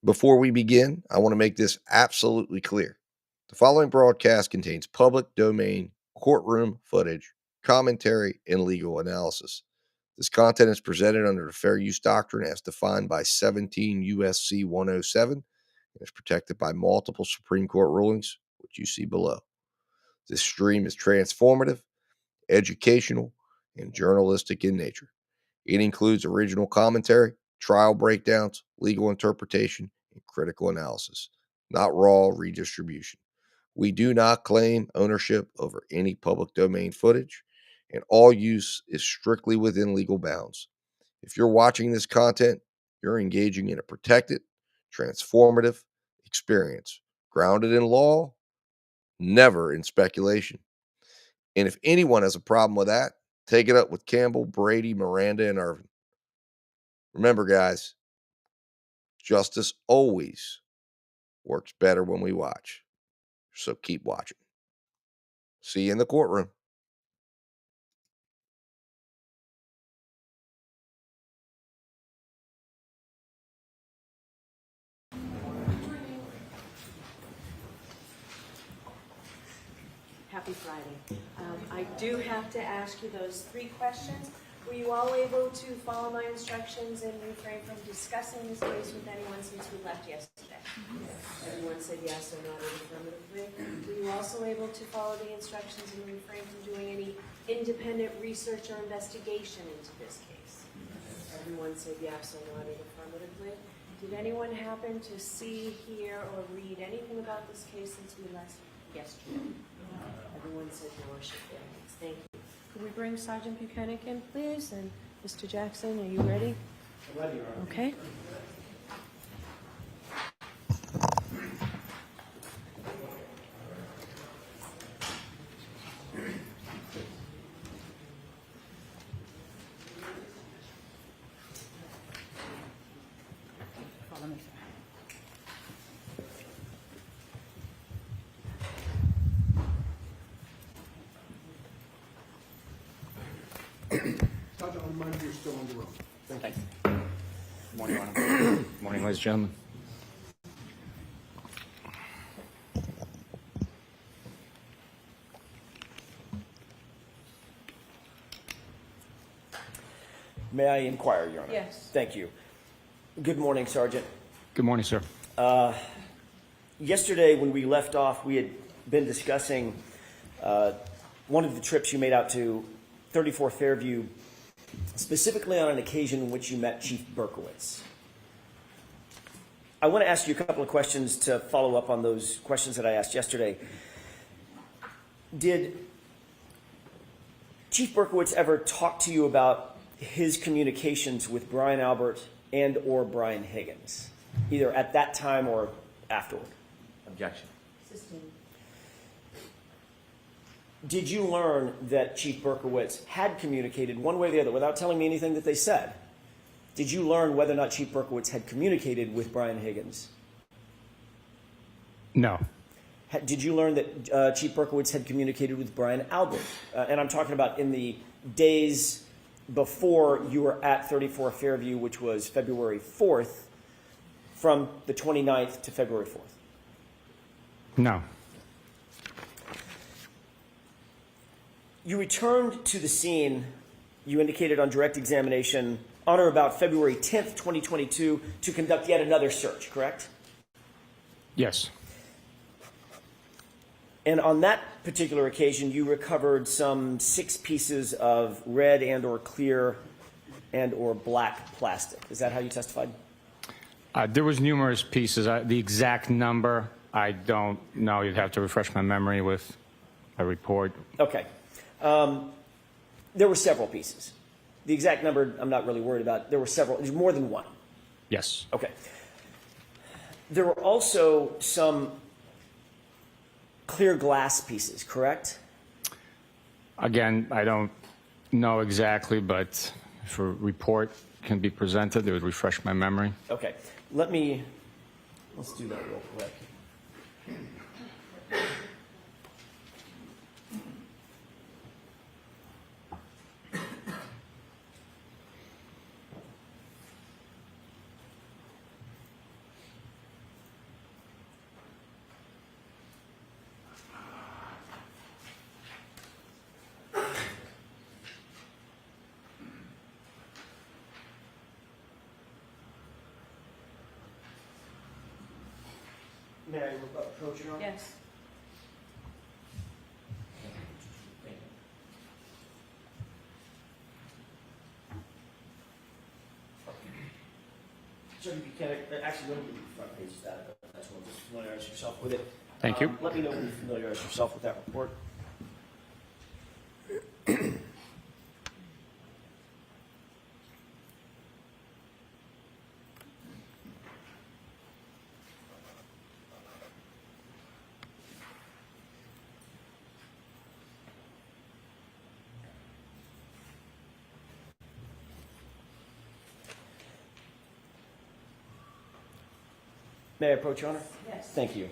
Before we begin, I want to make this absolutely clear. The following broadcast contains public domain courtroom footage, commentary, and legal analysis. This content is presented under the fair use doctrine as defined by 17 U.S.C. 107 and is protected by multiple Supreme Court rulings, which you see below. This stream is transformative, educational, and journalistic in nature. It includes original commentary, trial breakdowns, legal interpretation, and critical analysis, not raw redistribution. We do not claim ownership over any public domain footage, and all use is strictly within legal bounds. If you're watching this content, you're engaging in a protected, transformative experience, grounded in law, never in speculation. And if anyone has a problem with that, take it up with Campbell, Brady, Miranda, and Irvin. Remember, guys, justice always works better when we watch. So keep watching. See you in the courtroom. Happy Friday. I do have to ask you those 3 questions. Were you all able to follow my instructions and refrain from discussing this case with anyone since we left yesterday? Yes. Everyone said yes or no affirmatively. Were you also able to follow the instructions and refrain from doing any independent research or investigation into this case? Yes. Everyone said yes or no affirmatively. Did anyone happen to see, hear, or read anything about this case since we left yesterday? Everyone said no or shook their heads. Thank you. Could we bring Sergeant Buchanan in, please? And Mr. Jackson, are you ready? I'm ready, Your Honor. Okay. Sergeant, I'll remind you you're still on the road. Thanks. Good morning, Your Honor. Good morning, ladies and gentlemen. May I inquire, Your Honor? Yes. Thank you. Good morning, Sergeant. Good morning, sir. Yesterday, when we left off, we had been discussing one of the trips you made out to 34 Fairview, specifically on an occasion in which you met Chief Berkowitz. I want to ask you a couple of questions to follow up on those questions that I asked yesterday. Did Chief Berkowitz ever talk to you about his communications with Brian Albert and or Brian Higgins, either at that time or afterward? Objection. Sustained. Did you learn that Chief Berkowitz had communicated one way or the other, without telling me anything that they said? Did you learn whether or not Chief Berkowitz had communicated with Brian Higgins? No. Did you learn that Chief Berkowitz had communicated with Brian Albert? And I'm talking about in the days before you were at 34 Fairview, which was February 4th, from the 29th to February 4th. No. You returned to the scene, you indicated on direct examination, on or about February 10th, 2022, to conduct yet another search, correct? Yes. And on that particular occasion, you recovered some 6 pieces of red and or clear and or black plastic. Is that how you testified? There was numerous pieces. The exact number, I don't know. You'd have to refresh my memory with a report. Okay. There were several pieces. The exact number, I'm not really worried about. There were several. There's more than one. Yes. Okay. There were also some clear glass pieces, correct? Again, I don't know exactly, but if a report can be presented, it would refresh my memory. Okay. Let's do that real quick. May I approach Your Honor? Yes. Thank you. So you can actually let me give you the front page of that. That's one. Just familiarize yourself with it. Thank you. Let me know when you familiarize yourself with that report. May I approach, Your Honor? Yes. Thank you.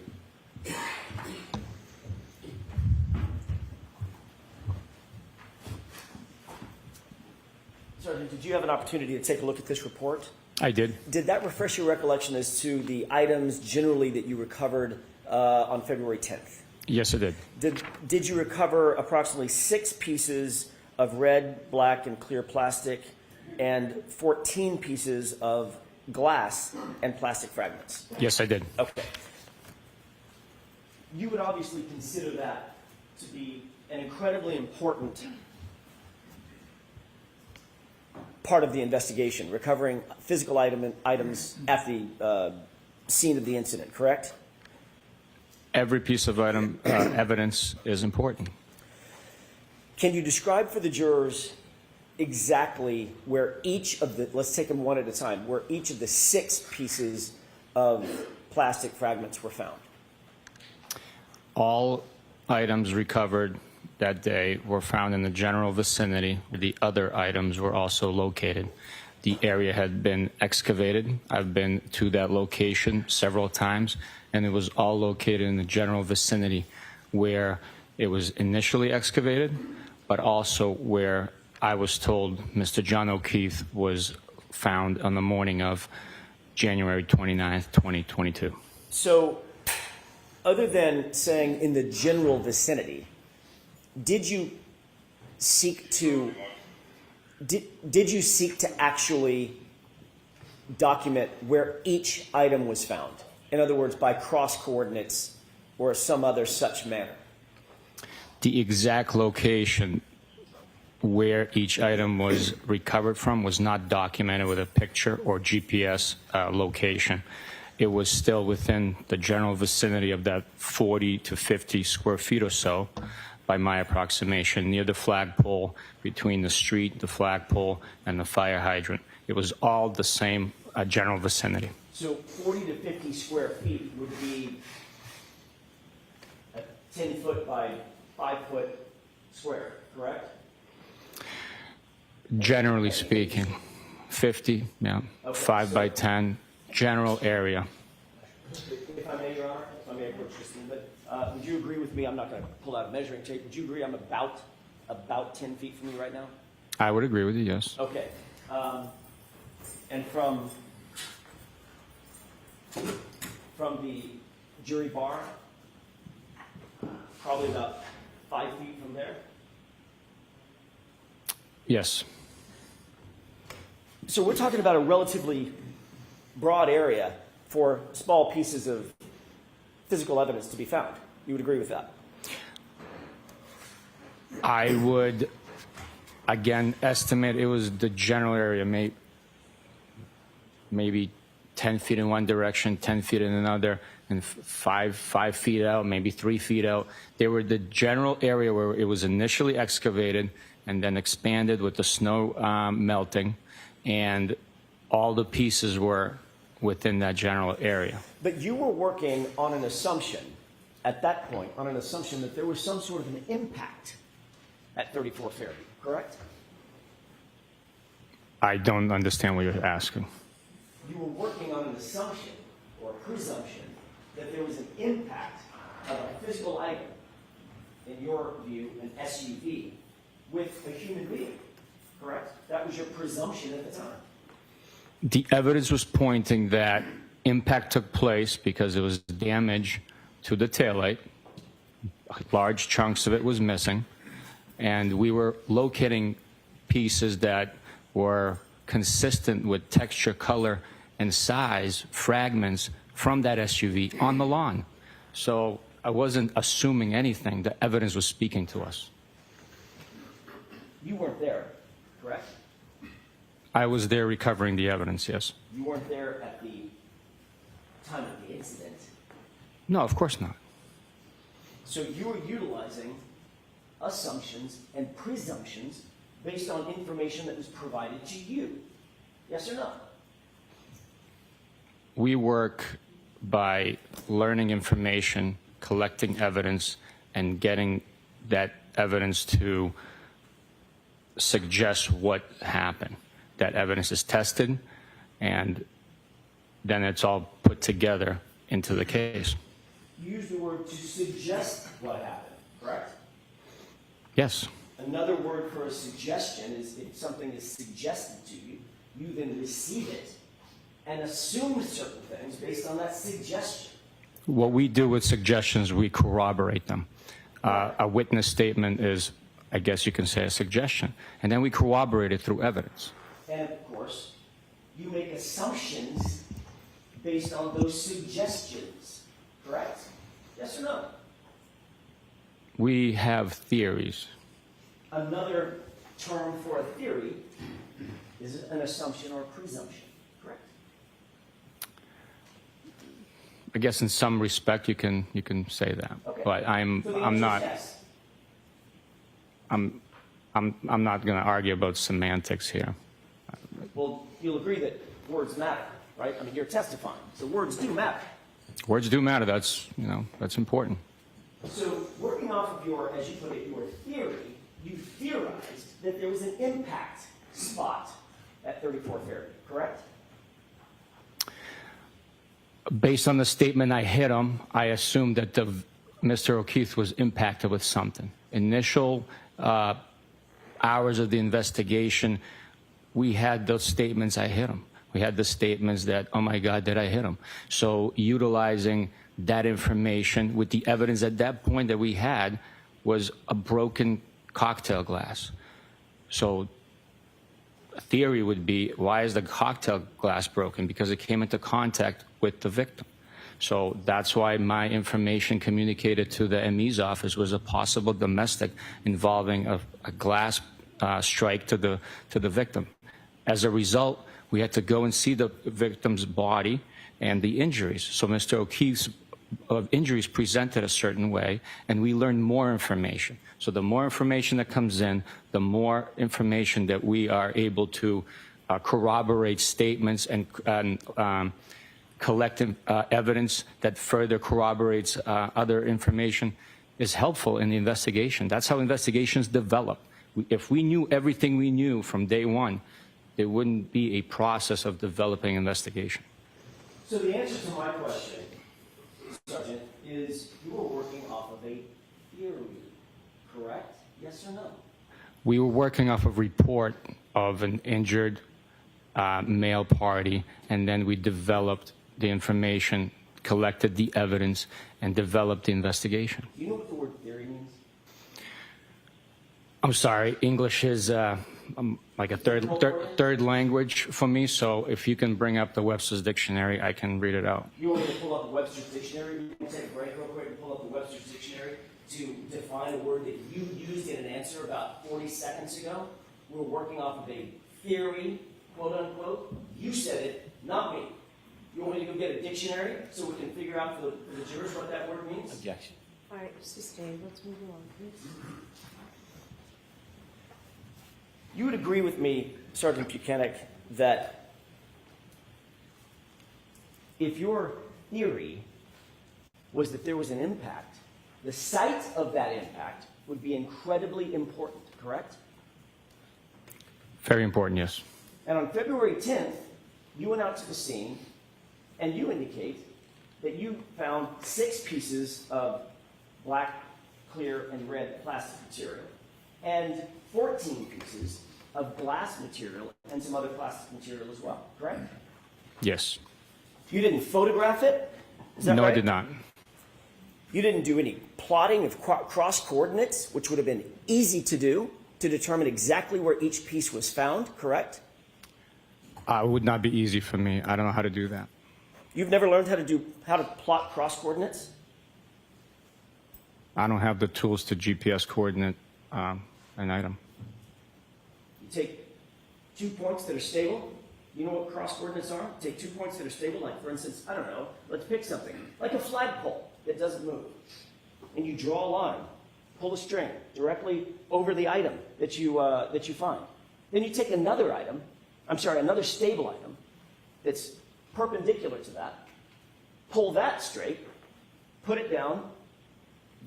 Sergeant, did you have an opportunity to take a look at this report? I did. Did that refresh your recollection as to the items generally that you recovered on February 10th? Yes, it did. Did you recover approximately 6 pieces of red, black, and clear plastic and 14 pieces of glass and plastic fragments? Yes, I did. Okay. You would obviously consider that to be an incredibly important part of the investigation, recovering physical items at the scene of the incident, correct? Every piece of evidence is important. Can you describe for the jurors exactly where each of the, let's take them one at a time, where each of the 6 pieces of plastic fragments were found? All items recovered that day were found in the general vicinity where the other items were also located. The area had been excavated. I've been to that location several times, and it was all located in the general vicinity where it was initially excavated, but also where I was told Mr. John O'Keefe was found on the morning of January 29th, 2022. So, other than saying in the general vicinity, did you seek to actually document where each item was found? In other words, by cross coordinates or some other such manner? The exact location where each item was recovered from was not documented with a picture or GPS location. It was still within the general vicinity of that 40 to 50 square feet or so, by my approximation, near the flagpole, between the street, the flagpole, and the fire hydrant. It was all the same general vicinity. So 40 to 50 square feet would be a 10-foot by 5-foot square, correct? Generally speaking, 50, yeah, Okay, 5 by 10, general area. If I may, Your Honor, if I may approach this a little bit, would you agree with me? I'm not going to pull out a measuring tape. Would you agree I'm about 10 feet from you right now? I would agree with you, yes. Okay. And from the jury bar, probably about 5 feet from there? Yes. So we're talking about a relatively broad area for small pieces of physical evidence to be found. You would agree with that? I would, again, estimate it was the general area, maybe 10 feet in one direction, 10 feet in another, and 5 feet out, maybe 3 feet out. They were the general area where it was initially excavated and then expanded with the snow melting, and all the pieces were within that general area. But you were working on an assumption at that point, on an assumption that there was some sort of an impact at 34 Fairview, correct? I don't understand what you're asking. You were working on an assumption or a presumption that there was an impact of a physical item, in your view, an SUV, with a human being, correct? That was your presumption at the time. The evidence was pointing that impact took place because there was damage to the taillight. Large chunks of it was missing. And we were locating pieces that were consistent with texture, color, and size, fragments from that SUV on the lawn. So I wasn't assuming anything. The evidence was speaking to us. You weren't there, correct? I was there recovering the evidence, yes. You weren't there at the time of the incident. No, of course not. So you were utilizing assumptions and presumptions based on information that was provided to you. Yes or no? We work by learning information, collecting evidence, and getting that evidence to suggest what happened. That evidence is tested, and then it's all put together into the case. You used the word to suggest what happened, correct? Yes. Another word for a suggestion is if something is suggested to you, you then receive it and assume certain things based on that suggestion. What we do with suggestions, we corroborate them. A witness statement is, I guess you can say, a suggestion, and then we corroborate it through evidence. And of course, you make assumptions based on those suggestions, correct? Yes or no? We have theories. Another term for a theory is an assumption or a presumption, correct? I guess in some respect you can say that, Okay. but So the I'm answer not is yes. I'm not going to argue about semantics here. Well, you'll agree that words matter, right? I mean, you're testifying, so words do matter. Words do matter. That's important. So working off of your, as you put it, your theory, you theorized that there was an impact spot at 34 Fairview, correct? Based on the statement I hit him, I assumed that Mr. O'Keefe was impacted with something. Initial hours of the investigation, we had those statements, I hit him. We had the statements that, oh my God, did I hit him? So utilizing that information with the evidence at that point that we had was a broken cocktail glass. So a theory would be, why is the cocktail glass broken? Because it came into contact with the victim. So that's why my information communicated to the ME's office was a possible domestic involving a glass strike to the victim. As a result, we had to go and see the victim's body and the injuries. So Mr. O'Keefe's injuries presented a certain way, and we learned more information. So the more information that comes in, the more information that we are able to corroborate statements and collect evidence that further corroborates other information is helpful in the investigation. That's how investigations develop. If we knew everything we knew from day one, there wouldn't be a process of developing investigation. So the answer to my question, Sergeant, is you were working off of a theory, correct? Yes or no? We were working off a report of an injured male party, and then we developed the information, collected the evidence, and developed the investigation. Do you know what the word theory means? I'm sorry, English is like a third language for me, so if you can bring up the Webster's Dictionary, I can read it out. You want me to pull up the Webster's Dictionary? We can take a break real quick and pull up the Webster's Dictionary to define a word that you used in an answer about 40 seconds ago. We're working off of a theory, quote unquote. You said it, not me. You want me to go get a dictionary so we can figure out for the jurors what that word means? Objection. All right, sustained. Let's move along, please. You would agree with me, Sergeant Buchanan, that if your theory was that there was an impact, the site of that impact would be incredibly important, correct? Very important, yes. And on February 10th, you went out to the scene and you indicate that you found 6 pieces of black, clear, and red plastic material and 14 pieces of glass material and some other plastic material as well, correct? Yes. You didn't photograph it? Is that No, right? I did not. You didn't do any plotting of cross coordinates, which would have been easy to do to determine exactly where each piece was found, correct? It would not be easy for me. I don't know how to do that. You've never learned how to plot cross coordinates? I don't have the tools to GPS coordinate an item. You take 2 points that are stable. You know what cross coordinates are? Take 2 points that are stable, like for instance, I don't know, let's pick something, like a flagpole that doesn't move. And you draw a line, pull a string directly over the item that you find. Then you take another another stable item that's perpendicular to that, pull that straight, put it down.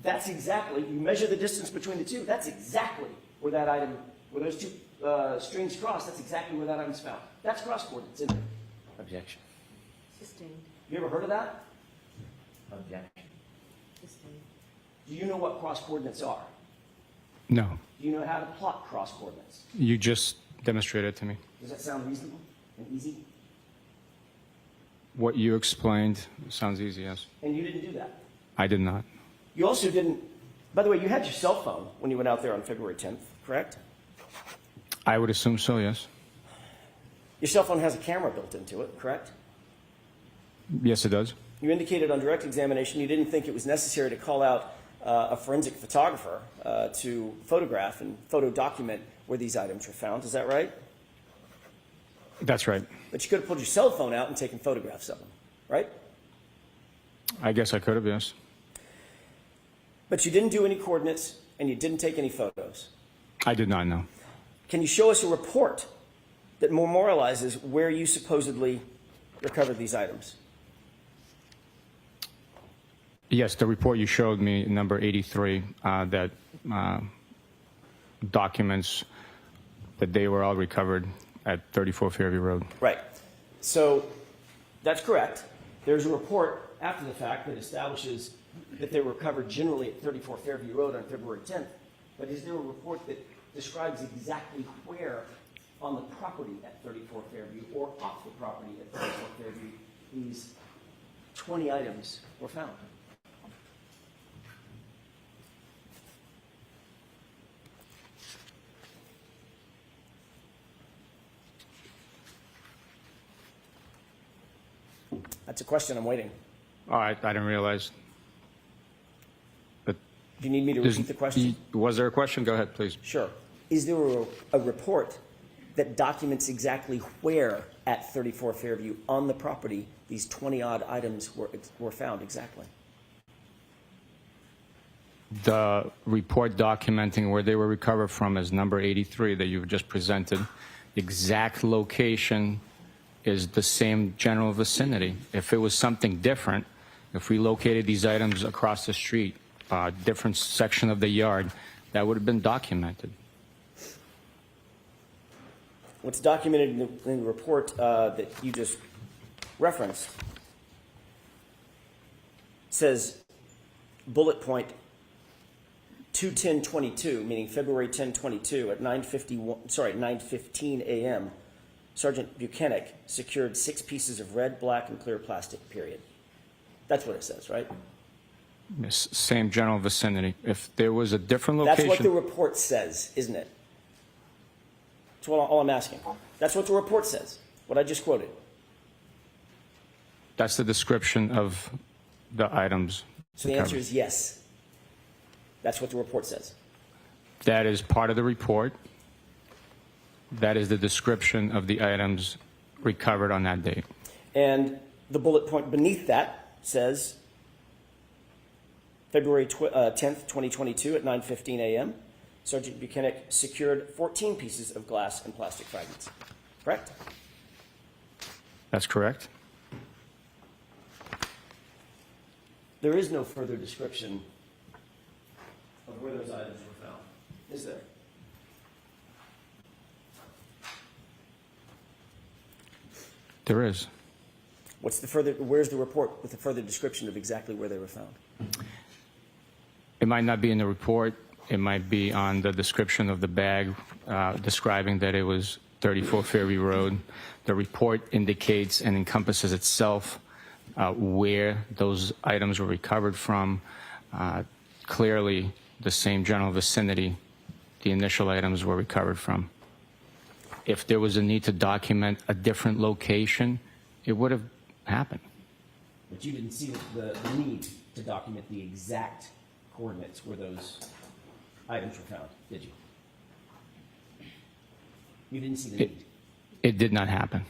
That's exactly, you measure the distance between the two, that's exactly where that item, where those two strings cross, that's exactly where that item's found. That's cross coordinates, isn't it? Objection. Sustained. You ever heard of that? Objection. Sustained. Do you know what cross coordinates are? No. Do you know how to plot cross coordinates? You just demonstrated it to me. Does that sound reasonable and easy? What you explained sounds easy, yes. And you didn't do that. I did not. You also didn't, by the way, you had your cell phone when you went out there on February 10th, correct? I would assume so, yes. Your cell phone has a camera built into it, correct? Yes, it does. You indicated on direct examination you didn't think it was necessary to call out a forensic photographer to photograph and photo document where these items were found. Is that right? That's right. But you could have pulled your cell phone out and taken photographs of them, right? I guess I could have, yes. But you didn't do any coordinates and you didn't take any photos. I did not know. Can you show us a report that memorializes where you supposedly recovered these items? Yes, the report you showed me, number 83, that documents that they were all recovered at 34 Fairview Road. Right. So that's correct. There's a report after the fact that establishes that they were recovered generally at 34 Fairview Road on February 10th. But is there a report that describes exactly where on the property at 34 Fairview or off the property at 34 Fairview these 20 items were found? That's a question. I'm waiting. Oh, I didn't realize. But Do you need me to repeat the question? Was there a question? Go ahead, please. Sure. Is there a report that documents exactly where at 34 Fairview on the property these 20-odd items were found exactly? The report documenting where they were recovered from is number 83 that you've just presented. The exact location is the same general vicinity. If it was something different, if we located these items across the street, different section of the yard, that would have been documented. What's documented in the report that you just referenced says bullet point 2/10/22, meaning February 10/22 at 9:15 a.m. Sergeant Buchanan secured 6 pieces of red, black, and clear plastic, period. That's what it says, right? Yes, same general vicinity. If there was a different location... That's what the report says, isn't it? That's all I'm asking. That's what the report says, what I just quoted. That's the description of the items. So the answer is yes. That's what the report says. That is part of the report. That is the description of the items recovered on that date. And the bullet point beneath that says February 10th, 2022 at 9:15 a.m., Sergeant Buchanan secured 14 pieces of glass and plastic fragments. Correct? That's correct. There is no further description of where those items were found, is there? There is. Where's the report with the further description of exactly where they were found? It might not be in the report. It might be on the description of the bag, describing that it was 34 Fairview Road. The report indicates and encompasses itself where those items were recovered from. Clearly, the same general vicinity the initial items were recovered from. If there was a need to document a different location, it would have happened. But you didn't see the need to document the exact coordinates where those items were found, did you? You didn't see the need. It did not happen.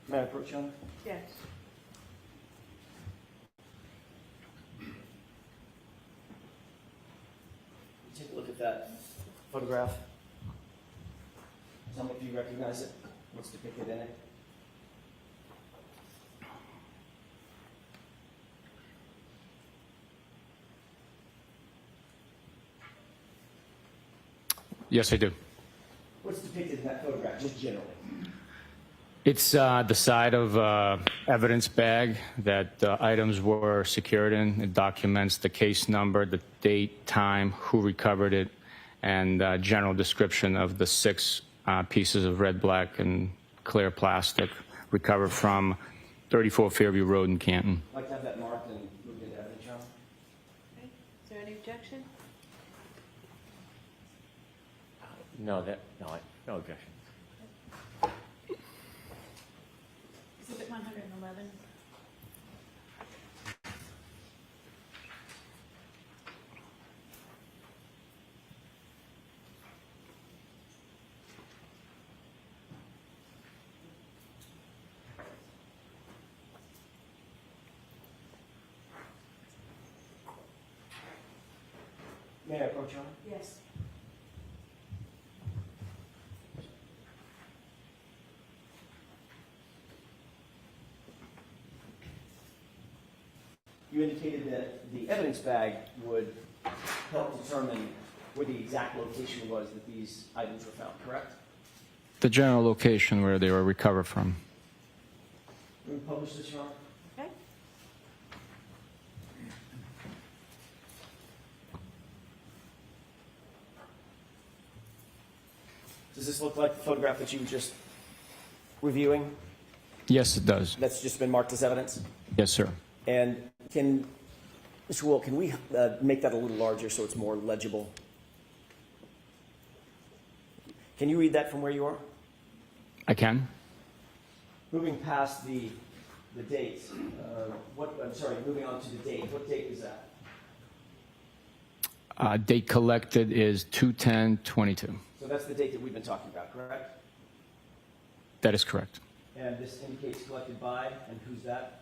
May I approach, Your Honor? Yes. Take a look at that photograph. Tell me if you recognize it. What's depicted in it? Yes, I do. What's depicted in that photograph, just generally? It's the side of evidence bag that items were secured in. It documents the case number, the date, time, who recovered it, and general description of the 6 pieces of red, black, and clear plastic recovered from 34 Fairview Road in Canton. I'd like to have that marked and moved into evidence, Your Honor. Okay. Is there any objection? No objection. Exhibit 111. May I approach, Your Honor? Yes. You indicated that the evidence bag would help determine where the exact location was that these items were found, correct? The general location where they were recovered from. Will you publish this, Your Honor? Okay. Does this look like the photograph that you were just reviewing? Yes, it does. That's just been marked as evidence? Yes, sir. And can, Mr. Will, can we make that a little larger so it's more legible? Can you read that from where you are? I can. Moving past the date, moving on to the date. What date is that? Date collected is 2/10/22. So that's the date that we've been talking about, correct? That is correct. And this indicates collected by, and who's that?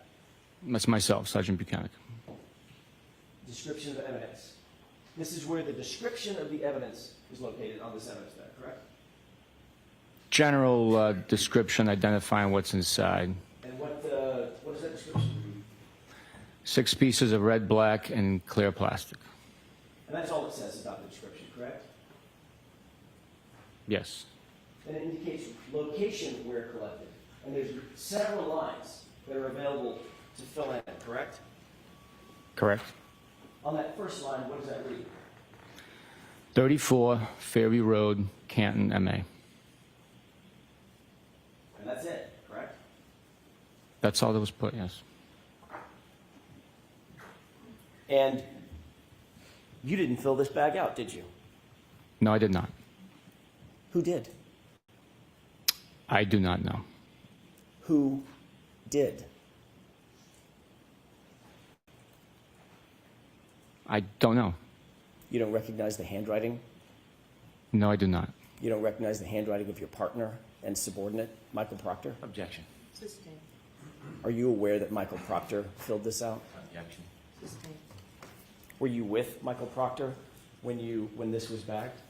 That's myself, Sergeant Buchanan. Description of evidence. This is where the description of the evidence is located on this evidence bag, correct? General description identifying what's inside. And what is that description? 6 pieces of red, black, and clear plastic. And that's all it says about the description, correct? Yes. And it indicates location where collected. And there's several lines that are available to fill in, correct? Correct. On that first line, what does that read? 34 Fairview Road, Canton, MA. And that's it, correct? That's all that was put, yes. And you didn't fill this bag out, did you? No, I did not. Who did? I do not know. Who did? I don't know. You don't recognize the handwriting? No, I do not. You don't recognize the handwriting of your partner and subordinate, Michael Proctor? Objection. Sustained. Are you aware that Michael Proctor filled this out? Objection. Sustained. Were you with Michael Proctor when this was bagged?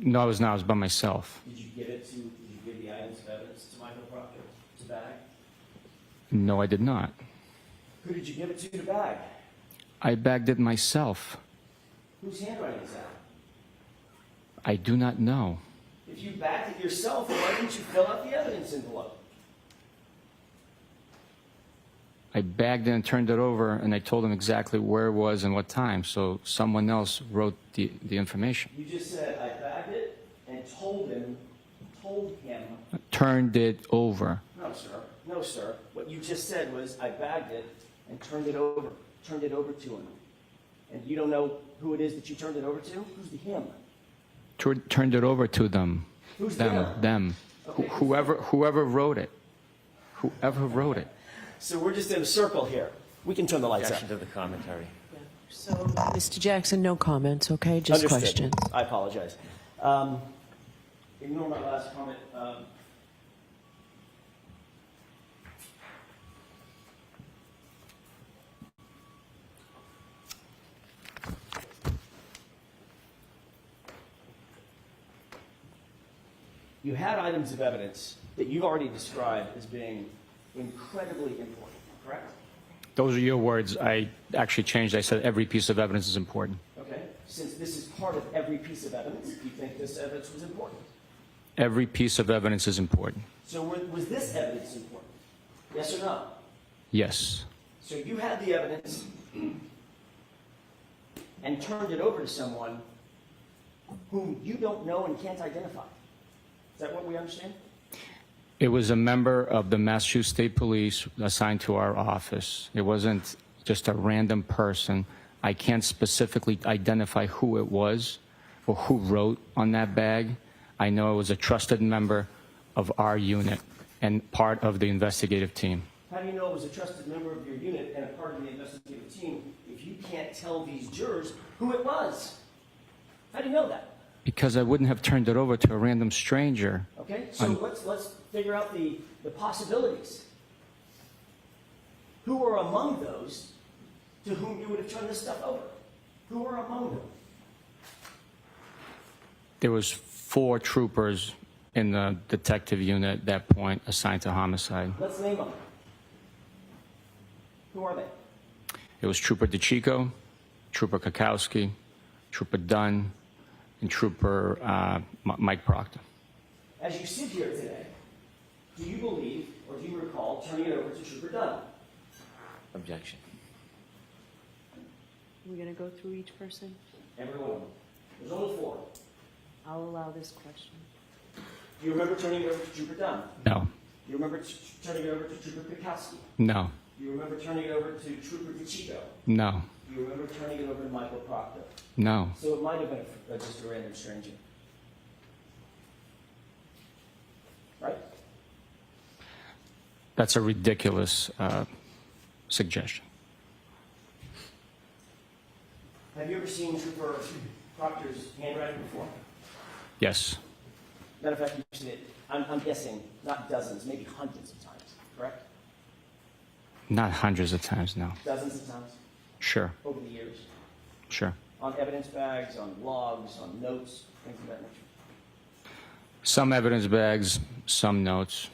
No, I was not. I was by myself. Did you give the items of evidence to Michael Proctor to bag? No, I did not. Who did you give it to bag? I bagged it myself. Whose handwriting is that? I do not know. If you bagged it yourself, why didn't you fill out the evidence envelope? I bagged it and turned it over, and I told him exactly where it was and what time, so someone else wrote the information. You just said, I bagged it and told him. Turned it over. No, sir. No, sir. What you just said was, I bagged it and turned it over to him. And you don't know who it is that you turned it over to? Who's the him? Turned it over to them. Who's them? them? Okay. Whoever wrote it. Whoever wrote it. So we're just in a circle here. We can turn the lights up. Objection to the commentary. Yeah. So, Mr. Jackson, no comments, okay? Just Understood. questions. I apologize. Ignore my last comment. You had items of evidence that you've already described as being incredibly important, correct? Those are your words. I actually changed. I said every piece of evidence is important. Okay. Since this is part of every piece of evidence, do you think this evidence was important? Every piece of evidence is important. So was this evidence important? Yes or no? Yes. So you had the evidence and turned it over to someone whom you don't know and can't identify. Is that what we understand? It was a member of the Massachusetts State Police assigned to our office. It wasn't just a random person. I can't specifically identify who it was or who wrote on that bag. I know it was a trusted member of our unit and part of the investigative team. How do you know it was a trusted member of your unit and a part of the investigative team if you can't tell these jurors who it was? How do you know that? Because I wouldn't have turned it over to a random stranger. Okay, so let's figure out the possibilities. Who are among those to whom you would have turned this stuff over? Who are among them? There was 4 troopers in the detective unit at that point assigned to homicide. Let's name them. Who are they? It was Trooper DeChico, Trooper Kakowski, Trooper Dunn, and Trooper Mike Proctor. As you sit here today, do you believe or do you recall turning it over to Trooper Dunn? Objection. We're going to go through each person. Every one of them. There's only 4. I'll allow this question. Do you remember turning it over to Trooper Dunn? No, Do you remember turning it over to Trooper Pikowski? no, Do you remember turning it over to Trooper DeChico? no, Do you remember turning it over to Michael Proctor? no. So it might have been just a random stranger. Right? That's a ridiculous suggestion. Have you ever seen Trooper Proctor's handwriting before? Yes, Matter of fact, you've seen it, I'm guessing, not dozens, maybe hundreds of times, correct? not hundreds of times, no. Dozens of times Sure, over the years. sure. On evidence bags, on logs, on notes, things of that nature. Some evidence bags, some notes.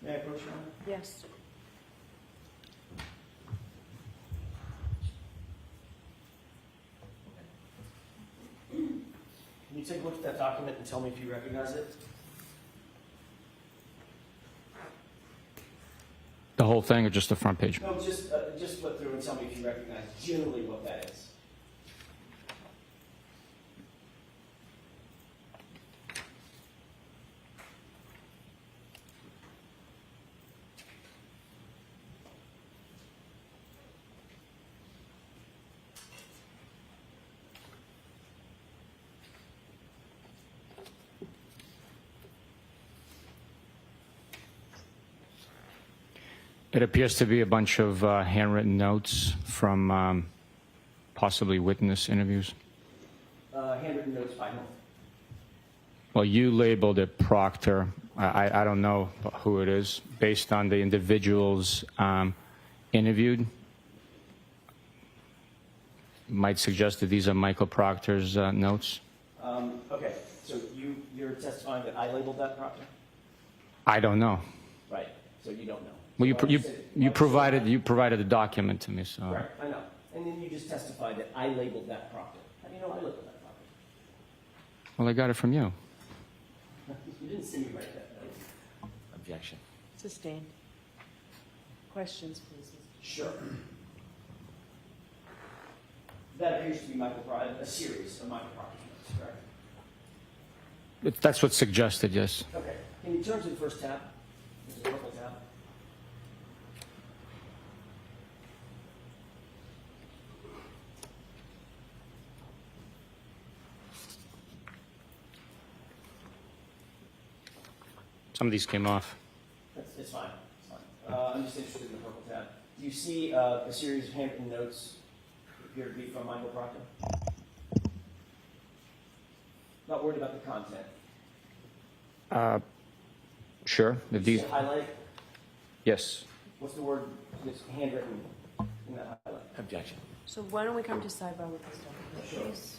May I approach, Your Honor? Yes. Can you take a look at that document and tell me if you recognize it? The whole thing or just the front page? No, just flip through and tell me if you recognize generally what that is. It appears to be a bunch of handwritten notes from possibly witness interviews. Handwritten notes by whom? Well, you labeled it Proctor. I don't know who it is. Based on the individuals interviewed, might suggest that these are Michael Proctor's notes. Okay, so you're testifying that I labeled that Proctor? I don't know. Right, so you don't know. Well, So you provided a document to me, so. Correct, I know. And then you just testified that I labeled that Proctor. How do you know I labeled that Proctor? Well, I got it from you. You didn't see me write that note. Objection. Sustained. Questions, please. Sure. That appears to be Michael Proctor, a series of Michael Proctor's notes. described? That's what's suggested, yes. Okay. Can you turn to the first tab? There's a purple tab. Some of these came off. It's fine. It's fine. I'm just interested in the purple tab. Do you see a series of handwritten notes that appear to be from Michael Proctor? Not worried about the content. Sure. Do you see a highlight? Yes. What's the word that's handwritten in that highlight? Objection. So why don't we come to sidebar with this document, please?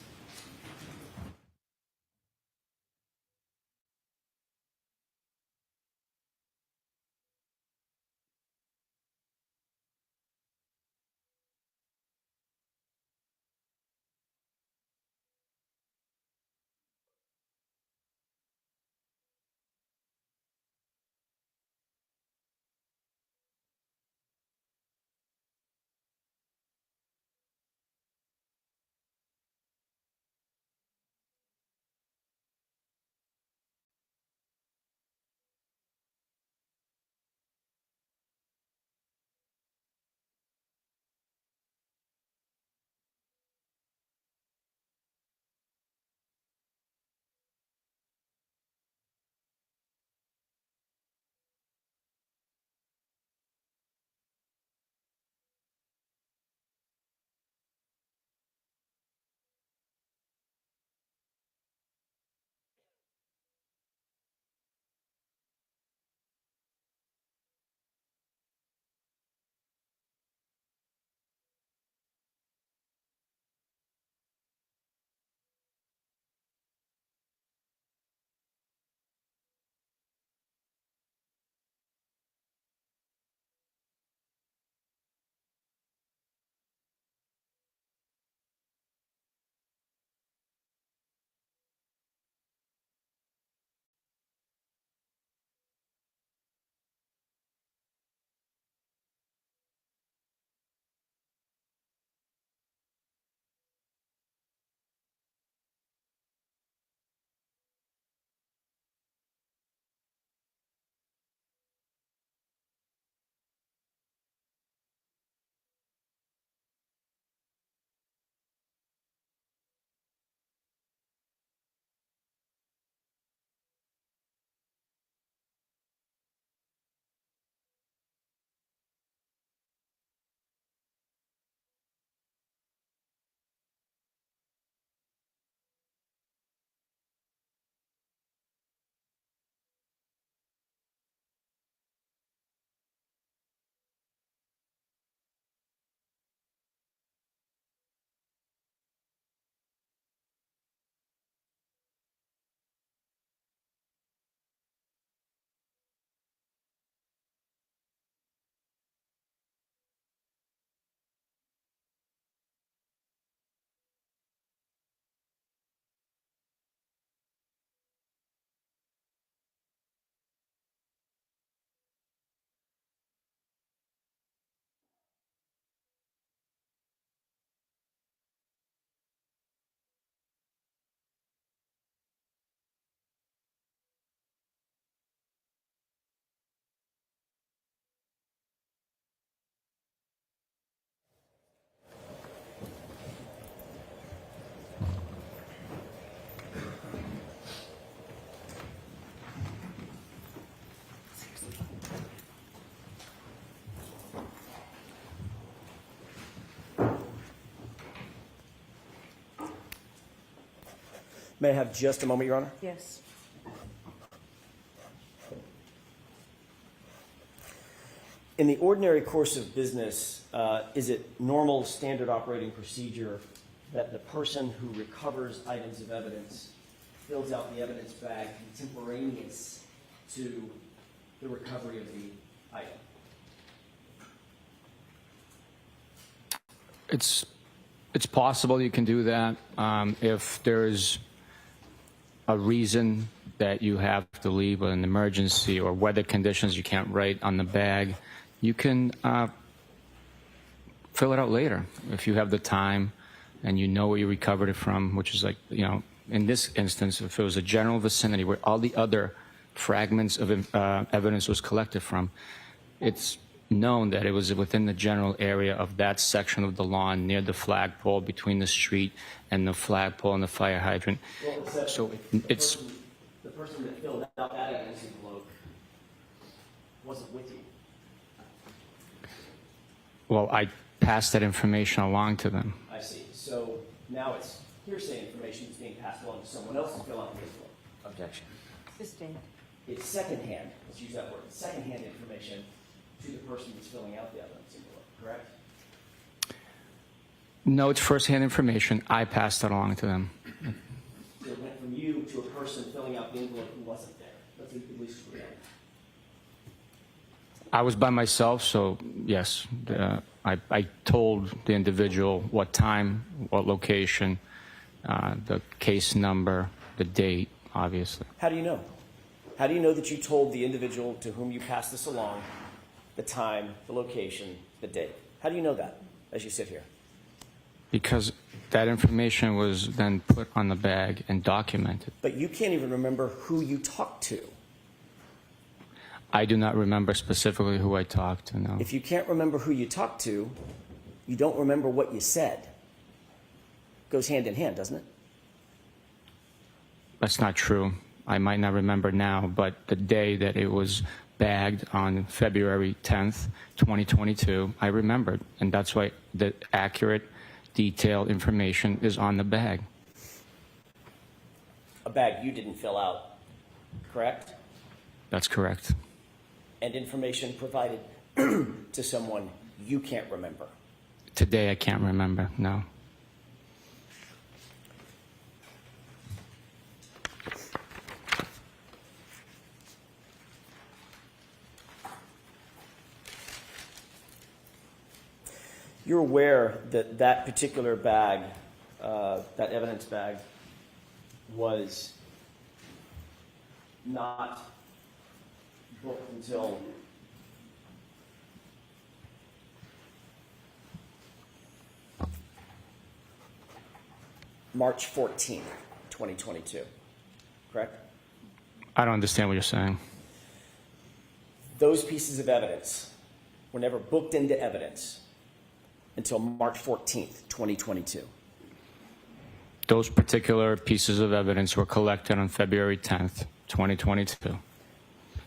May I have just a moment, Your Honor? Yes. In the ordinary course of business, is it normal standard operating procedure that the person who recovers items of evidence fills out the evidence bag contemporaneous to the recovery of the item? It's possible you can do that if there's a reason that you have to leave, an emergency or weather conditions you can't write on the bag. You can fill it out later if you have the time and you know where you recovered it from, which is like, In this instance, if it was a general vicinity where all the other fragments of evidence was collected from, it's known that it was within the general area of that section of the lawn near the flagpole between the street and the flagpole and the fire hydrant. Well, So it's the person that filled out that evidence envelope wasn't with you. well, I passed that information along to them. I see. So now it's hearsay information that's being passed along to someone else to fill out the envelope. Objection. Sustained. It's secondhand, let's use that word, secondhand information to the person that's filling out the evidence envelope, correct? No, it's firsthand information. I passed it along to them. So it went from you to a person filling out the envelope who wasn't there. Let's at least agree on that. I was by myself, so yes, I told the individual what time, what location, the case number, the date, obviously. How do you know? How do you know that you told the individual to whom you passed this along the time, the location, the date? How do you know that as you sit here? Because that information was then put on the bag and documented. But you can't even remember who you talked to. I do not remember specifically who I talked to, no. If you can't remember who you talked to, you don't remember what you said. Goes hand in hand, doesn't it? That's not true. I might not remember now, but the day that it was bagged on February 10th, 2022, I remembered. And that's why the accurate, detailed information is on the bag. A bag you didn't fill out, correct? That's correct. And information provided to someone you can't remember. Today, I can't remember, no. You're aware that that particular bag, that evidence bag, was not booked until March 14th, 2022, correct? I don't understand what you're saying. Those pieces of evidence were never booked into evidence until March 14th, 2022. Those particular pieces of evidence were collected on February 10th, 2022.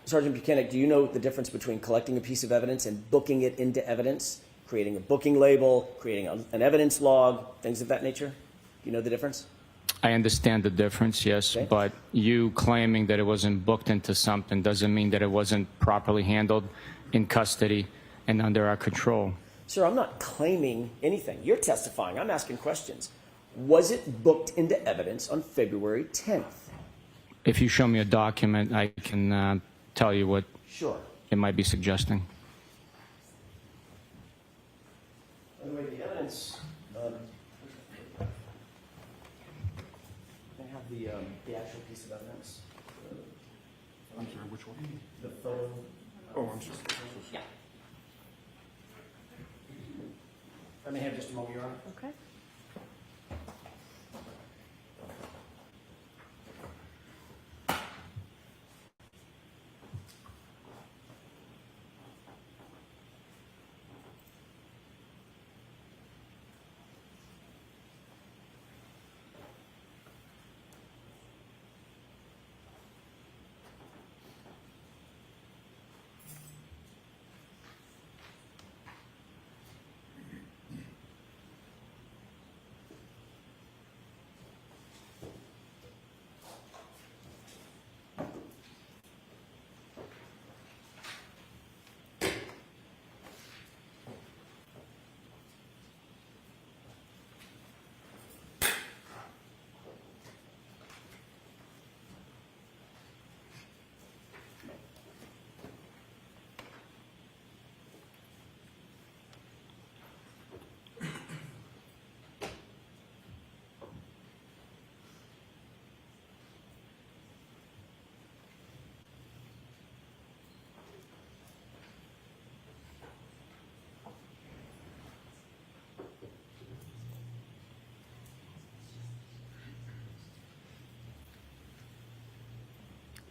Sergeant Buchanan, do you know the difference between collecting a piece of evidence and booking it into evidence, creating a booking label, creating an evidence log, things of that nature? Do you know the difference? I understand the difference, yes, Okay. but you claiming that it wasn't booked into something doesn't mean that it wasn't properly handled in custody and under our control. Sir, I'm not claiming anything. You're testifying. I'm asking questions. Was it booked into evidence on February 10th? If you show me a document, I can tell you what Sure. it might be suggesting. By the way, the evidence, I have the actual piece of evidence. I'm sorry, which one? The photo. Oh, I'm sorry. Yeah. I may have just a moment, Your Honor. Okay.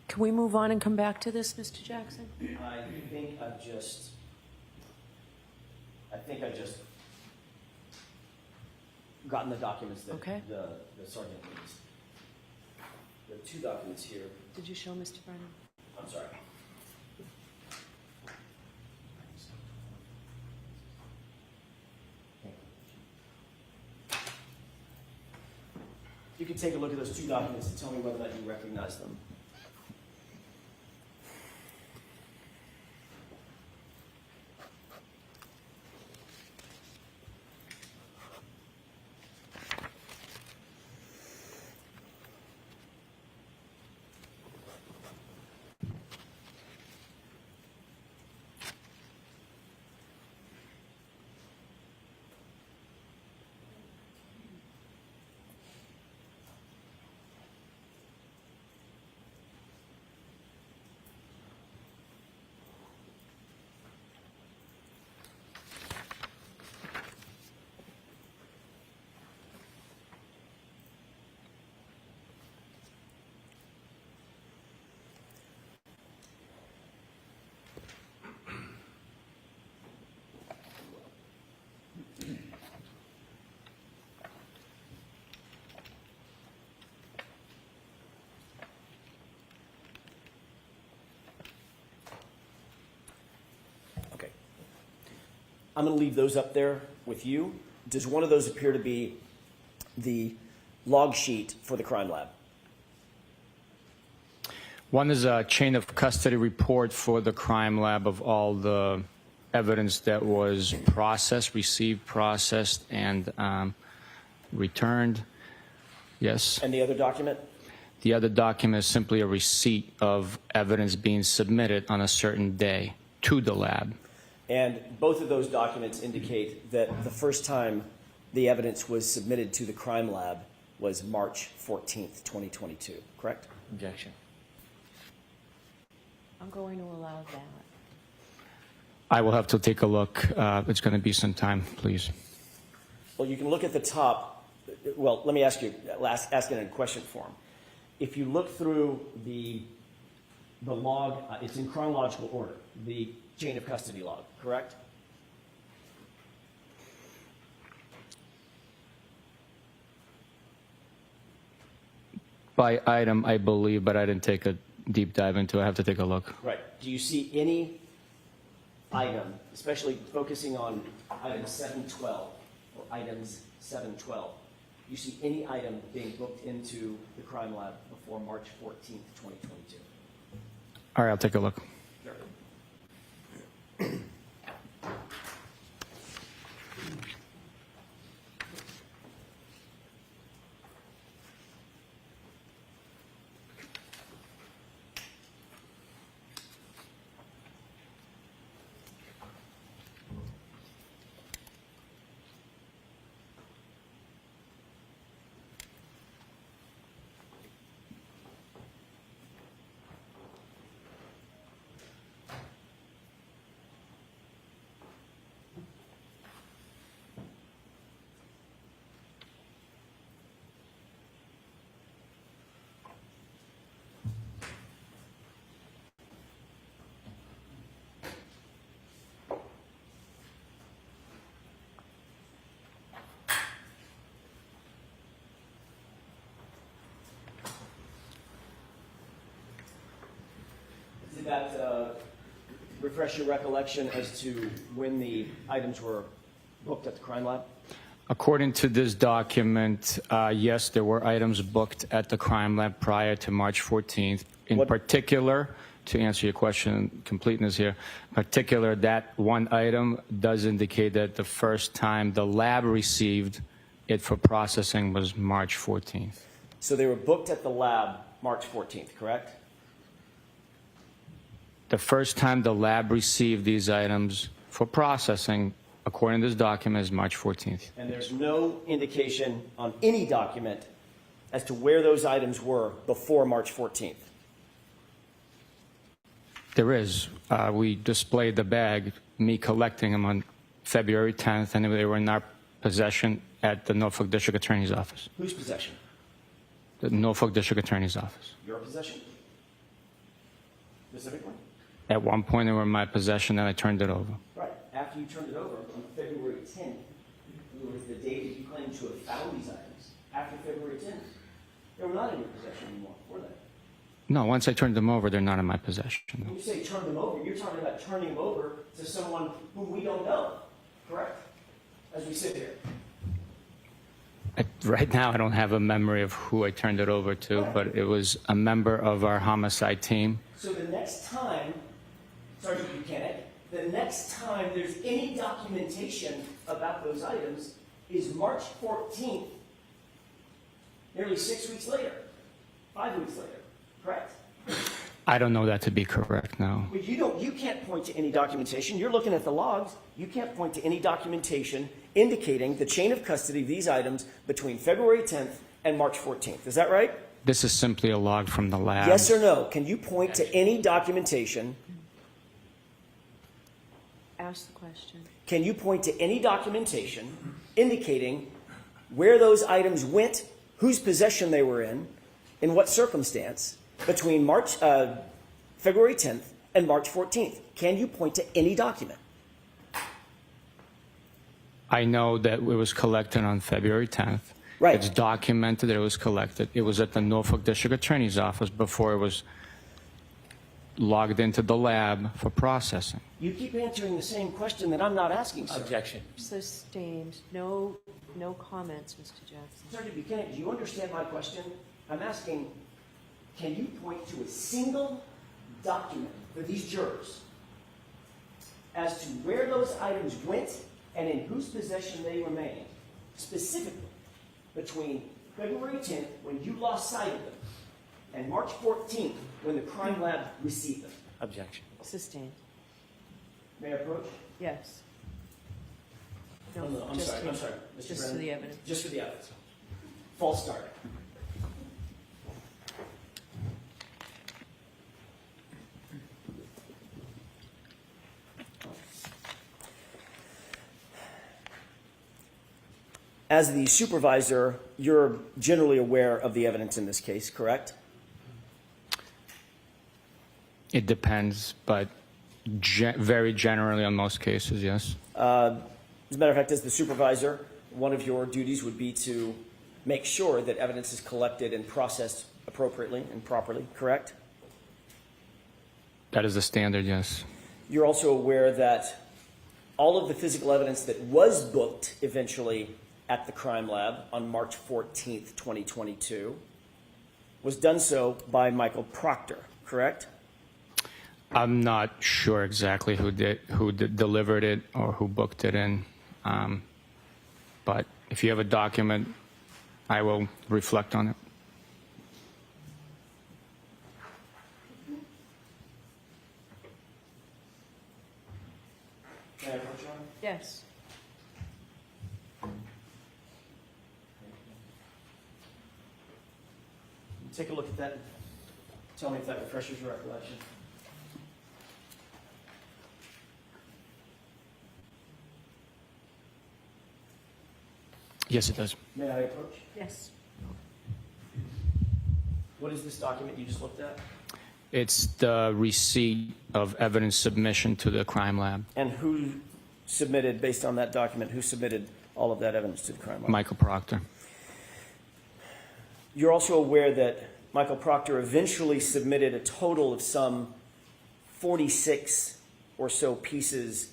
Can we move on and come back to this, Mr. Jackson? I think I've just gotten the documents that Okay. the sergeant needs. There are two documents here. Did you show Mr. Brennan? I'm sorry. You can take a look at those two documents and tell me whether or not you recognize them. Okay. I'm going to leave those up there with you. Does one of those appear to be the log sheet for the crime lab? One is a chain of custody report for the crime lab of all the evidence that was processed, received, processed, and returned. Yes. And the other document? The other document is simply a receipt of evidence being submitted on a certain day to the lab. And both of those documents indicate that the first time the evidence was submitted to the crime lab was March 14th, 2022, correct? Objection. I'm going to allow that. I will have to take a look. It's going to be some time, please. Well, you can look at the top. Well, let me ask you, ask it in question form. If you look through the log, it's in chronological order, the chain of custody log, correct? By item, I believe, but I didn't take a deep dive into it. I have to take a look. Right. Do you see any item, especially focusing on item 712 or items 712, do you see any item being booked into the crime lab before March 14th, 2022? All right, I'll take a look. Sure. Did that refresh your recollection as to when the items were booked at the crime lab? According to this document, yes, there were items booked at the crime lab prior to March 14th. In particular, to answer your question, completeness here, particular, that one item does indicate that the first time the lab received it for processing was March 14th. So they were booked at the lab March 14th, correct? The first time the lab received these items for processing, according to this document, is March 14th. And there's no indication on any document as to where those items were before March 14th. There is. We displayed the bag, me collecting them on February 10th, and they were in our possession at the Norfolk District Attorney's Office. Whose possession? The Norfolk District Attorney's Office. Your possession? specifically? At one point, they were in my possession, and I turned it over. Right. After you turned it over on February 10th, in other words, the day that you claimed to have found these items, after February 10th, they were not in your possession anymore, were they? No, once I turned them over, they're not in my possession. When you say turn them over, you're talking about turning them over to someone whom we don't know, correct? As we sit here. Right now, I don't have a memory of who I turned it over to, but it was a member of our homicide team. So the next time, Sergeant Buchanan, the next time there's any documentation about those items is March 14th, nearly 6 weeks later, 5 weeks later, correct? I don't know that to be correct, no. But you can't point to any documentation. You're looking at the logs. You can't point to any documentation indicating the chain of custody of these items between February 10th and March 14th. Is that right? This is simply a log from the lab. Yes or no? Can you point to any documentation? Ask the question. Can you point to any documentation indicating where those items went, whose possession they were in what circumstance, between February 10th and March 14th? Can you point to any document? I know that it was collected on February 10th. Right. It's documented that it was collected. It was at the Norfolk District Attorney's Office before it was logged into the lab for processing. You keep answering the same question that I'm not asking, sir. Objection. Sustained. No comments, Mr. Jackson. Sergeant Buchanan, do you understand my question? I'm asking, can you point to a single document for these jurors as to where those items went and in whose possession they remained, specifically between February 10th, when you lost sight of them, and March 14th, when the crime lab received them? Objection. Sustained. May I approach? Yes. No, I'm just sorry, to- Mr. Just for Brennan. the evidence. Just for the evidence. False start. As the supervisor, you're generally aware of the evidence in this case, correct? It depends, but very generally on most cases, yes. As a matter of fact, as the supervisor, one of your duties would be to make sure that evidence is collected and processed appropriately and properly, correct? That is the standard, yes. You're also aware that all of the physical evidence that was booked eventually at the crime lab on March 14th, 2022, was done so by Michael Proctor, correct? I'm not sure exactly who delivered it or who booked it in, but if you have a document, I will reflect on it. May I approach you on it? Yes. Take a look at that and tell me if that refreshes your recollection. Yes, it does. May I approach? Yes. What is this document you just looked at? It's the receipt of evidence submission to the crime lab. And who submitted, based on that document, who submitted all of that evidence to the crime lab? Michael Proctor. You're also aware that Michael Proctor eventually submitted a total of some 46 or so pieces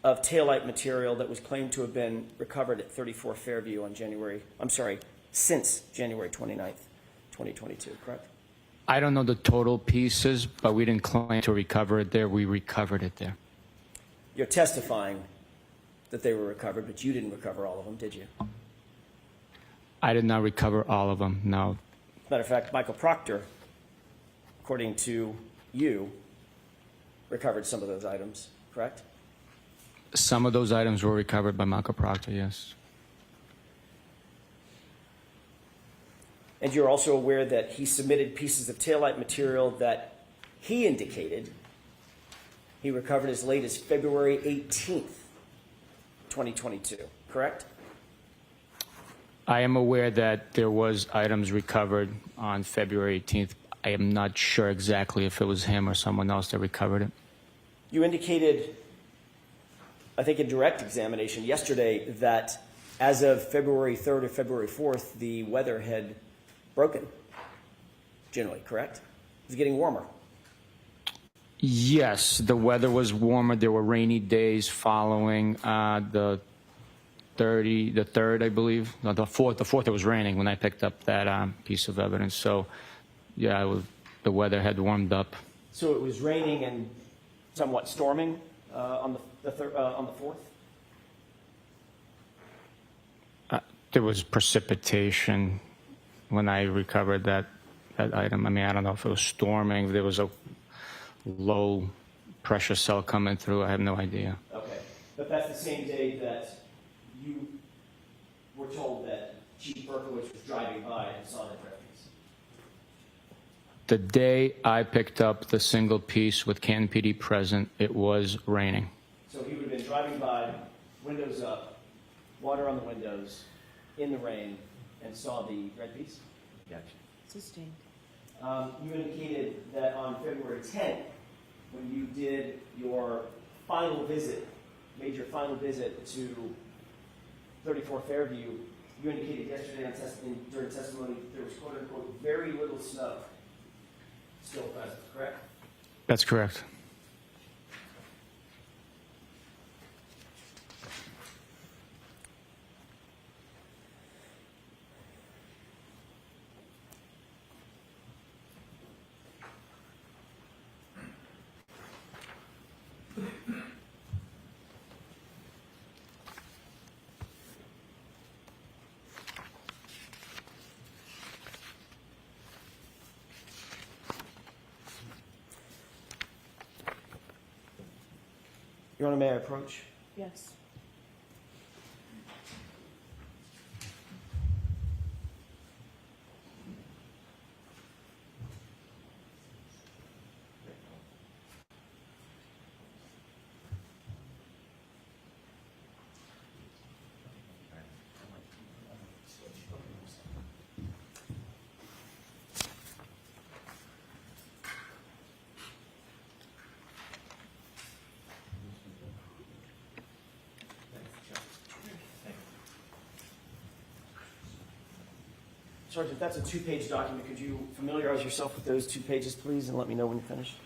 of taillight material that was claimed to have been recovered at 34 Fairview on since January 29th, 2022, correct? I don't know the total pieces, but we didn't claim to recover it there. We recovered it there. You're testifying that they were recovered, but you didn't recover all of them, did you? I did not recover all of them, no. Matter of fact, Michael Proctor, according to you, recovered some of those items, correct? Some of those items were recovered by Michael Proctor, yes. And you're also aware that he submitted pieces of taillight material that he indicated he recovered as late as February 18th, 2022, correct? I am aware that there was items recovered on February 18th. I am not sure exactly if it was him or someone else that recovered it. You indicated, I think in direct examination yesterday, that as of February 3rd or February 4th, the weather had broken, generally, correct? It was getting warmer. Yes, the weather was warmer. There were rainy days following the 3rd, I believe. No, the 4th. The 4th, it was raining when I picked up that piece of evidence. So, yeah, the weather had warmed up. So it was raining and somewhat storming on the 4th? There was precipitation when I recovered that item. I mean, I don't know if it was storming. There was a low pressure cell coming through. I have no idea. Okay. But that's the same day that you were told that Chief Berkowitz was driving by and saw the refuse. The day I picked up the single piece with Canton PD present, it was raining. So he would have been driving by, windows up, water on the windows, in the rain, and saw the red piece? Objection. Sustained. You indicated that on February 10th, when you did your final visit, made your final visit to 34 Fairview, you indicated yesterday during testimony that there was quote unquote very little snow still present, correct? That's correct. Your Honor, may I approach? Yes. Sergeant, that's a two-page document. Could you familiarize yourself with those 2 pages, please, and let me know when you're finished?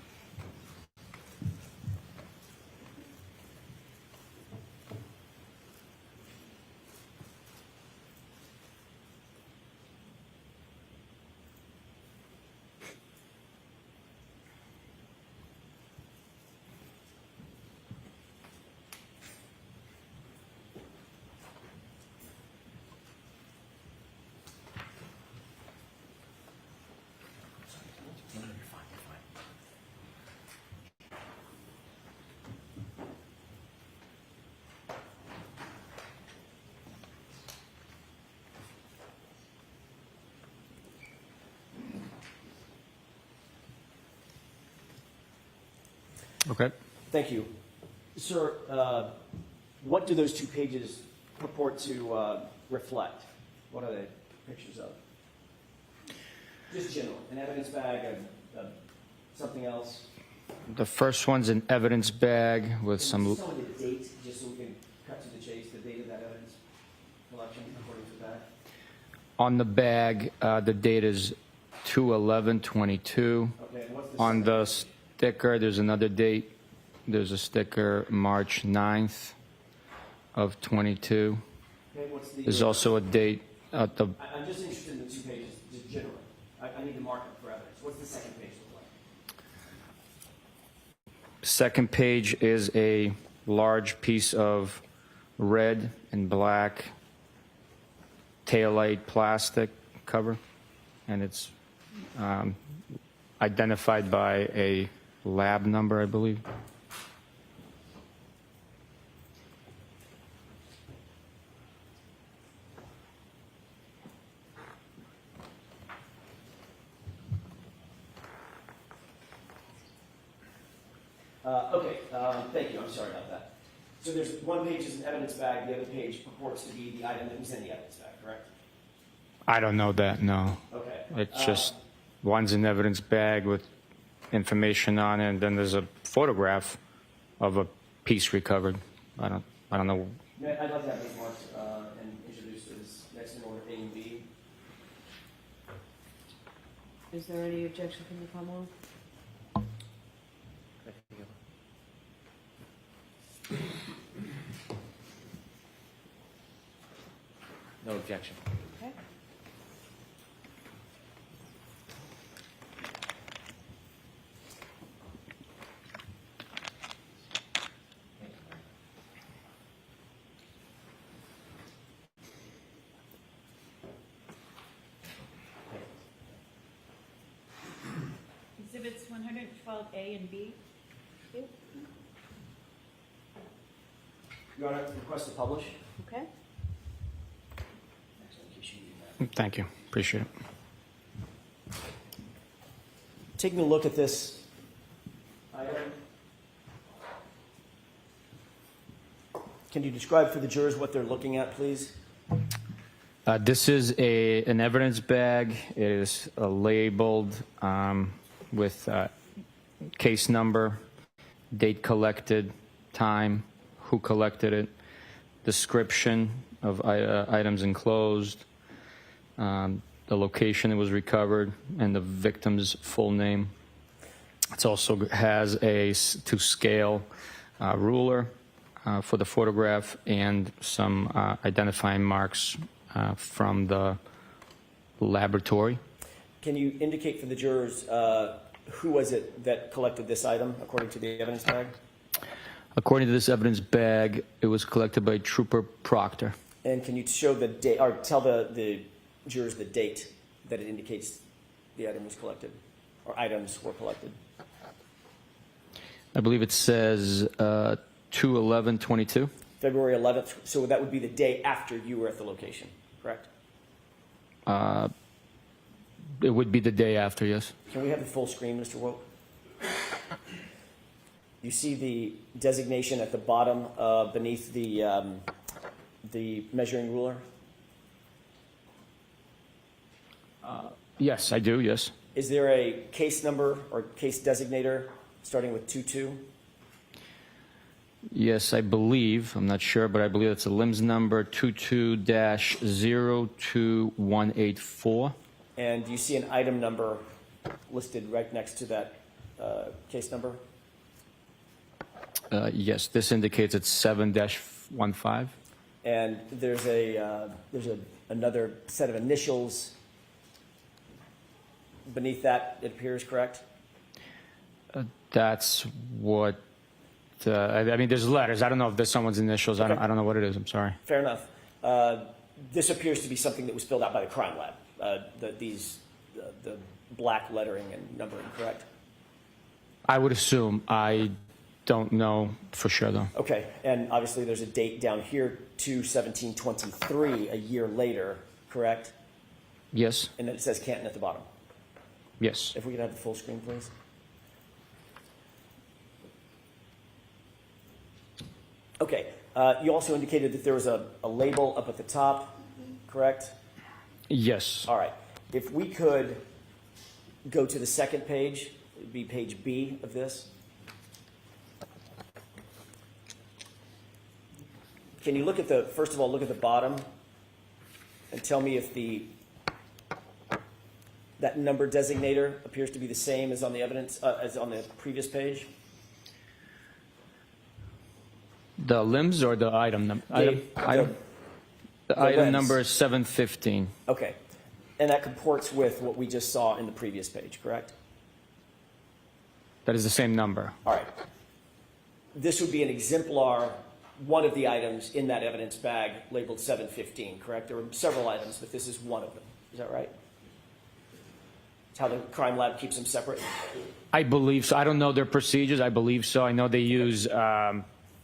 Okay. Thank you. Sir, what do those 2 pages purport to reflect? What are they pictures of? Just general, an evidence bag, something else? The first one's an evidence bag with Can you some. tell me the date, just so we can cut to the chase, the date of that evidence collection according to that? On the bag, the date is 2/11/22. Okay, and what's the On second the page? sticker, there's another date. There's a sticker March 9th of 22. Okay, what's the, There's also a date at the I'm just interested in the 2 pages, just generally. I need to mark them for evidence. What's the second page look like? second page is a large piece of red and black taillight plastic cover, and it's identified by a lab number, I believe. Thank you. I'm sorry about that. So there's one page is an evidence bag. The other page purports to be the item that was in the evidence bag, correct? I don't know that, no. Okay. It's just One's an evidence bag with information on it, and then there's a photograph of a piece recovered. I don't know. I'd like to have these marked and introduced as next in order A and B. Is there any objection from the Commonwealth? No objection. Okay. Exhibits 112A and B. Your Honor, request to publish. Okay. Actually, in case you need that. Thank you. Appreciate it. Taking a look at this item, can you describe for the jurors what they're looking at, please? This is an evidence bag. It is labeled with case number, date collected, time, who collected it, description of items enclosed, the location it was recovered, and the victim's full name. It also has a to-scale ruler for the photograph and some identifying marks from the laboratory. Can you indicate for the jurors who was it that collected this item according to the evidence bag? According to this evidence bag, it was collected by Trooper Proctor. And can you show the date, or tell the jurors the date that it indicates the item was collected, or items were collected? I believe it says 2/11/22. February 11th, so that would be the day after you were at the location, correct? It would be the day after, yes. Can we have the full screen, Mr. Woke? You see the designation at the bottom beneath the measuring ruler? Yes, I do, yes. Is there a case number or case designator starting with 22? Yes, I believe, I'm not sure, but I believe it's a LIMS number 22-02184. And do you see an item number listed right next to that case number? Yes, this indicates it's 7-15. And there's another set of initials beneath that, it appears, correct? That's what, I mean, there's letters. I don't know if there's someone's initials. Okay. I don't know what it is. I'm sorry. Fair enough. This appears to be something that was filled out by the crime lab. The black lettering and numbering, correct? I would assume. I don't know for sure, though. Okay, and obviously there's a date down here, 2/17/23, a year later, correct? Yes, And then it says Canton at the bottom. yes. If we could have the full screen, please. Okay, you also indicated that there was a label up at the top, correct? Yes. All right, if we could go to the second page, it would be page B of this. Can you look at first of all, look at the bottom and tell me if that number designator appears to be the same as on the evidence, as on the previous page? The limbs or the item number? The Item limbs. number is 715. Okay, and that comports with what we just saw in the previous page, correct? That is the same number. All right. This would be an exemplar, one of the items in that evidence bag labeled 715, correct? There were several items, but this is one of them. Is that right? It's how the crime lab keeps them separate? I believe so. I don't know their procedures. I believe so. I know they use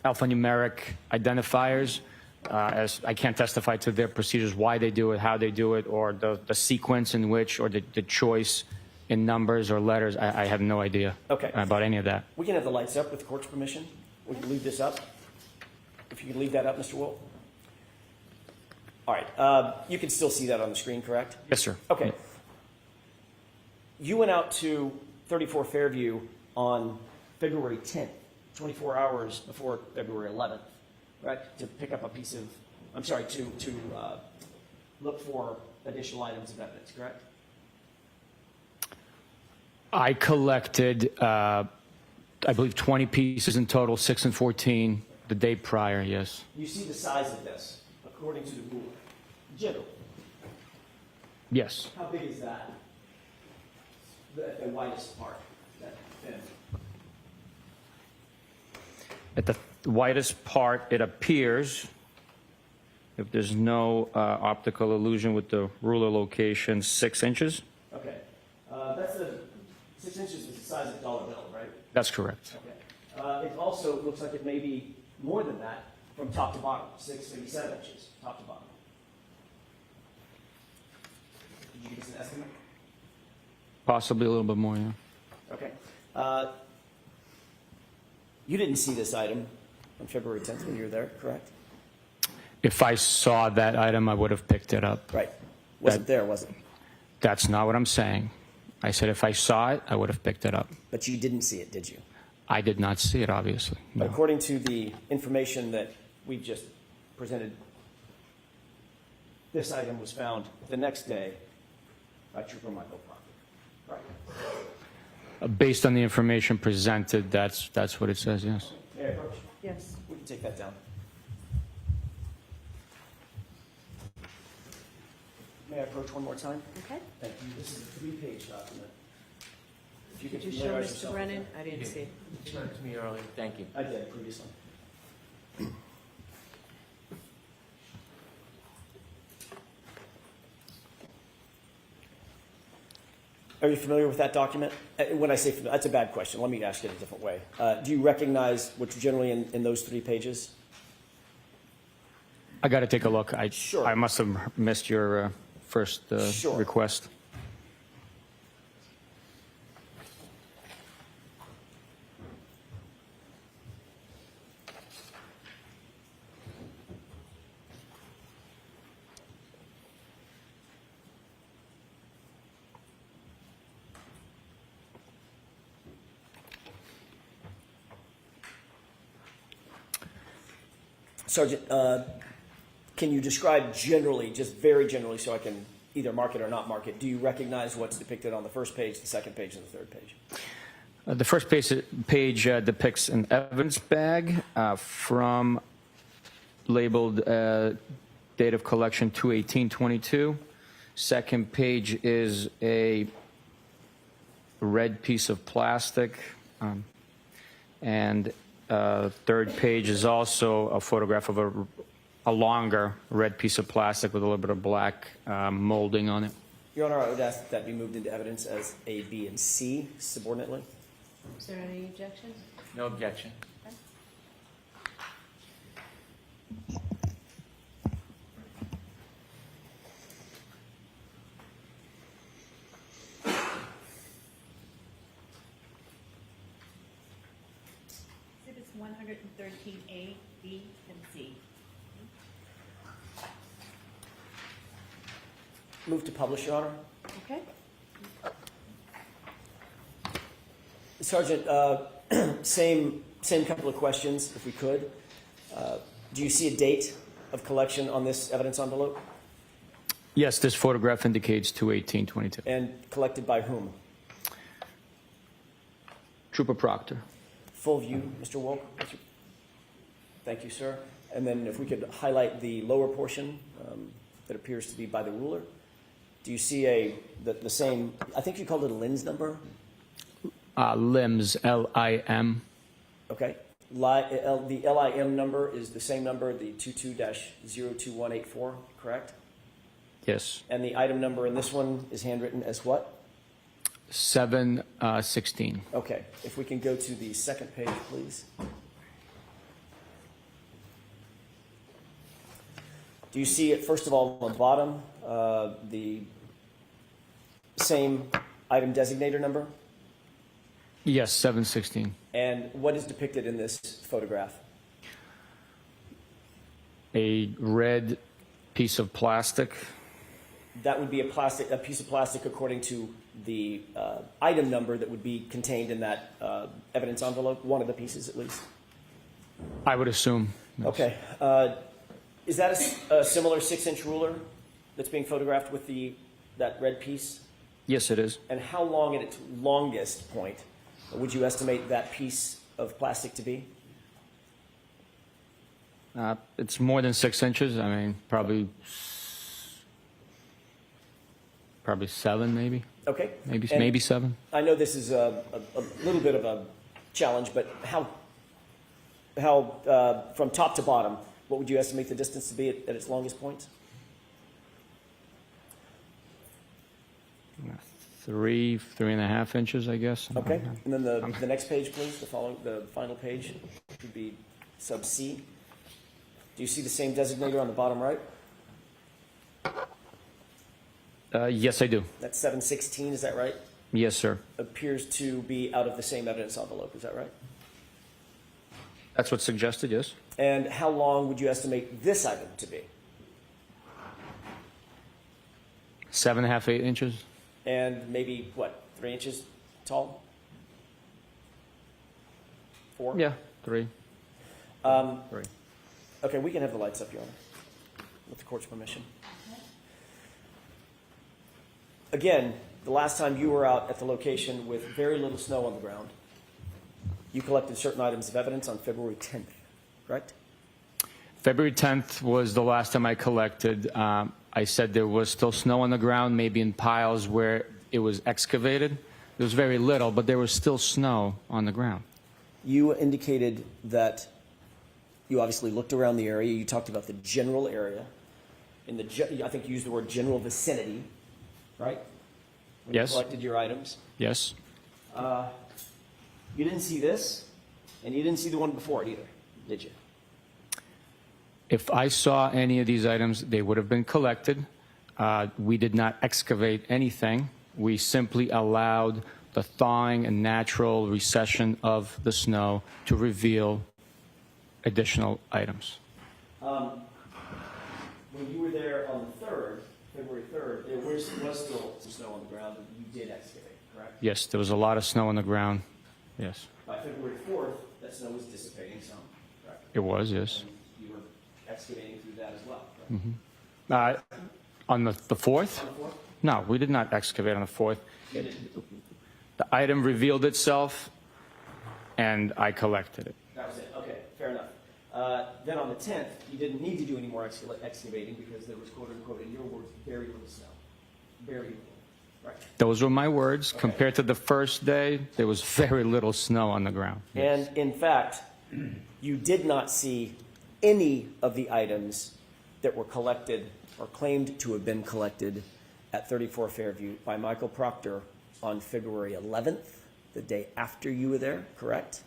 alphanumeric identifiers. As I can't testify to their procedures, why they do it, how they do it, or the sequence in which, or the choice in numbers or letters. I have no idea Okay. about any of that. We can have the lights up with the court's permission. We can leave this up. If you could leave that up, Mr. Wolf. All right. You can still see that on the screen, correct? Yes, sir. Okay. You went out to 34 Fairview on February 10th, 24 hours before February 11th, right? To pick up a piece of, I'm sorry, to look for additional items of evidence, correct? I collected, I believe, 20 pieces in total, 6 and 14, the day prior, yes. You see the size of this, according to the ruler. General, Yes. how big is that? The widest part, that thin. At the widest part, it appears, if there's no optical illusion with the ruler location, 6 inches. Okay. That's the 6 inches is the size of a dollar bill, right? That's correct. Okay. It also looks like it may be more than that from top to bottom, 6, maybe 7 inches, top to bottom. Did you give us an estimate? Possibly a little bit more, yeah. Okay. You didn't see this item on February 10th when you were there, correct? If I saw that item, I would have picked it up. Right. Wasn't there, was it? That's not what I'm saying. I said if I saw it, I would have picked it up. But you didn't see it, did you? I did not see it, obviously. But No. according to the information that we just presented, this item was found the next day by Trooper Michael Proctor. Right. Based on the information presented, that's what it says, yes. May I approach? Yes. We can take that down. May I approach one more time? Okay. Thank you. This is a 3-page document. If you could Did you show familiarize Mr. yourself with Brennan? it. I didn't see it. You showed it to me earlier. Thank you. I did previously. Are you familiar with that document? When I say familiar, that's a bad question. Let me ask it a different way. Do you recognize what's generally in those 3 pages? I got to take a look. Sure. I must have missed your first Sure. request. Sergeant, can you describe generally, just very generally, so I can either mark it or not mark it, do you recognize what's depicted on the first page, the second page, and the third page? The first page depicts an evidence bag from labeled date of collection 2/18/22. Second page is a red piece of plastic, and third page is also a photograph of a longer red piece of plastic with a little bit of black molding on it. Your Honor, I would ask that that be moved into evidence as A, B, and C subordinately. Is there any objection? No objection. Exhibits 113A, B, and C. Move to publish, Your Honor. Okay. Sergeant, same couple of questions, if we could. Do you see a date of collection on this evidence envelope? Yes, this photograph indicates 2/18/22. And collected by whom? Trooper Proctor. Full view, Mr. Wolk. Thank you, sir. And then if we could highlight the lower portion that appears to be by the ruler. Do you see the same, I think you called it a lens number? Limbs, L-I-M. Okay. The LIM number is the same number, the 22-02184, correct? Yes. And the item number in this one is handwritten as what? 7/16. Okay. If we can go to the second page, please. Do you see it, first of all, on the bottom, the same item designator number? Yes, 7/16. And what is depicted in this photograph? A red piece of plastic. That would be a piece of plastic according to the item number that would be contained in that evidence envelope, one of the pieces at least? I would assume. Yes. Okay. Is that a similar 6-inch ruler that's being photographed with that red piece? Yes, it is. And how long at its longest point would you estimate that piece of plastic to be? It's more than 6 inches. I mean, probably 7, maybe. Okay. Maybe And maybe 7. I know this is a little bit of a challenge, but how from top to bottom, what would you estimate the distance to be at its longest point? 3.5 inches, I guess. Okay. And then the next page, please. The final page would be sub C. Do you see the same designator on the bottom right? Yes, I do. That's 716. Is that right? Yes, sir. Appears to be out of the same evidence envelope. Is that right? That's what's suggested, yes. And how long would you estimate this item to be? 7.5, 8 inches. And maybe, what, 3 inches tall? 4? Yeah, 3. 3. Okay, we can have the lights up, Your Honor, with the court's permission. Again, the last time you were out at the location with very little snow on the ground, you collected certain items of evidence on February 10th, correct? February 10th was the last time I collected. I said there was still snow on the ground, maybe in piles where it was excavated. There was very little, but there was still snow on the ground. You indicated that you obviously looked around the area. You talked about the general area. I think you used the word general vicinity, right? When Yes. you collected your items. Yes. You didn't see this, and you didn't see the one before it either, did you? If I saw any of these items, they would have been collected. We did not excavate anything. We simply allowed the thawing and natural recession of the snow to reveal additional items. When you were there on the 3rd, February 3rd, there was still some snow on the ground that you did excavate, correct? Yes, there was a lot of snow on the ground. Yes, By February 4th, that snow was dissipating some, correct? it was, yes. And you were excavating through that as well, correct? On the 4th? On the 4th? No, we did not excavate on the 4th. You didn't. The item revealed itself, and I collected it. That was it. Okay, fair enough. Then on the 10th, you didn't need to do any more excavating because there was, quote unquote, in your words, very little snow. Very little. Right. Those were my words. Okay. Compared to the first day, there was very little snow on the ground. And in fact, you did not see any of the items that were collected or claimed to have been collected at 34 Fairview by Michael Proctor on February 11th, the day after you were there, correct?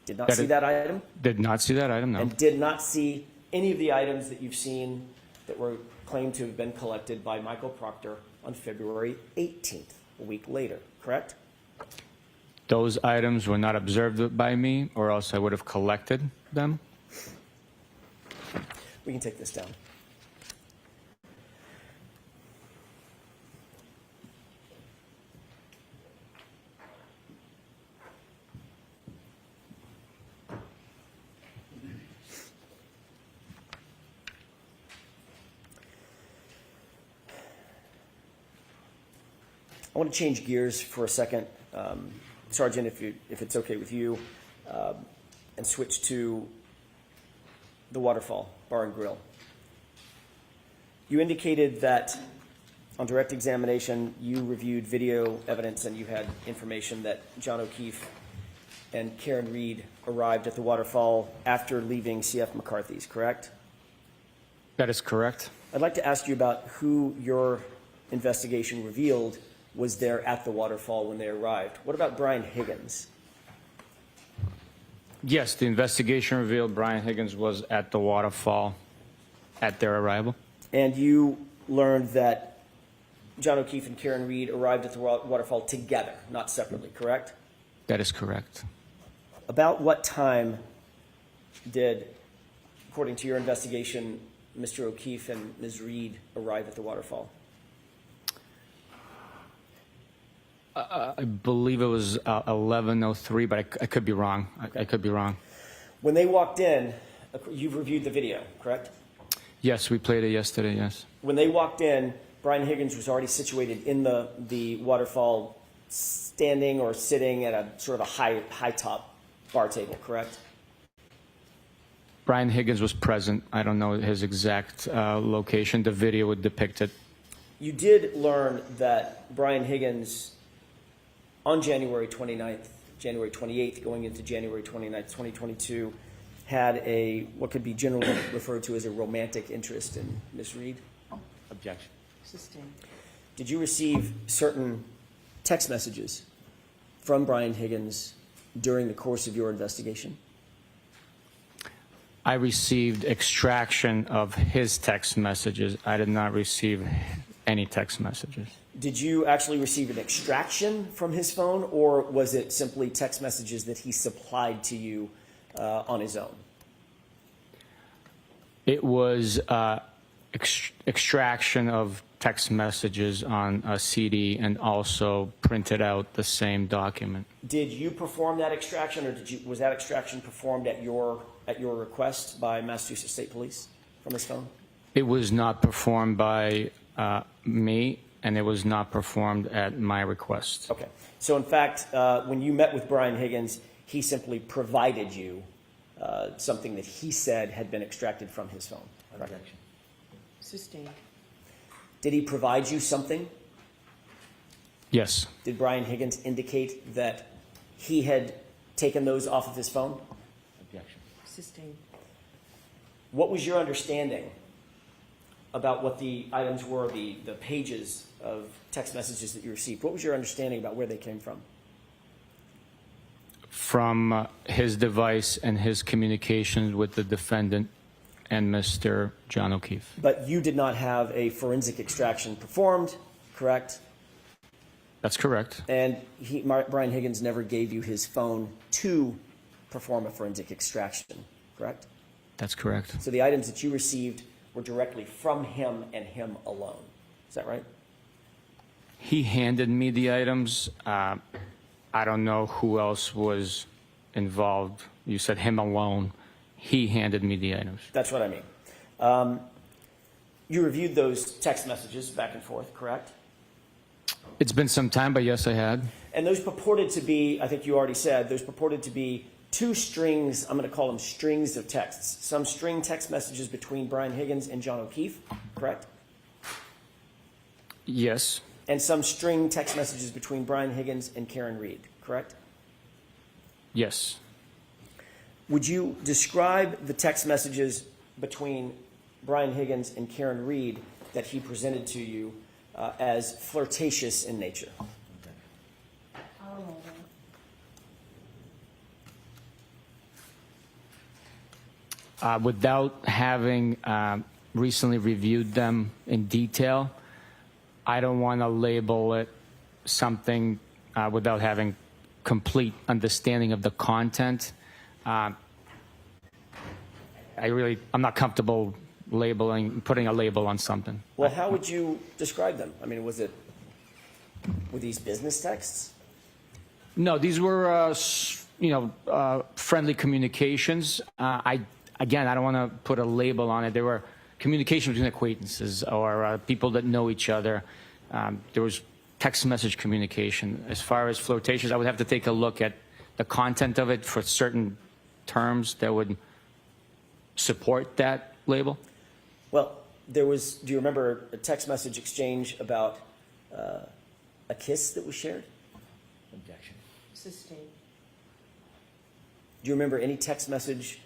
Did not see that item? Did not see that item, no. And did not see any of the items that you've seen that were claimed to have been collected by Michael Proctor on February 18th, a week later, correct? Those items were not observed by me, or else I would have collected them. We can take this down. I want to change gears for a second, Sergeant, if it's okay with you, and switch to the Waterfall Bar and Grill. You indicated that on direct examination, you reviewed video evidence and you had information that John O'Keefe and Karen Reed arrived at the Waterfall after leaving C.F. McCarthy's, correct? That is correct. I'd like to ask you about who your investigation revealed was there at the Waterfall when they arrived. What about Brian Higgins? Yes, the investigation revealed Brian Higgins was at the Waterfall at their arrival. And you learned that John O'Keefe and Karen Reed arrived at the Waterfall together, not separately, correct? That is correct. About what time did, according to your investigation, Mr. O'Keefe and Ms. Reed arrive at the Waterfall? I believe it was 11:03, but I could be wrong. I could be wrong. When they walked in, you've reviewed the video, correct? Yes, we played it yesterday, yes. When they walked in, Brian Higgins was already situated in the waterfall, standing or sitting at a sort of a high top bar table, correct? Brian Higgins was present. I don't know his exact location. The video would depict it. You did learn that Brian Higgins, on January 29th, January 28th, going into January 29th, 2022, had what could be generally referred to as a romantic interest in Miss Reed. Objection. Sustained. Did you receive certain text messages from Brian Higgins during the course of your investigation? I received extraction of his text messages. I did not receive any text messages. Did you actually receive an extraction from his phone, or was it simply text messages that he supplied to you on his own? It was extraction of text messages on a CD and also printed out the same document. Did you perform that extraction, or was that extraction performed at your request by Massachusetts State Police from his phone? It was not performed by me, and it was not performed at my request. Okay. So in fact, when you met with Brian Higgins, he simply provided you something that he said had been extracted from his phone. Correct? Objection. Sustained. Did he provide you something? Yes. Did Brian Higgins indicate that he had taken those off of his phone? Objection. Sustained. What was your understanding about what the items were, the pages of text messages that you received? What was your understanding about where they came from? From his device and his communications with the defendant and Mr. John O'Keefe. But you did not have a forensic extraction performed, correct? That's correct. And Brian Higgins never gave you his phone to perform a forensic extraction, correct? That's correct. So the items that you received were directly from him and him alone. Is that right? He handed me the items. I don't know who else was involved. You said him alone. He handed me the items. That's what I mean. You reviewed those text messages back and forth, correct? It's been some time, but yes, I had. And those purported to be, I think you already said, those purported to be two strings, I'm going to call them strings of texts. Some string text messages between Brian Higgins and John O'Keefe, correct? Yes. And some string text messages between Brian Higgins and Karen Reed, correct? Yes. Would you describe the text messages between Brian Higgins and Karen Reed that he presented to you as flirtatious in nature? Without having recently reviewed them in detail, I don't want to label it something without having complete understanding of the content. I'm not comfortable putting a label on something. Well, how would you describe them? I mean, were these business texts? No, these were, friendly communications. I don't want to put a label on it. They were communication between acquaintances or people that know each other. There was text message communication. As far as flirtatious, I would have to take a look at the content of it for certain terms that would support that label. Well, do you remember a text message exchange about a kiss that was shared? Objection. Sustained. Do you remember any text message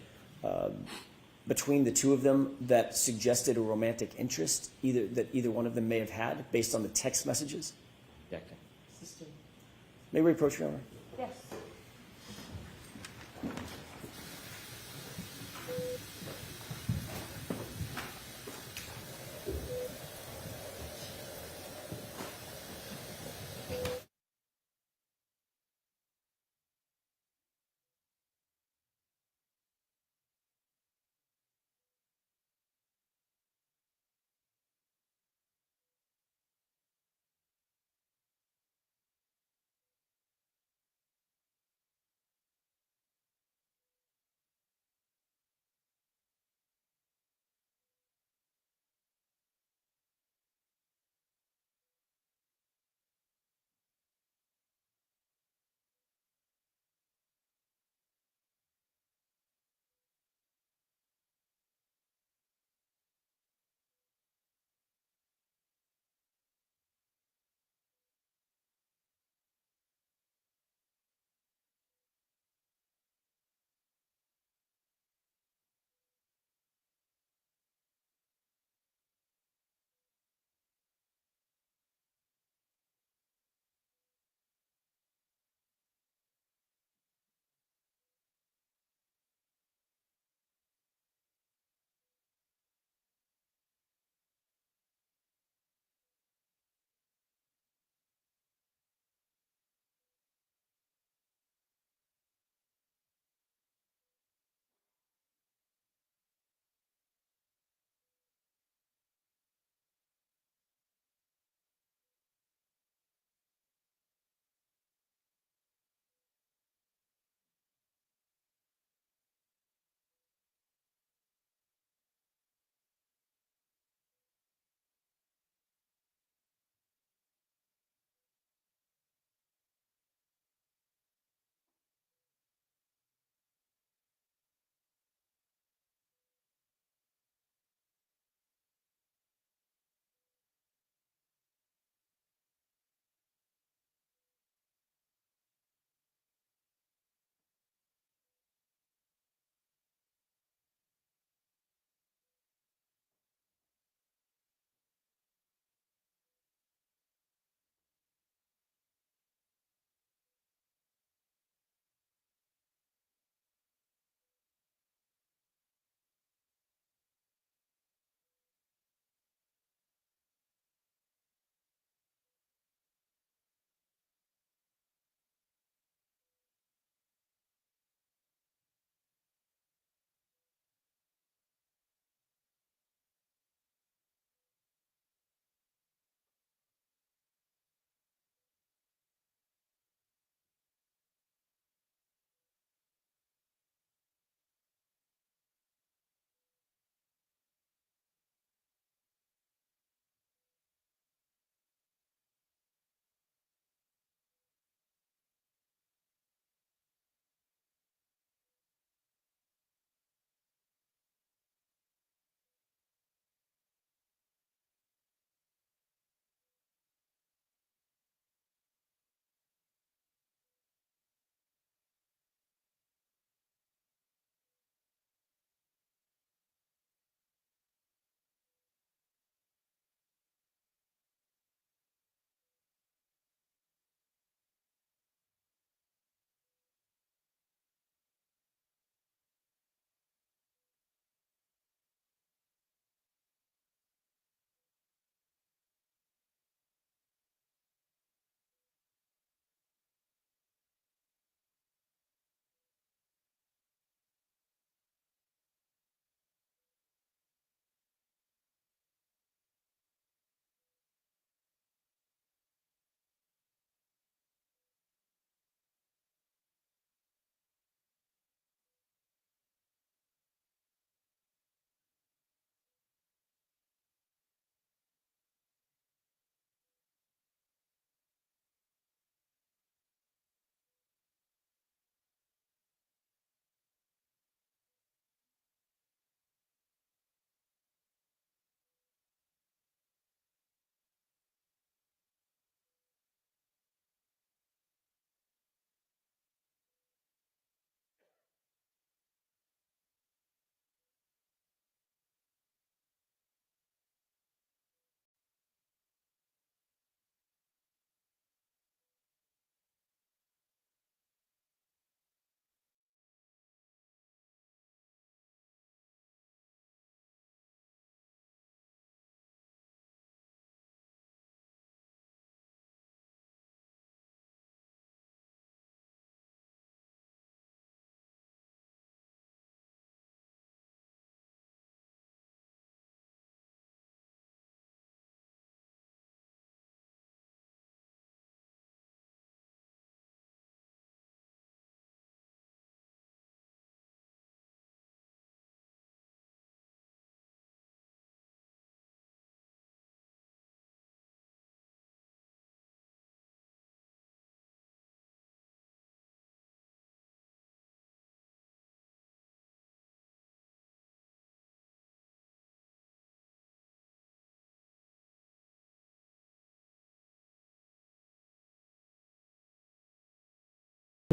between the two of them that suggested a romantic interest, that either one of them may have had based on the text messages? Objection. Sustained. May we approach your honor? Yes.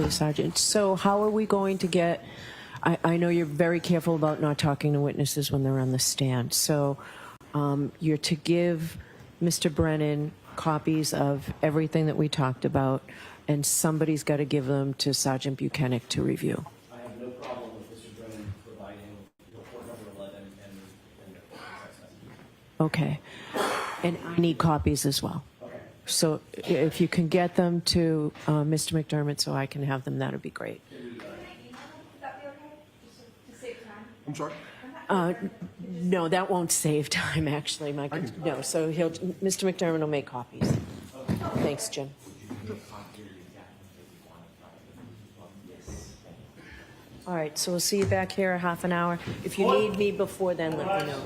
Sergeant. So how are we going to get, I know you're very careful about not talking to witnesses when they're on the stand. So you're to give Mr. Brennan copies of everything that we talked about, and somebody's got to give them to Sergeant Buchanan to review. I have no problem with Mr. Brennan providing report number 11 and the text messages. Okay. And I need copies as well. Okay. So if you can get them to Mr. McDermott so I can have them, that would be great. I'm sorry? No, that won't save time, actually, Mike. No, so Mr. McDermott will make copies. Thanks, Jim. All right, so we'll see you back here in half an hour. If you need me before then, let me know.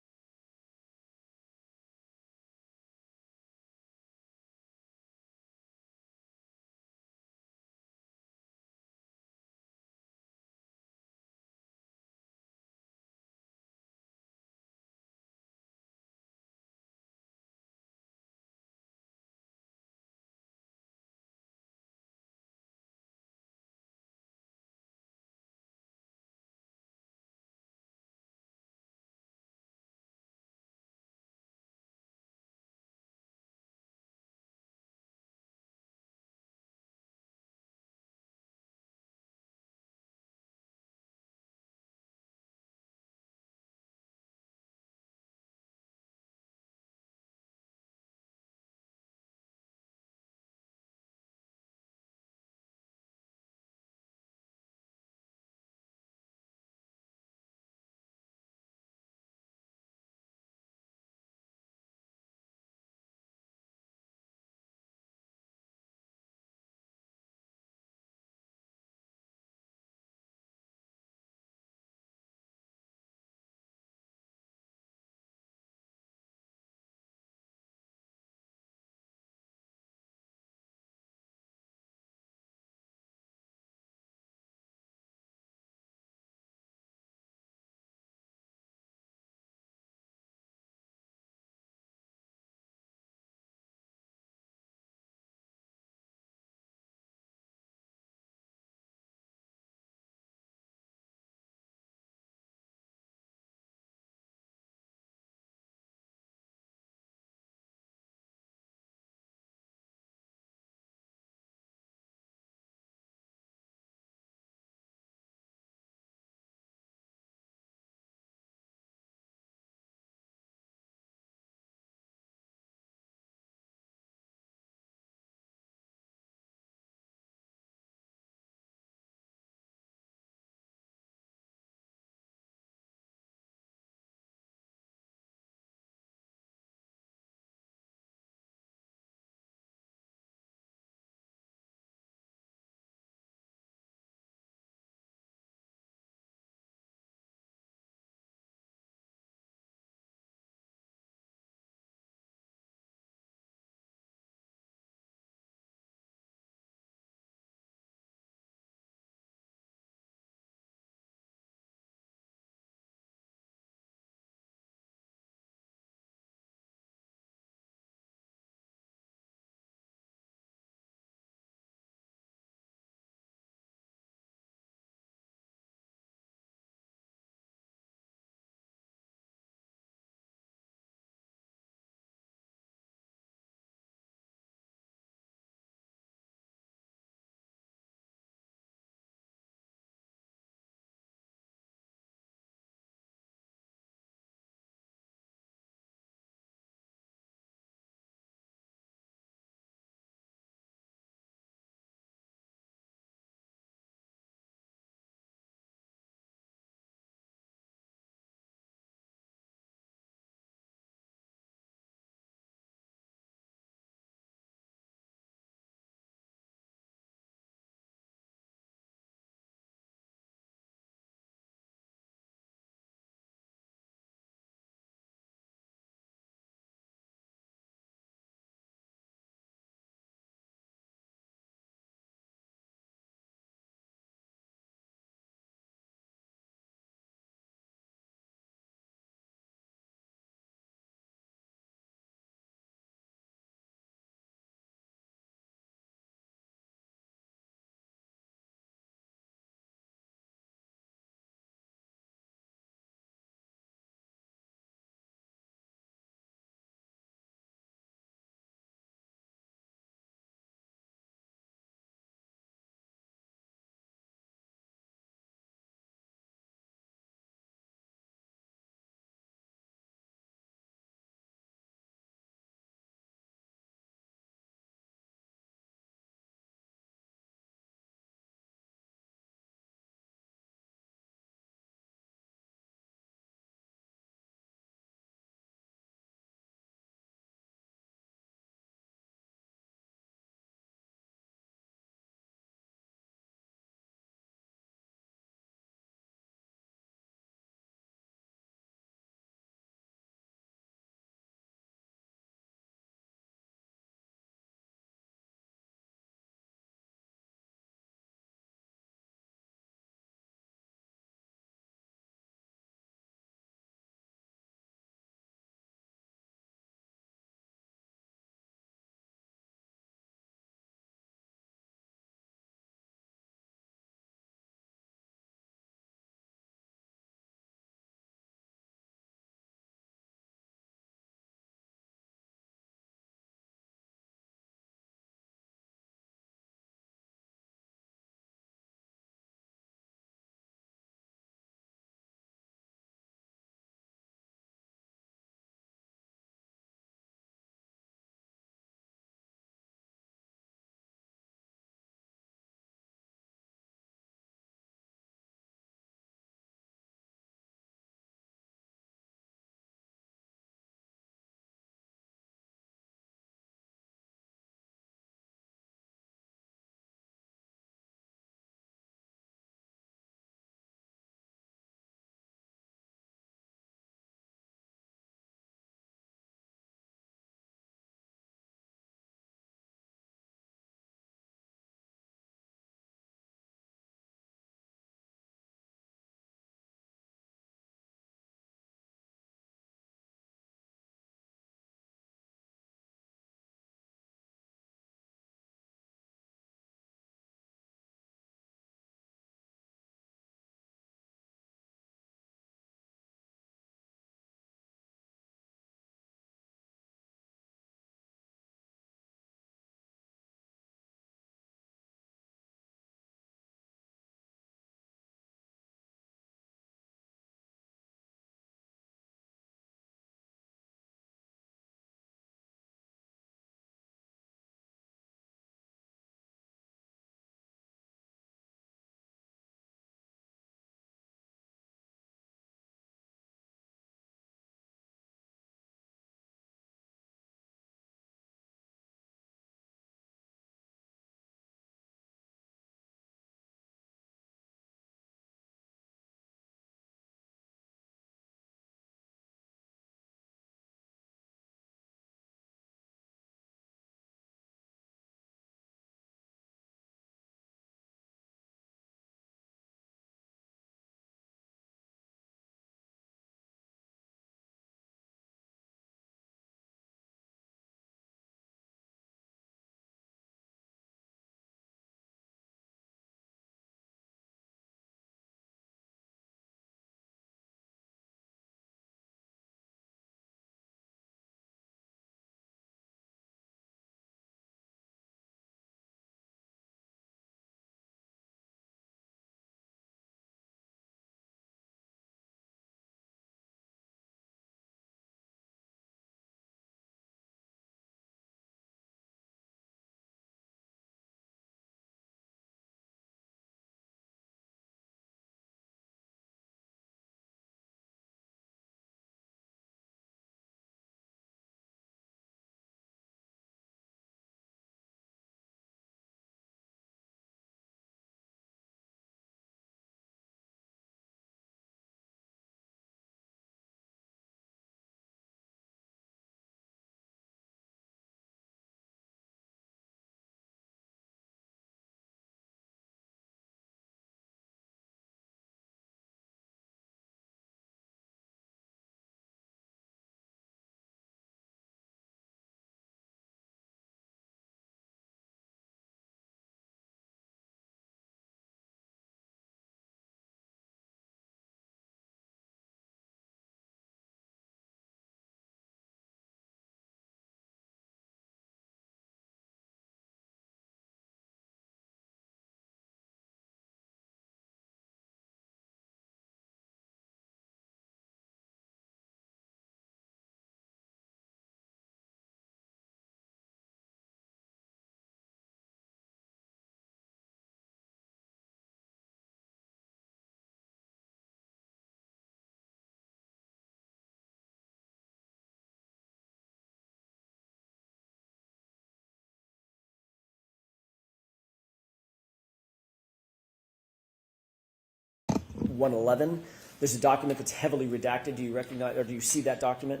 111. There's a document that's heavily redacted. Do you recognize, or do you see that document?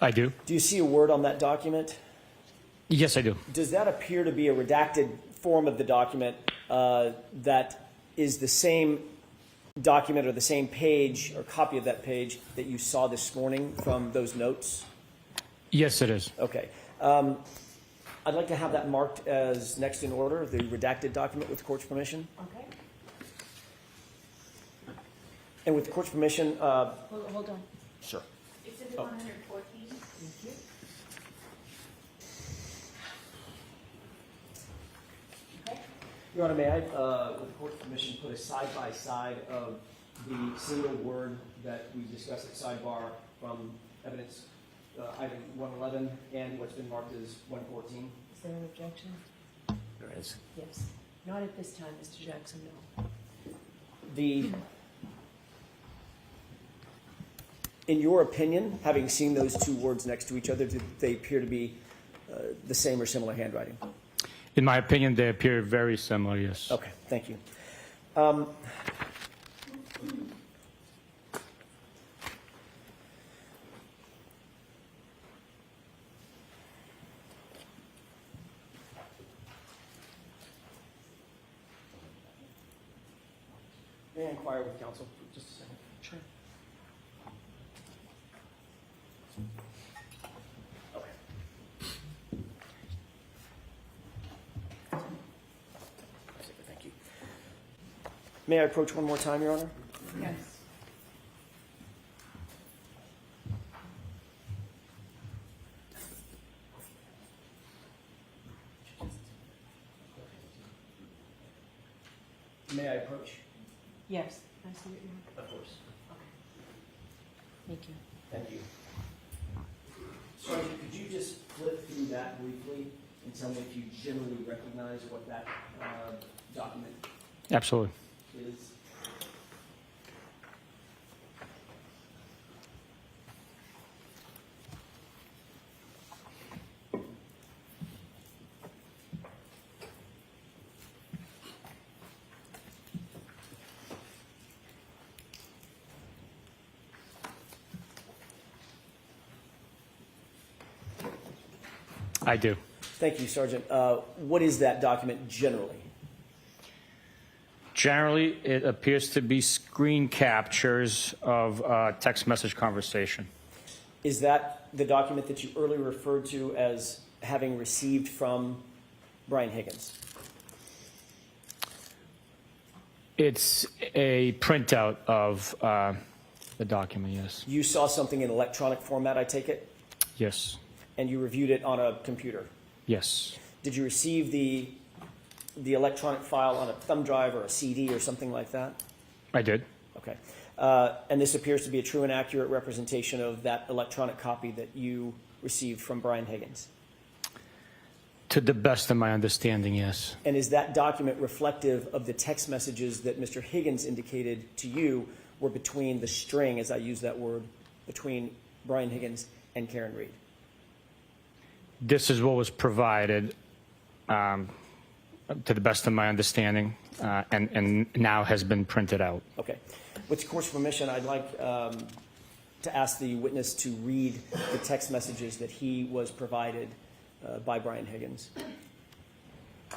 I do. Do you see a word on that document? Yes, I do. Does that appear to be a redacted form of the document that is the same document or the same page or copy of that page that you saw this morning from those notes? Yes, it is. Okay. I'd like to have that marked as next in order, the redacted document with the court's permission. Okay, And with the court's permission, hold on. sure. Exhibit 114. Thank you. Okay, Your Honor, may I, with the court's permission, put a side-by-side of the single word that we discussed at sidebar from evidence item 111 and what's been marked as 114? is there an objection? There is. Yes. Not at this time, Mr. Jackson, no. In your opinion, having seen those two words next to each other, do they appear to be the same or similar handwriting? In my opinion, they appear very similar, yes. Okay, thank you. May I inquire with counsel for just a second? Sure. Okay. Thank you. May I approach one more time, Your Honor? Yes. May I approach? Yes. Can I see it now? Of course. Okay. Thank you. Thank you. Sergeant, could you just flip through that briefly and tell me if you generally recognize what that document Absolutely. is? I do. Thank you, Sergeant. What is that document generally? Generally, it appears to be screen captures of text message conversation. Is that the document that you earlier referred to as having received from Brian Higgins? It's a printout of the document, yes. You saw something in electronic format, I take it, Yes. and you reviewed it on a computer. Yes. Did you receive the electronic file on a thumb drive or a CD or something like that? I did. Okay. And this appears to be a true and accurate representation of that electronic copy that you received from Brian Higgins. To the best of my understanding, yes. And is that document reflective of the text messages that Mr. Higgins indicated to you were between the string, as I use that word, between Brian Higgins and Karen Reed? This is what was provided, to the best of my understanding, and now has been printed out. Okay. With the court's permission, I'd like to ask the witness to read the text messages that he was provided by Brian Higgins.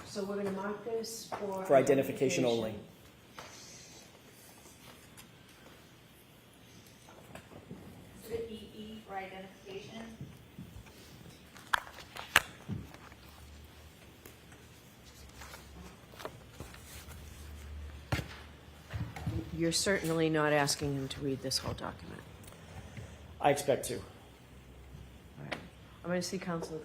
So we're going to mark this For identification only. Exhibit EE for identification. You're certainly not asking him to read this whole document. I expect to. All right. I'm going to see counsel.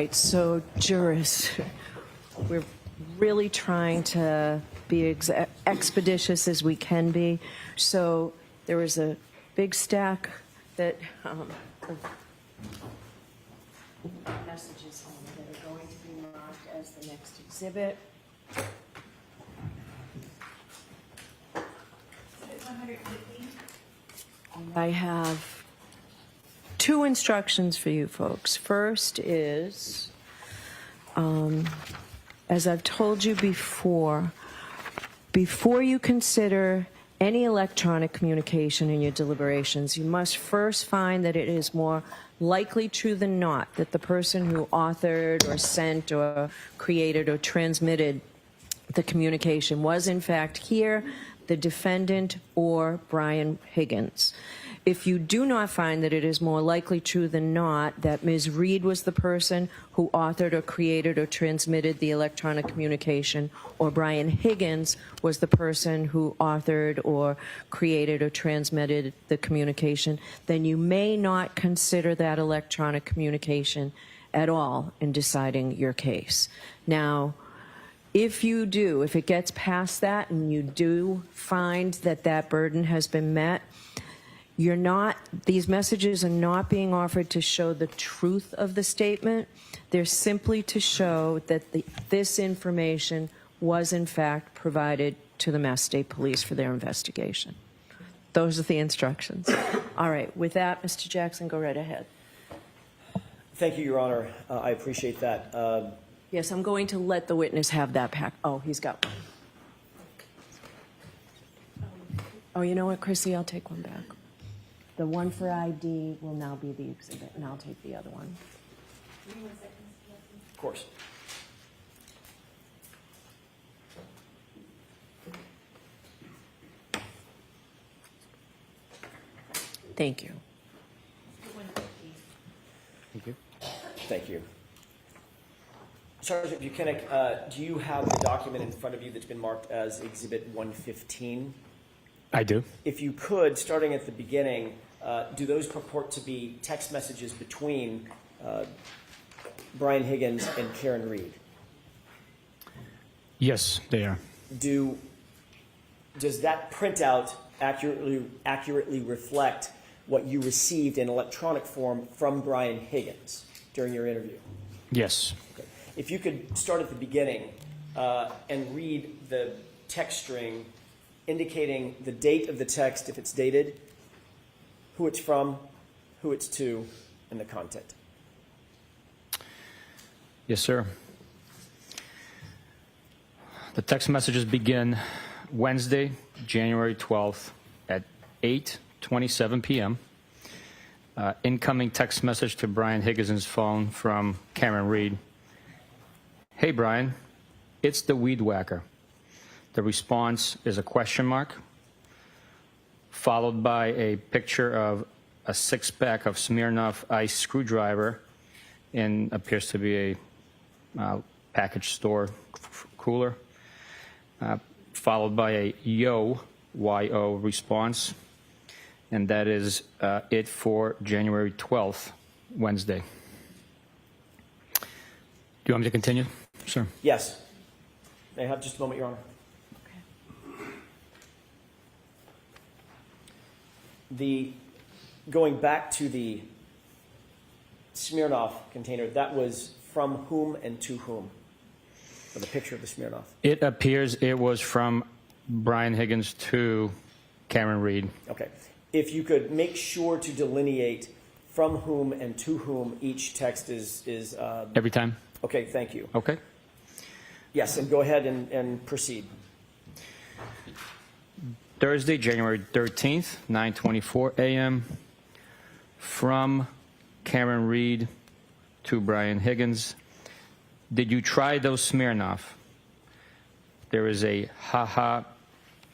right, so jurists, we're really trying to be expeditious as we can be. So there was a big stack that of messages on that are going to be marked as the next exhibit. 115? I have two instructions for you folks. First is, as I've told you before you consider any electronic communication in your deliberations, you must first find that it is more likely true than not that the person who authored or sent or created or transmitted the communication was in fact here, the defendant, or Brian Higgins. If you do not find that it is more likely true than not that Ms. Reed was the person who authored or created or transmitted the electronic communication, or Brian Higgins was the person who authored or created or transmitted the communication, then you may not consider that electronic communication at all in deciding your case. Now, if you do, if it gets past that and you do find that that burden has been met, these messages are not being offered to show the truth of the statement. They're simply to show that this information was in fact provided to the Mass State Police for their investigation. Those are the instructions. All right, with that, Mr. Jackson, go right ahead. Thank you, Your Honor. I appreciate that. Yes, I'm going to let the witness have that pack. Oh, he's got one. Oh, you know what, Chrissy? I'll take one back. The one for ID will now be the exhibit, and I'll take the other one. Of course. Thank you. Thank you. Thank you. Sergeant Buchanan, do you have the document in front of you that's been marked as Exhibit 115? I do. If you could, starting at the beginning, do those purport to be text messages between Brian Higgins and Karen Reed? Yes, they are. Does that printout accurately reflect what you received in electronic form from Brian Higgins during your interview? Yes. Okay. If you could start at the beginning and read the text string indicating the date of the text, if it's dated, who it's from, who it's to, and the content. Yes, sir. The text messages begin Wednesday, January 12th at 8:27 p.m. Incoming text message to Brian Higgins' phone from Karen Reed. Hey, Brian, it's the weed whacker. The response is a question mark, followed by a picture of a six-pack of Smirnoff Ice screwdriver in appears to be a package store cooler, followed by a Y-O response, and that is it for January 12th, Wednesday. Do you want me to continue, sir? Yes. May I have just a moment, Your Honor? Going back to the Smirnoff container, that was from whom and to whom? For the picture of the Smirnoff. It appears it was from Brian Higgins to Karen Reed. Okay. If you could make sure to delineate from whom and to whom each text is Every time? okay, thank you. Okay. Yes, and go ahead and proceed. Thursday, January 13th, 9:24 a.m. From Karen Reed to Brian Higgins. Did you try those Smirnoff? There is a ha-ha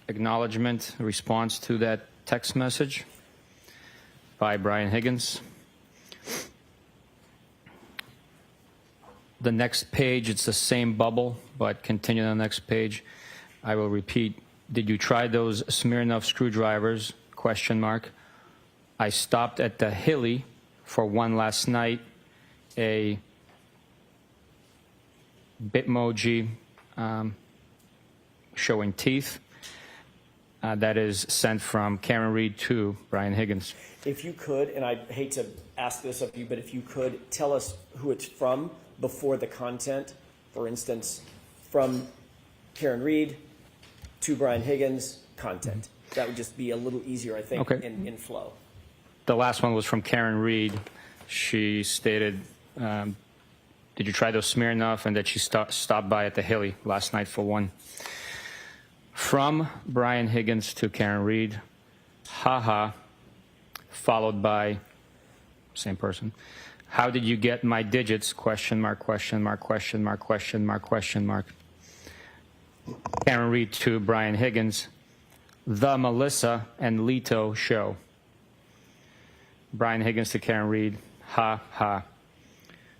acknowledgement response to that text message by Brian Higgins. The next page, it's the same bubble, but continue on the next page. I will repeat. Did you try those Smirnoff screwdrivers? Question mark. I stopped at the Hilly for one last night. A Bitmoji showing teeth. That is sent from Karen Reed to Brian Higgins. If you could, and I hate to ask this of you, but if you could tell us who it's from before the content, for instance, from Karen Reed to Brian Higgins, content. That would just be a little easier, I think, Okay. in flow. The last one was from Karen Reed. She stated, did you try those Smirnoff? And that she stopped by at the Hilly last night for one. From Brian Higgins to Karen Reed, haha, followed by, same person. How did you get my digits? Question mark, question mark, question mark, question mark, question mark. Karen Reed to Brian Higgins, the Melissa and Leto show. Brian Higgins to Karen Reed, ha, ha.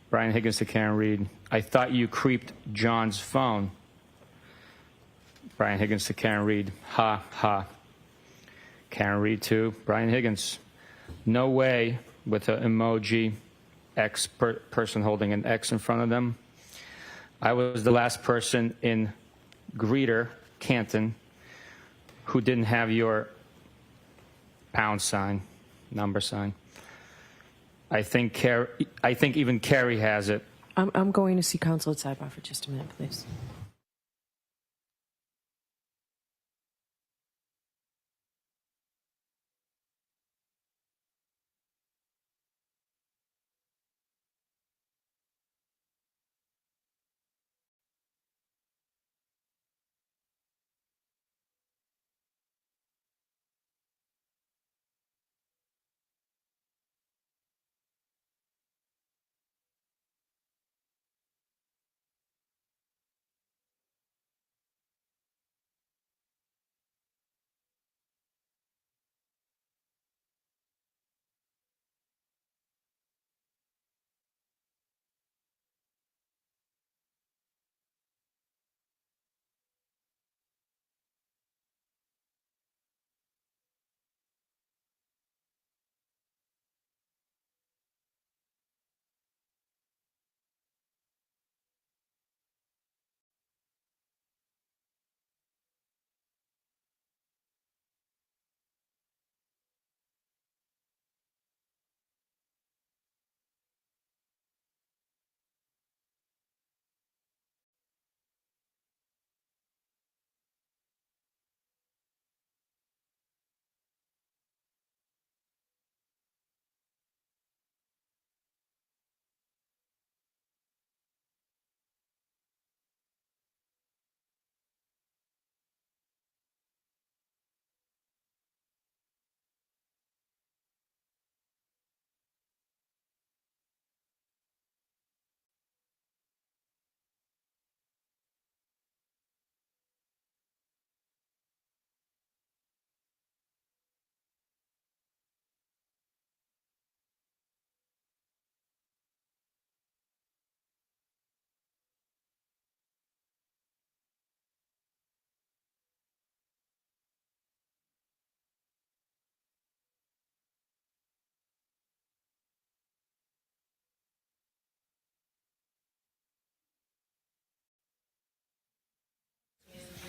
Brian Higgins to Karen Reed, I thought you creeped John's phone. Brian Higgins to Karen Reed, ha, ha. Karen Reed to Brian Higgins, no way, with an emoji, X person holding an X in front of them. I was the last person in Greeter, Canton, who didn't have your pound sign, number sign. I think even Carrie has it. I'm going to see counsel at Sidebar for just a minute, please.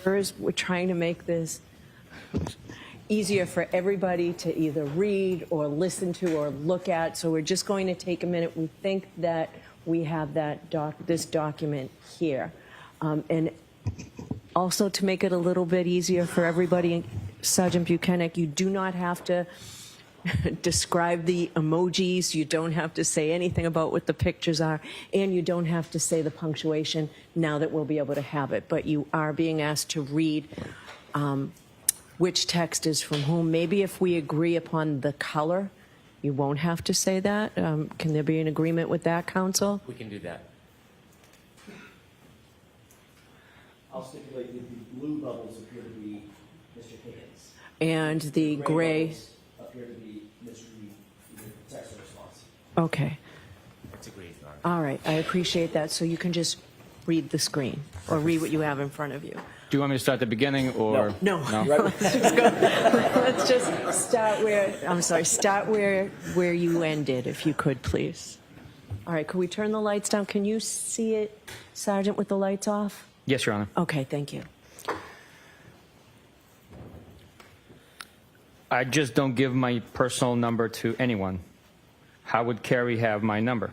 We're trying to make this easier for everybody to either read or listen to or look at. So we're just going to take a minute. We think that we have this document here. And also to make it a little bit easier for everybody, Sergeant Buchanan, you do not have to describe the emojis. You don't have to say anything about what the pictures are, and you don't have to say the punctuation now that we'll be able to have it. But you are being asked to read which text is from whom. Maybe if we agree upon the color, you won't have to say that. Can there be an agreement with that, counsel? We can do that. I'll stipulate that the blue bubbles appear to be Mr. Higgins. And the gray. bubbles appear to be Mr. Reed, the text response. Okay. That's agreed. All right. I appreciate that. So you can just read the screen or read what you have in front of you. Do you want me to start at the beginning or? No. Let's just start where, I'm sorry, start where you ended, if you could, please. All right, could we turn the lights down? Can you see it, Sergeant, with the lights off? Yes, Your Honor. Okay, thank you. I just don't give my personal number to anyone. How would Carrie have my number?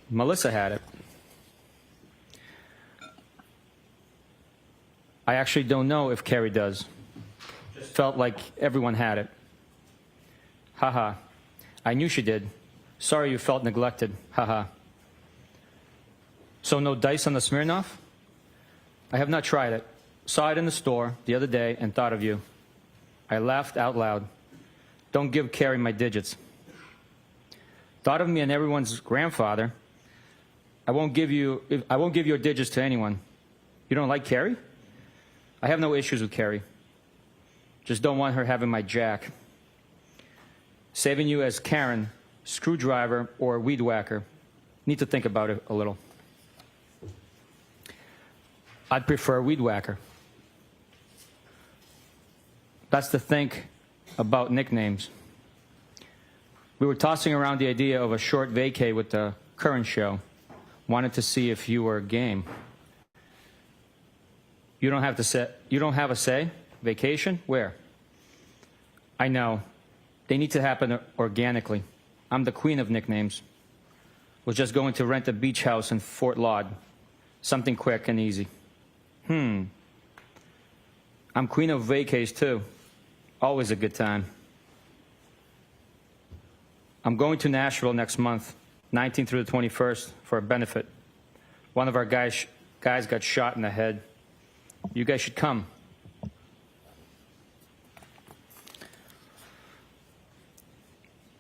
Melissa had it. I actually don't know if Carrie does. Just felt like everyone had it. Haha. I knew she did. Sorry you felt neglected. Haha. So no dice on the Smirnoff? I have not tried it. Saw it in the store the other day and thought of you. I laughed out loud. Don't give Carrie my digits. Thought of me and everyone's grandfather. I won't give your digits to anyone. You don't like Carrie? I have no issues with Carrie. Just don't want her having my jack. Saving you as Karen, screwdriver, or weed whacker. Need to think about it a little. I'd prefer weed whacker. That's to think about nicknames. We were tossing around the idea of a short vacay with the current show. Wanted to see if you were game. You don't have a say? Vacation? Where? I know. They need to happen organically. I'm the queen of nicknames. Was just going to rent a beach house in Fort Laud. Something quick and easy. I'm queen of vacays too. Always a good time. I'm going to Nashville next month, 19th through the 21st, for a benefit. One of our guys got shot in the head. You guys should come.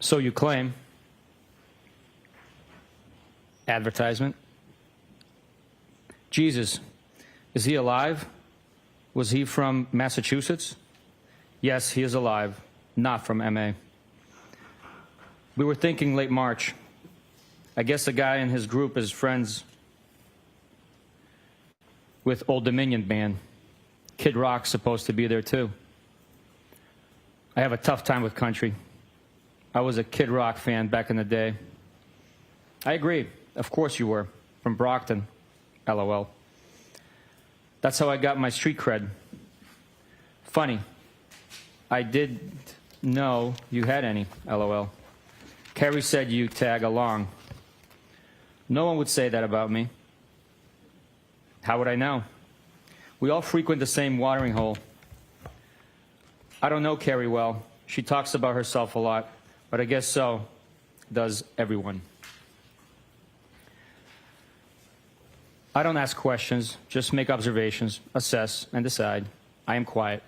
So you claim. Advertisement. Jesus, is he alive? Was he from Massachusetts? Yes, he is alive, not from MA. We were thinking late March. I guess the guy in his group is friends with Old Dominion Band. Kid Rock's supposed to be there too. I have a tough time with country. I was a Kid Rock fan back in the day. I agree. Of course you were. From Brockton. LOL. That's how I got my street cred. Funny. I didn't know you had any. LOL. Carrie said you tag along. No one would say that about me. How would I know? We all frequent the same watering hole. I don't know Carrie well. She talks about herself a lot, but I guess so does everyone. I don't ask questions, just make observations, assess, and decide. I am quiet.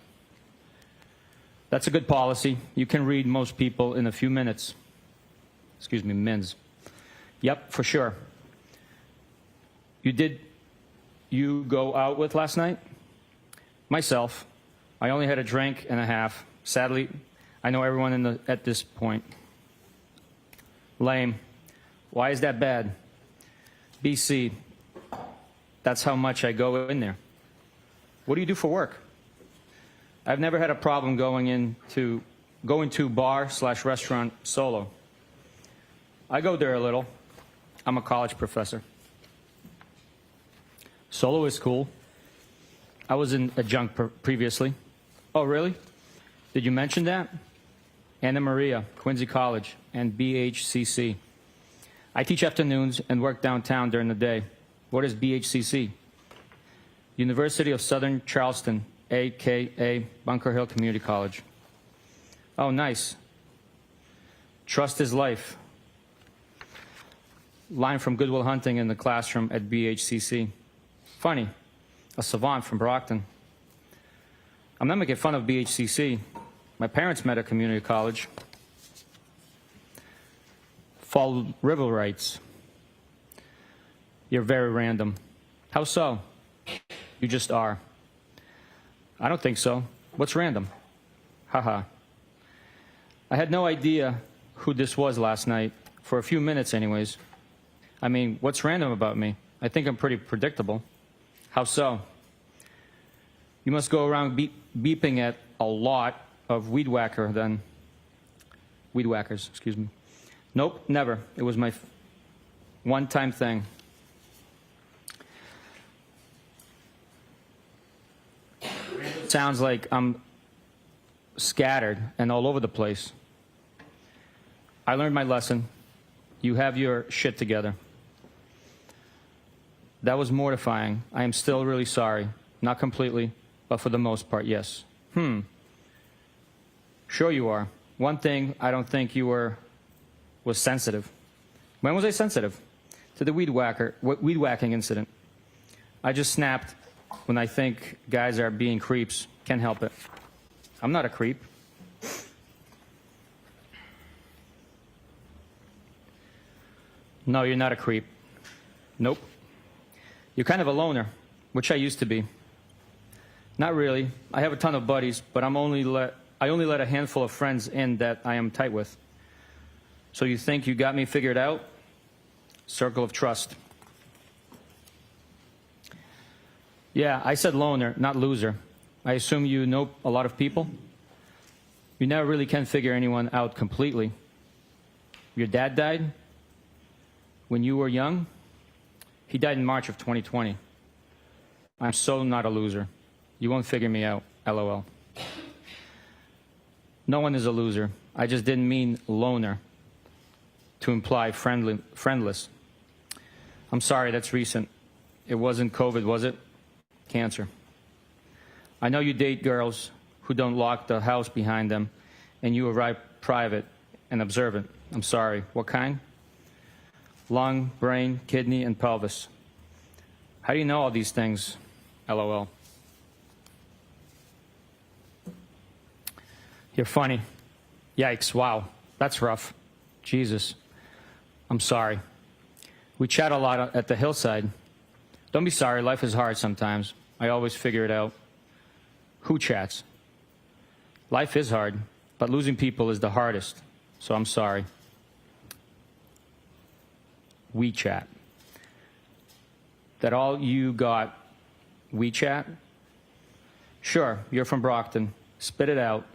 That's a good policy. You can read most people in a few minutes. Excuse me, mins. Yep, for sure. You go out with last night? Myself. I only had a drink and a half. Sadly, I know everyone at this point. Lame. Why is that bad? BC. That's how much I go in there. What do you do for work? I've never had a problem going to bar/restaurant solo. I go there a little. I'm a college professor. Solo is cool. I was in adjunct previously. Oh, really? Did you mention that? Anna Maria, Quincy College, and BHCC. I teach afternoons and work downtown during the day. What is BHCC? University of Southern Charleston, a.k.a. Bunker Hill Community College. Oh, nice. Trust is life. Line from Good Will Hunting in the classroom at BHCC. Funny. A savant from Brockton. I'm not making fun of BHCC. My parents met at community college. Fall River writes, you're very random. How so? You just are. I don't think so. What's random? Haha. I had no idea who this was last night, for a few minutes anyways. I mean, what's random about me? I think I'm pretty predictable. How so? You must go around beeping at a lot of weed whackers, excuse me. Nope, never. It was my One-time thing. Sounds like I'm scattered and all over the place. I learned my lesson. You have your shit together. That was mortifying. I am still really sorry. Not completely, but for the most part, yes. Sure you are. One thing I don't think you was sensitive. When was I sensitive? To the weed whacking incident. I just snapped when I think guys are being creeps. Can't help it. I'm not a creep. No, you're not a creep. Nope. You're kind of a loner, which I used to be. Not really. I have a ton of buddies, but I only let a handful of friends in that I am tight with. So you think you got me figured out? Circle of trust. Yeah, I said loner, not loser. I assume you know a lot of people? You never really can figure anyone out completely. Your dad died when you were young? He died in March of 2020. I'm so not a loser. You won't figure me out, LOL. No one is a loser. I just didn't mean loner to imply friendless. I'm sorry, that's recent. It wasn't COVID, was it? Cancer. I know you date girls who don't lock the house behind them, and you arrive private and observant. I'm sorry. What kind? Lung, brain, kidney, and pelvis. How do you know all these things? LOL. You're funny. Yikes, wow. That's rough. Jesus. I'm sorry. We chat a lot at the hillside. Don't be sorry, life is hard sometimes. I always figure it out. Who chats? Life is hard, but losing people is the hardest, so I'm sorry. We chat. That all you got, we chat? Sure, you're from Brockton. Spit it out.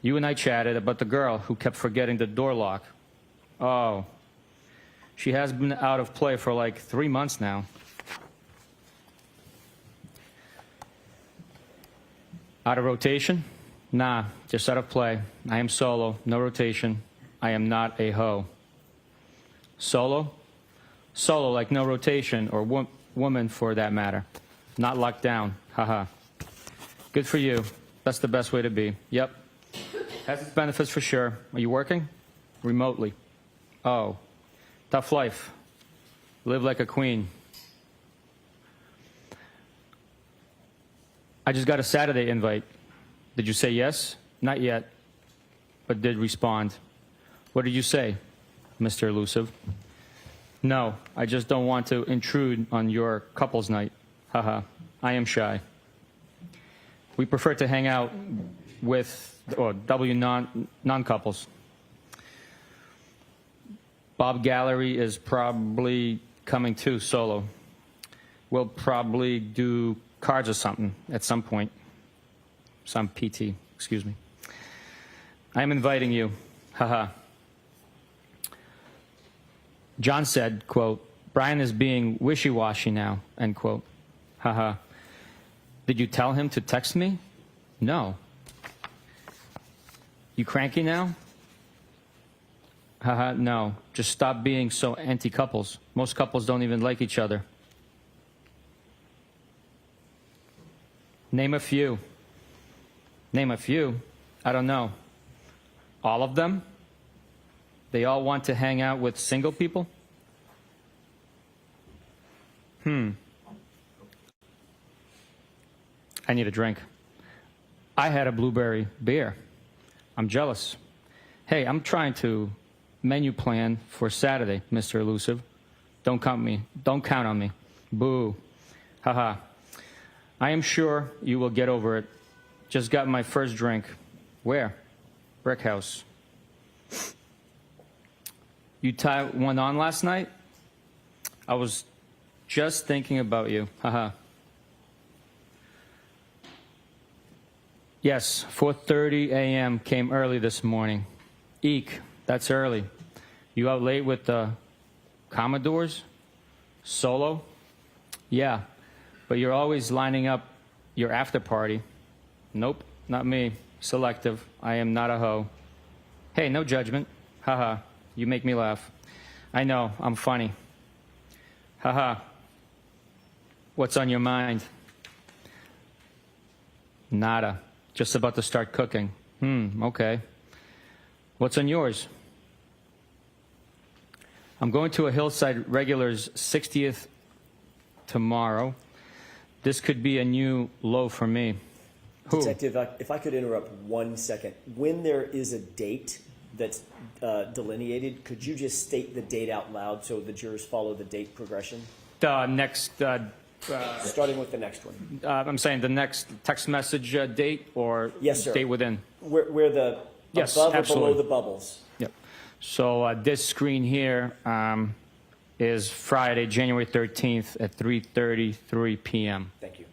You and I chatted about the girl who kept forgetting the door lock. Oh. She has been out of play for like 3 months now. Out of rotation? Nah, just out of play. I am solo, no rotation. I am not a hoe. Solo? Solo like no rotation, or woman for that matter. Not locked down, haha. Good for you. That's the best way to be. Yep. Has its benefits for sure. Are you working? Remotely. Oh. Tough life. Live like a queen. I just got a Saturday invite. Did you say yes? Not yet, but did respond. What did you say, Mr. Elusive? No, I just don't want to intrude on your couple's night. Haha, I am shy. We prefer to hang out with non-couples. Bob Gallery is probably coming too, solo. We'll probably do cards or something at some point. Some PT, excuse me. I'm inviting you, haha. John said, quote, Brian is being wishy-washy now, end quote. Haha. Did you tell him to text me? No. You cranky now? Haha, no. Just stop being so anti-couples. Most couples don't even like each other. Name a few. Name a few? I don't know. All of them? They all want to hang out with single people? I need a drink. I had a blueberry beer. I'm jealous. Hey, I'm trying to menu plan for Saturday, Mr. Elusive. Don't count on me. Boo. Haha. I am sure you will get over it. Just got my first drink. Where? Brick House. You tied one on last night? I was just thinking about you. Haha. Yes, 4:30 a.m. came early this morning. Eek, that's early. You out late with the Commodores? Solo? Yeah, but you're always lining up your after party. Nope, not me. Selective. I am not a hoe. Hey, no judgment. Haha, you make me laugh. I know, I'm funny. Haha. What's on your mind? Nada. Just about to start cooking. Okay. What's on yours? I'm going to a Hillside Regulars 60th tomorrow. This could be a new low for me. Who? Detective, if I could interrupt 1 second. When there is a date that's delineated, could you just state the date out loud so the jurors follow the date progression? Next, Starting with the next one. I'm saying the next text message date or Yes, sir. date within? Where the Yes, above or absolutely. below the bubbles. Yep. So this screen here is Friday, January 13th at 3:33 p.m. Thank you.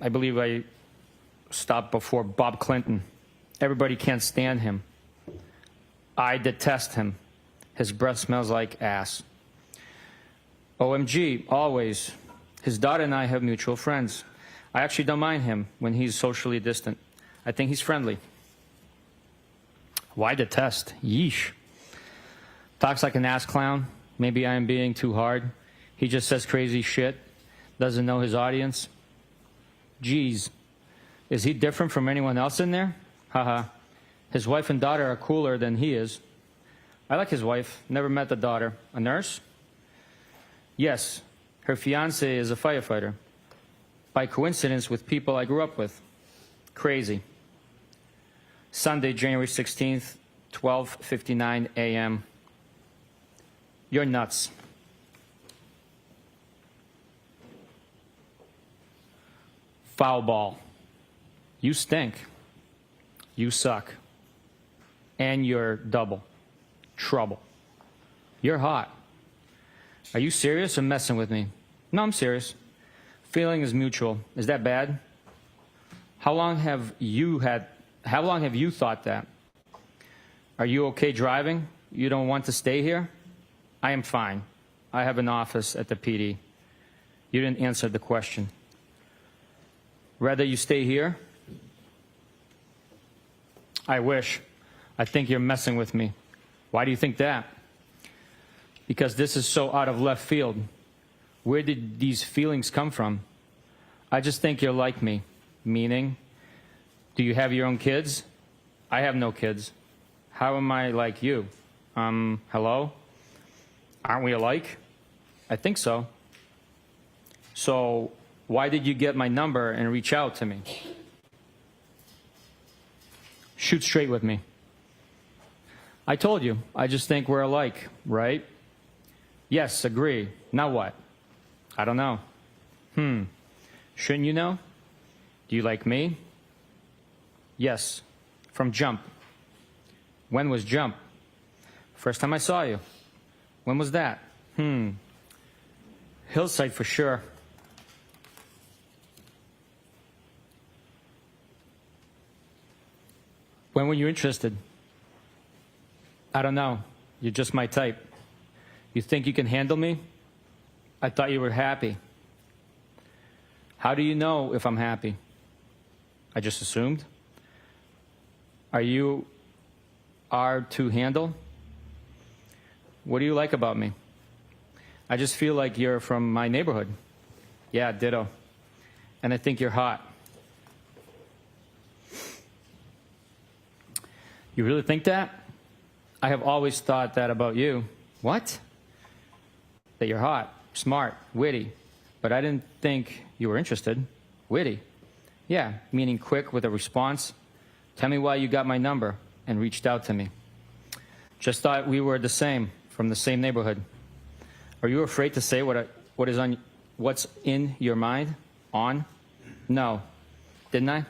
I believe I stopped before Bob Clinton. Everybody can't stand him. I detest him. His breath smells like ass. OMG, always. His daughter and I have mutual friends. I actually don't mind him when he's socially distant. I think he's friendly. Why detest? Yeesh. Talks like an ass clown. Maybe I am being too hard. He just says crazy shit. Doesn't know his audience. Geez. Is he different from anyone else in there? Haha. His wife and daughter are cooler than he is. I like his wife. Never met the daughter. A nurse? Yes. Her fiancé is a firefighter. By coincidence with people I grew up with. Crazy. Sunday, January 16th, 12:59 a.m. You're nuts. Foul ball. You stink. You suck. And you're double. Trouble. You're hot. Are you serious or messing with me? No, I'm serious. Feeling is mutual. Is that bad? How long have you thought that? Are you okay driving? You don't want to stay here? I am fine. I have an office at the PD. You didn't answer the question. Rather you stay here? I wish. I think you're messing with me. Why do you think that? Because this is so out of left field. Where did these feelings come from? I just think you're like me. Meaning, do you have your own kids? I have no kids. How am I like you? Hello? Aren't we alike? I think so. So, why did you get my number and reach out to me? Shoot straight with me. I told you, I just think we're alike, right? Yes, agree. Now what? I don't know. Shouldn't you know? Do you like me? Yes, from jump. When was jump? First time I saw you. When was that? Hillside for sure. When were you interested? I don't know. You're just my type. You think you can handle me? I thought you were happy. How do you know if I'm happy? I just assumed. Are you to handle? What do you like about me? I just feel like you're from my neighborhood. Yeah, ditto. And I think you're hot. You really think that? I have always thought that about you. What? That you're hot, smart, witty. But I didn't think you were interested. Witty? Yeah, meaning quick with a response. Tell me why you got my number and reached out to me. Just thought we were the same, from the same neighborhood. Are you afraid to say what's in your mind? On? No. Didn't I?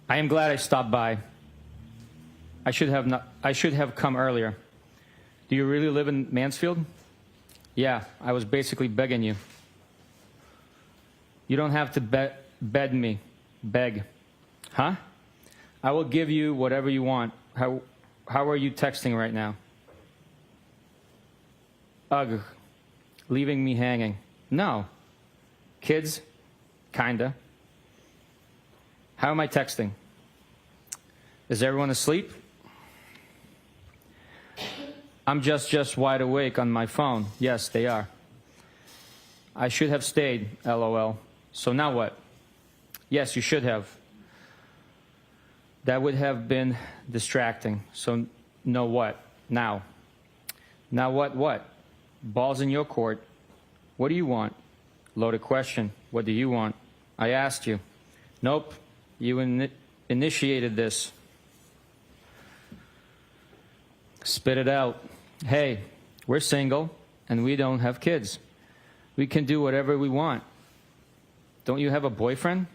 I am glad I stopped by. I should have come earlier. Do you really live in Mansfield? Yeah, I was basically begging you. You don't have to beg me. Beg. Huh? I will give you whatever you want. How are you texting right now? Ugh, leaving me hanging. No. Kids? Kinda. How am I texting? Is everyone asleep? I'm just wide awake on my phone. Yes, they are. I should have stayed, LOL. So now what? Yes, you should have. That would have been distracting. So no what? Now. Now what? Ball's in your court. What do you want? Loaded question. What do you want? I asked you. Nope. You initiated this. Spit it out. Hey, we're single and we don't have kids. We can do whatever we want. Don't you have a boyfriend?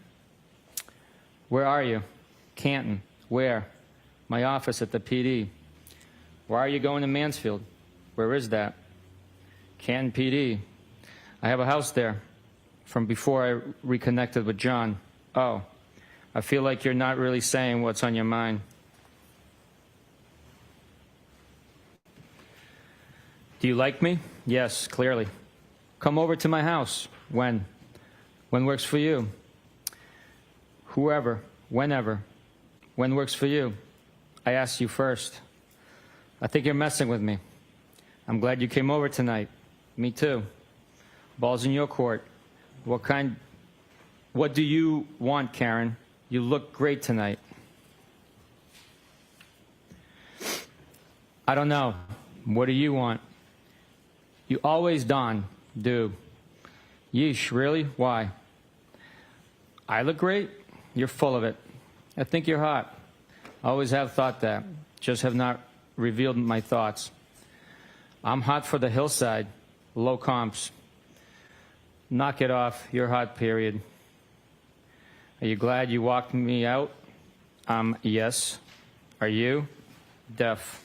Where are you? Canton. Where? My office at the PD. Why are you going to Mansfield? Where is that? Canton PD. I have a house there from before I reconnected with John. Oh, I feel like you're not really saying what's on your mind. Do you like me? Yes, clearly. Come over to my house. When? When works for you? Whoever, whenever. When works for you? I asked you first. I think you're messing with me. I'm glad you came over tonight. Me too. Ball's in your court. What do you want, Karen? You look great tonight. I don't know. What do you want? You always do. Yeesh, really? Why? I look great? You're full of it. I think you're hot. Always have thought that. Just have not revealed my thoughts. I'm hot for the hillside. Low comps. Knock it off. You're hot, period. Are you glad you walked me out? Yes. Are you? Def.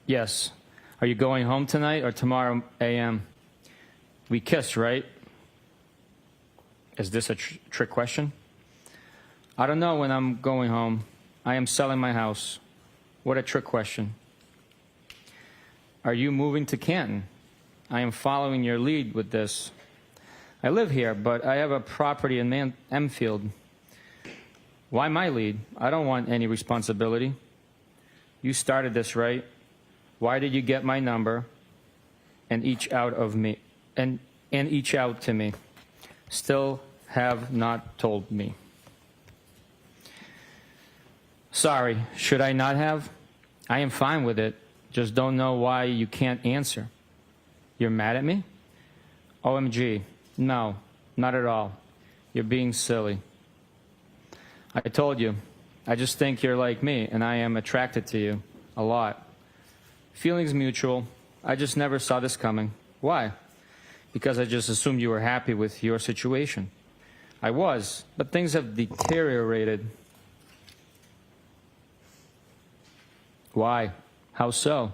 Yes. Are you going home tonight or tomorrow a.m.? We kissed, right? Is this a trick question? I don't know when I'm going home. I am selling my house. What a trick question. Are you moving to Canton? I am following your lead with this. I live here, but I have a property in Enfield. Why my lead? I don't want any responsibility. You started this, right? Why did you get my number and each out of me and each out to me? Still have not told me. Sorry, should I not have? I am fine with it. Just don't know why you can't answer. You're mad at me? OMG. No, not at all. You're being silly. I told you. I just think you're like me, and I am attracted to you. A lot. Feelings mutual. I just never saw this coming. Why? Because I just assumed you were happy with your situation. I was, but things have deteriorated. Why? How so?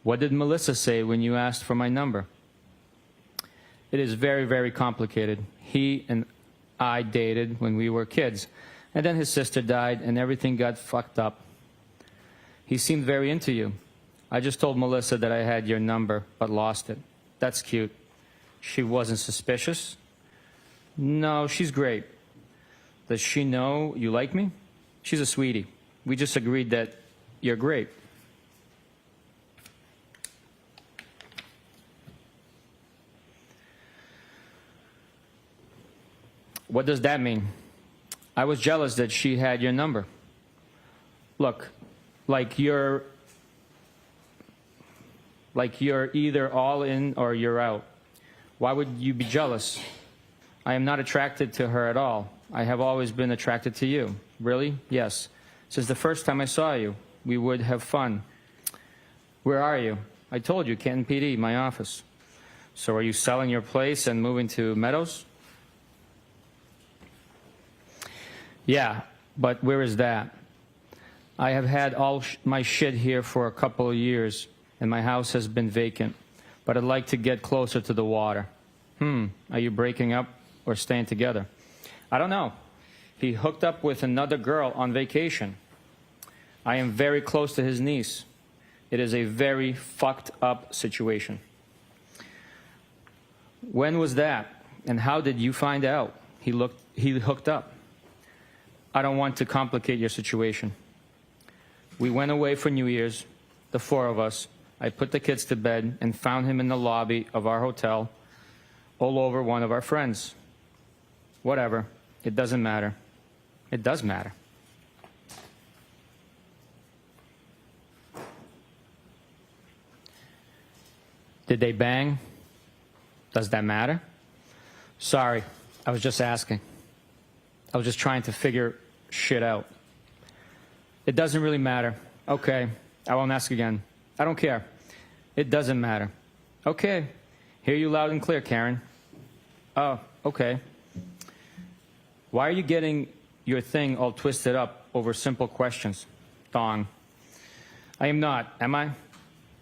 What did Melissa say when you asked for my number? It is very, very complicated. He and I dated when we were kids, and then his sister died, and everything got fucked up. He seemed very into you. I just told Melissa that I had your number, but lost it. That's cute. She wasn't suspicious? No, she's great. Does she know you like me? She's a sweetie. We just agreed that you're great. What does that mean? I was jealous that she had your number. Look, like you're either all in or you're out. Why would you be jealous? I am not attracted to her at all. I have always been attracted to you. Really? Yes. Since the first time I saw you, we would have fun. Where are you? I told you, Canton PD, my office. So are you selling your place and moving to Meadows? Yeah, but where is that? I have had all my shit here for a couple of years, and my house has been vacant, but I'd like to get closer to the water. Are you breaking up or staying together? I don't know. He hooked up with another girl on vacation. I am very close to his niece. It is a very fucked up situation. When was that? And how did you find out he hooked up? I don't want to complicate your situation. We went away for New Year's, the four of us. I put the kids to bed and found him in the lobby of our hotel, all over one of our friends. Whatever. It doesn't matter. It does matter. Did they bang? Does that matter? Sorry, I was just asking. I was just trying to figure shit out. It doesn't really matter. Okay, I won't ask again. I don't care. It doesn't matter. Okay, hear you loud and clear, Karen. Oh, okay. Why are you getting your thing all twisted up over simple questions? Thong. I am not, am I?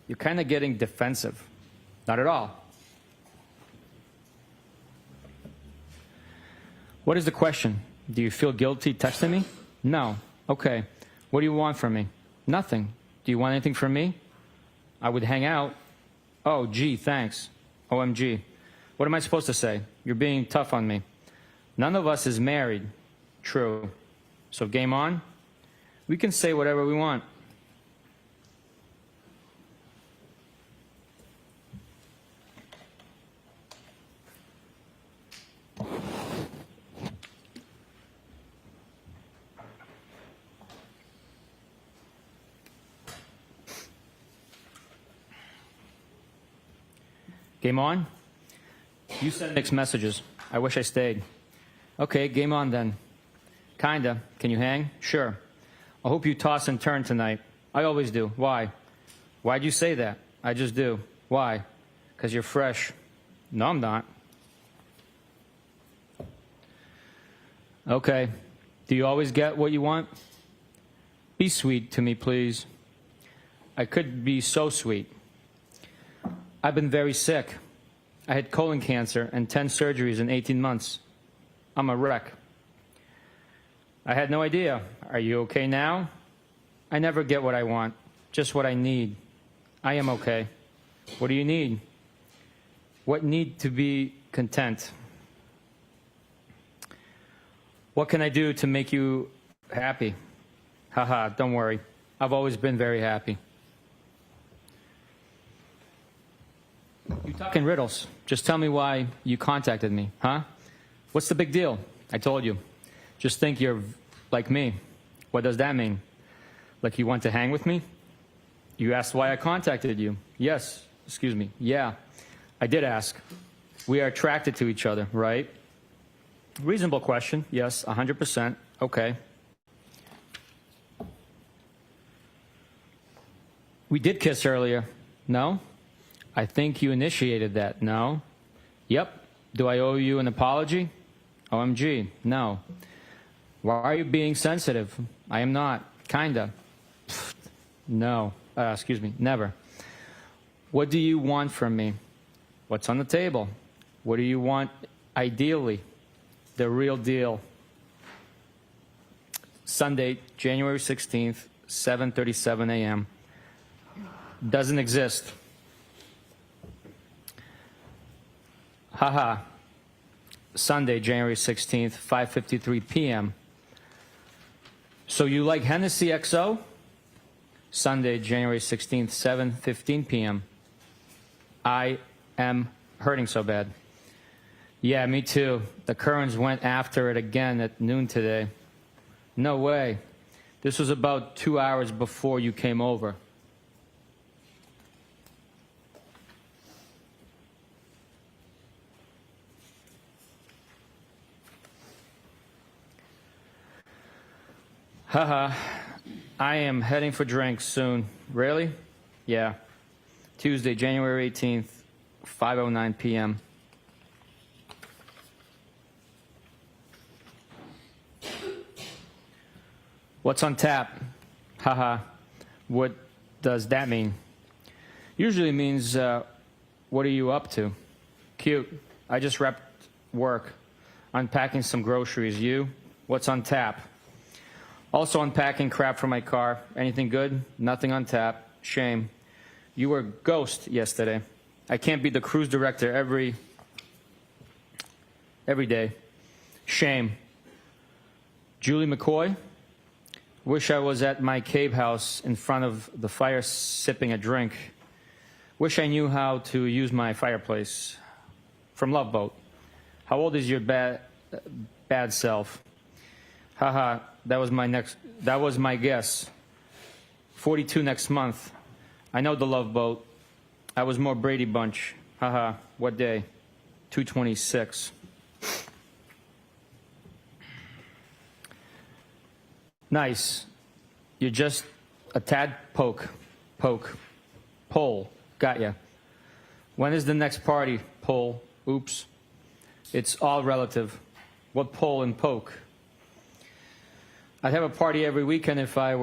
You're kind of getting defensive. Not at all. What is the question? Do you feel guilty texting me? No. Okay. What do you want from me? Nothing. Do you want anything from me? I would hang out. Oh, gee, thanks. OMG. What am I supposed to say? You're being tough on me. None of us is married. True. So game on? We can say whatever we want. Game on? You send mixed messages. I wish I stayed. Okay, game on then. Kinda. Can you hang? Sure. I hope you toss and turn tonight. I always do. Why? Why'd you say that? I just do. Why? 'Cause you're fresh. No, I'm not. Okay. Do you always get what you want? Be sweet to me, please. I could be so sweet. I've been very sick. I had colon cancer and 10 surgeries in 18 months. I'm a wreck. I had no idea. Are you okay now? I never get what I want, just what I need. I am okay. What do you need? What need to be content? What can I do to make you happy? Haha, don't worry. I've always been very happy. You talk in riddles. Just tell me why you contacted me, huh? What's the big deal? I told you. Just think you're like me. What does that mean? Like you want to hang with me? You asked why I contacted you. Yes. Excuse me. Yeah. I did ask. We are attracted to each other, right? Reasonable question. Yes, 100%. Okay. We did kiss earlier. No? I think you initiated that. No? Yep. Do I owe you an apology? OMG. No. Why are you being sensitive? I am not. Kinda. No. Excuse me. Never. What do you want from me? What's on the table? What do you want ideally? The real deal. Sunday, January 16th, 7:37 a.m. Doesn't exist. Haha. Sunday, January 16th, 5:53 p.m. So you like Hennessy XO? Sunday, January 16th, 7:15 p.m. I am hurting so bad. Yeah, me too. The Currens went after it again at noon today. No way. This was about 2 hours before you came over. Haha, I am heading for drinks soon. Really? Yeah. Tuesday, January 18th, 5:09 p.m. What's on tap? Haha. What does that mean? Usually means, what are you up to? Cute. I just wrapped work, unpacking some groceries. You? What's on tap? Also unpacking crap for my car. Anything good? Nothing on tap. Shame. You were ghost yesterday. I can't be the cruise director every day. Shame. Julie McCoy? Wish I was at my cave house in front of the fire sipping a drink. Wish I knew how to use my fireplace. From Love Boat. How old is your bad self? Haha, that was my guess. 42 next month. I know the Love Boat. I was more Brady Bunch. Haha, what day? 226. Nice. You're just a tad poke. Pole. Got ya. When is the next party? Pole. Oops. It's all relative. What pole and poke? I'd have a party every weekend if it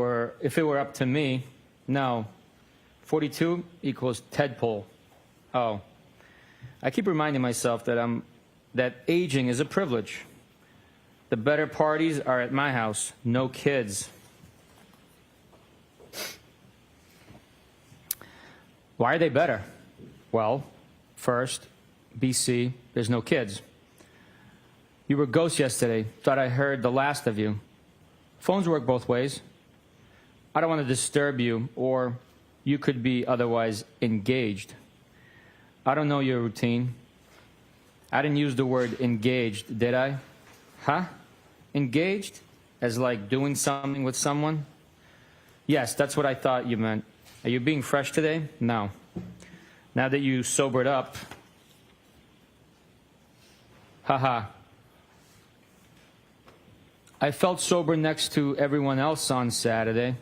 were up to me. No. 42 equals Tedpole. Oh. I keep reminding myself that aging is a privilege. The better parties are at my house. No kids. Why are they better? Well, first, BC, there's no kids. You were ghost yesterday. Thought I heard the last of you. Phones work both ways. I don't want to disturb you, or you could be otherwise engaged. I don't know your routine. I didn't use the word engaged, did I? Huh? Engaged? As like doing something with someone? Yes, that's what I thought you meant. Are you being fresh today? No. Now that you sobered up. Haha. I felt sober next to everyone else on Saturday.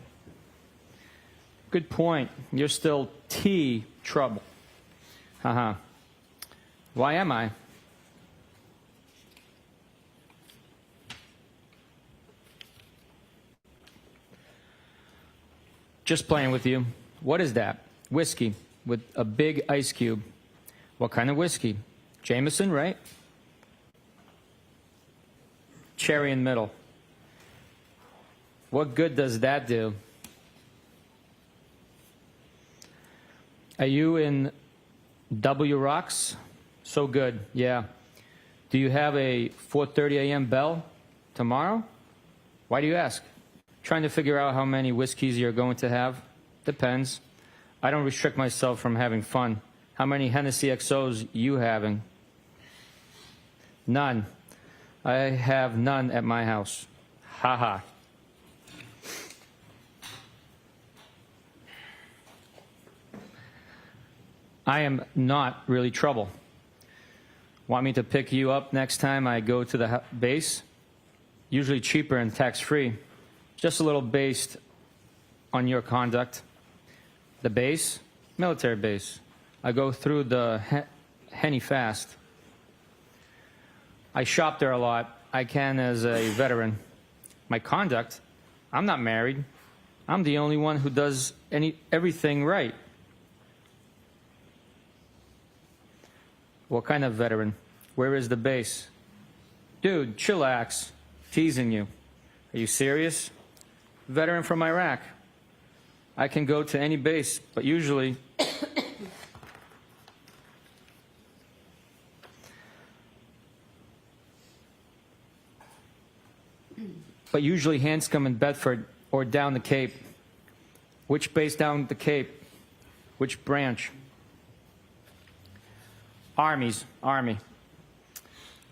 Good point. You're still T trouble. Haha. Why am I? Just playing with you. What is that? Whiskey with a big ice cube. What kind of whiskey? Jameson, right? Cherry in middle. What good does that do? Are you in W Rocks? So good, yeah. Do you have a 4:30 a.m. bell tomorrow? Why do you ask? Trying to figure out how many whiskeys you're going to have? Depends. I don't restrict myself from having fun. How many Hennessy XOs you having? None. I have none at my house. Ha ha. I am not really trouble. Want me to pick you up next time I go to the base? Usually cheaper and tax-free. Just a little based on your conduct. The base? Military base. I go through the Henny fast. I shop there a lot. I can as a veteran. My conduct? I'm not married. I'm the only one who does everything right. What kind of veteran? Where is the base? Dude, chillax. Teasing you. Are you serious? Veteran from Iraq. I can go to any base, but usually Hanscom and Bedford or down the Cape. Which base down the Cape? Which branch? Army.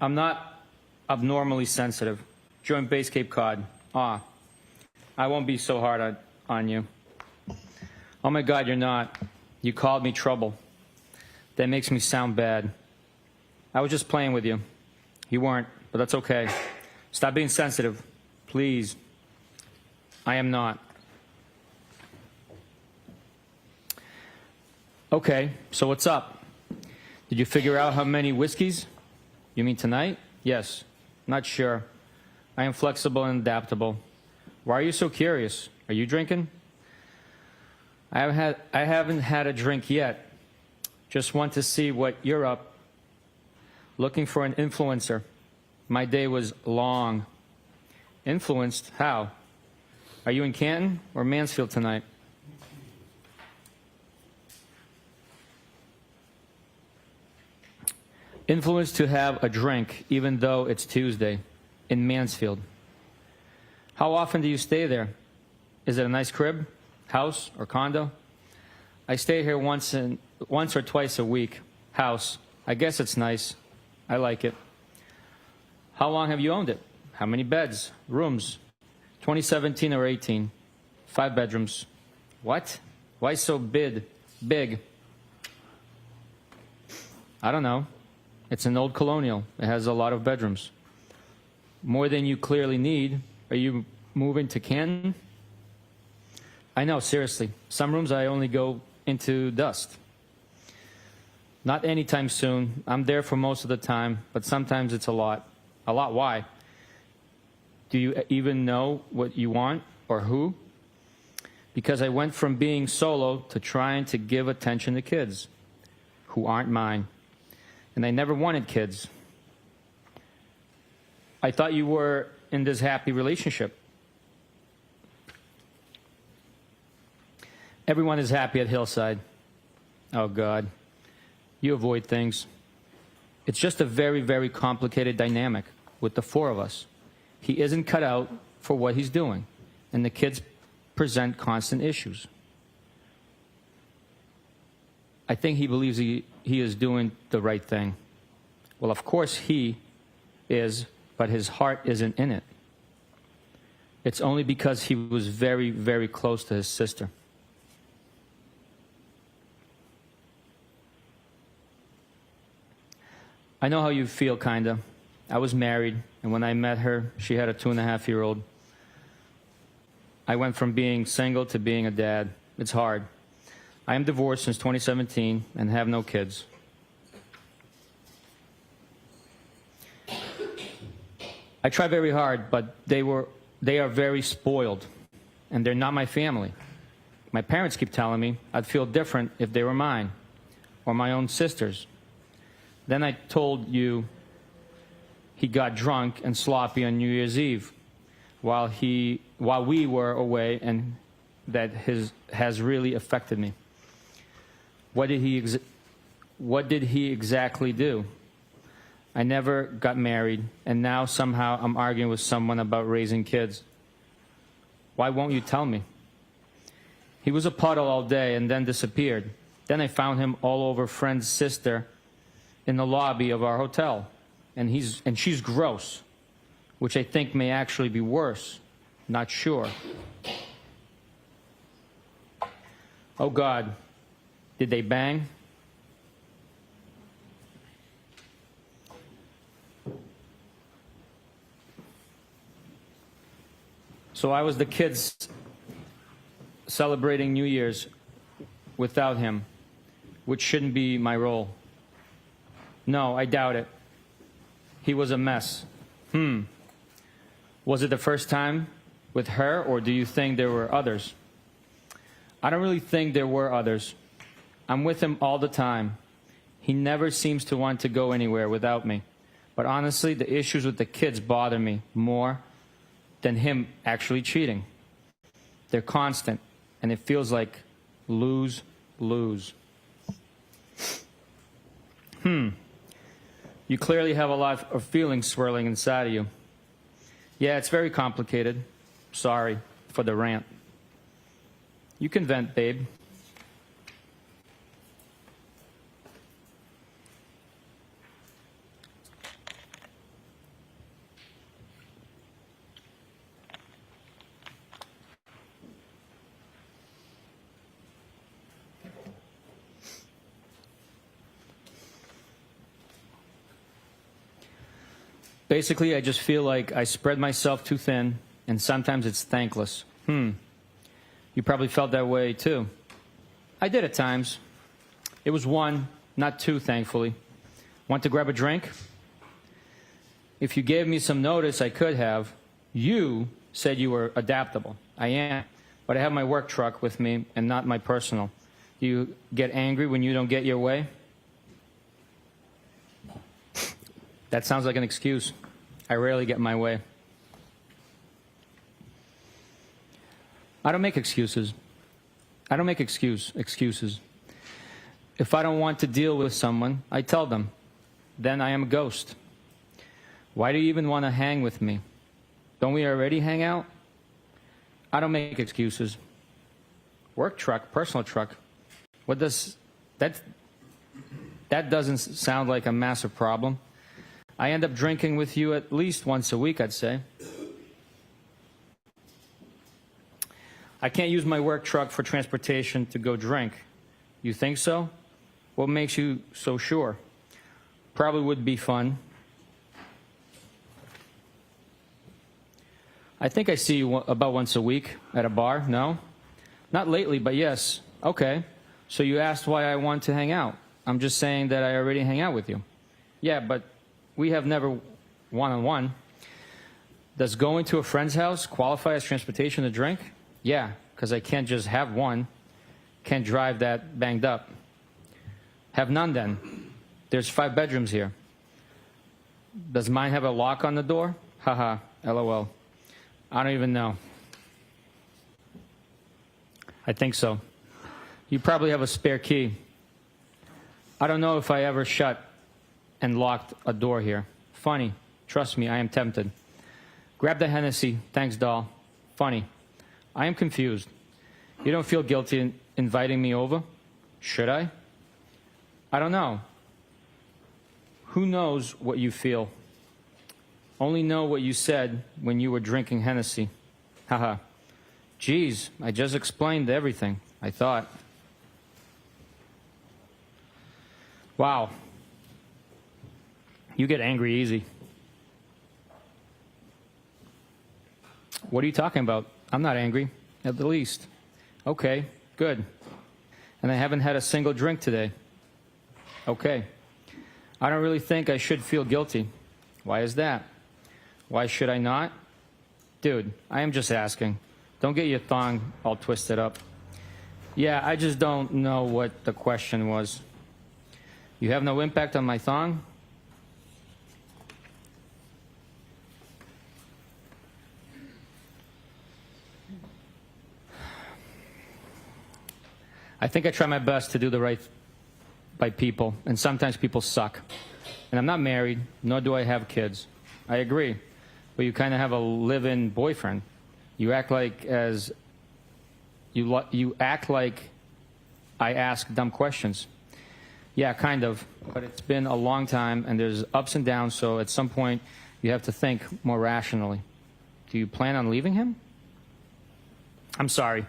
I'm not abnormally sensitive. Joint Base Cape Cod. I won't be so hard on you. Oh my God, you're not. You called me trouble. That makes me sound bad. I was just playing with you. You weren't, but that's okay. Stop being sensitive, please. I am not. Okay, so what's up? Did you figure out how many whiskeys? You mean tonight? Yes. Not sure. I am flexible and adaptable. Why are you so curious? Are you drinking? I haven't had a drink yet. Just want to see what you're up. looking for an influencer. My day was long. Influenced? How? Are you in Canton or Mansfield tonight? Influenced to have a drink, even though it's Tuesday, in Mansfield. How often do you stay there? Is it a nice crib, house, or condo? I stay here once or twice a week. House. I guess it's nice. I like it. How long have you owned it? How many beds? Rooms? 2017 or 18? 5 bedrooms. What? Why so big? I don't know. It's an old colonial. It has a lot of bedrooms. More than you clearly need. Are you moving to Canton? I know, seriously. Some rooms I only go into dust. Not anytime soon. I'm there for most of the time, but sometimes it's a lot. A lot, why? Do you even know what you want or who? Because I went from being solo to trying to give attention to kids who aren't mine. And I never wanted kids. I thought you were in this happy relationship. Everyone is happy at Hillside. Oh, God. You avoid things. It's just a very, very complicated dynamic with the 4 of us. He isn't cut out for what he's doing, and the kids present constant issues. I think he believes he is doing the right thing. Well, of course he is, but his heart isn't in it. It's only because he was very, very close to his sister. I know how you feel, kinda. I was married, and when I met her, she had a 2.5-year-old. I went from being single to being a dad. It's hard. I am divorced since 2017 and have no kids. I try very hard, but they are very spoiled, and they're not my family. My parents keep telling me I'd feel different if they were mine, or my own sisters. Then I told you he got drunk and sloppy on New Year's Eve while we were away, and that has really affected me. What did he exactly do? I never got married, and now somehow I'm arguing with someone about raising kids. Why won't you tell me? He was a puddle all day and then disappeared. Then I found him all over friend's sister in the lobby of our hotel, and she's gross, which I think may actually be worse. Not sure. Oh, God. Did they bang? So I was the kids celebrating New Year's without him, which shouldn't be my role. No, I doubt it. He was a mess. Was it the first time with her, or do you think there were others? I don't really think there were others. I'm with him all the time. He never seems to want to go anywhere without me. But honestly, the issues with the kids bother me more than him actually cheating. They're constant, and it feels like lose-lose. You clearly have a lot of feelings swirling inside of you. Yeah, it's very complicated. Sorry for the rant. You can vent, babe. Basically, I just feel like I spread myself too thin, and sometimes it's thankless. You probably felt that way, too. I did at times. It was 1, not 2, thankfully. Want to grab a drink? If you gave me some notice, I could have. You said you were adaptable. I am, but I have my work truck with me and not my personal. Do you get angry when you don't get your way? That sounds like an excuse. I rarely get my way. I don't make excuses. I don't make excuses. If I don't want to deal with someone, I tell them. Then I am a ghost. Why do you even want to hang with me? Don't we already hang out? I don't make excuses. Work truck, personal truck. What does that doesn't sound like a massive problem. I end up drinking with you at least once a week, I'd say. I can't use my work truck for transportation to go drink. You think so? What makes you so sure? Probably would be fun. I think I see you about once a week at a bar, no? Not lately, but yes. Okay. So you asked why I want to hang out. I'm just saying that I already hang out with you. Yeah, but we have never one-on-one. Does going to a friend's house qualify as transportation to drink? Yeah, because I can't just have one. Can't drive that banged up. Have none then. There's 5 bedrooms here. Does mine have a lock on the door? Haha, LOL. I don't even know. I think so. You probably have a spare key. I don't know if I ever shut and locked a door here. Funny. Trust me, I am tempted. Grab the Hennessy. Thanks, doll. Funny. I am confused. You don't feel guilty in inviting me over? Should I? I don't know. Who knows what you feel? Only know what you said when you were drinking Hennessy. Haha. Geez, I just explained everything, I thought. Wow. You get angry easy. What are you talking about? I'm not angry, at the least. Okay, good. And I haven't had a single drink today. Okay. I don't really think I should feel guilty. Why is that? Why should I not? Dude, I am just asking. Don't get your thong all twisted up. Yeah, I just don't know what the question was. You have no impact on my thong? I think I try my best to do the right by people, and sometimes people suck. And I'm not married, nor do I have kids. I agree. But you kind of have a live-in boyfriend. You act like you act like I ask dumb questions. Yeah, kind of. But it's been a long time, and there's ups and downs, so at some point you have to think more rationally. Do you plan on leaving him? I'm sorry.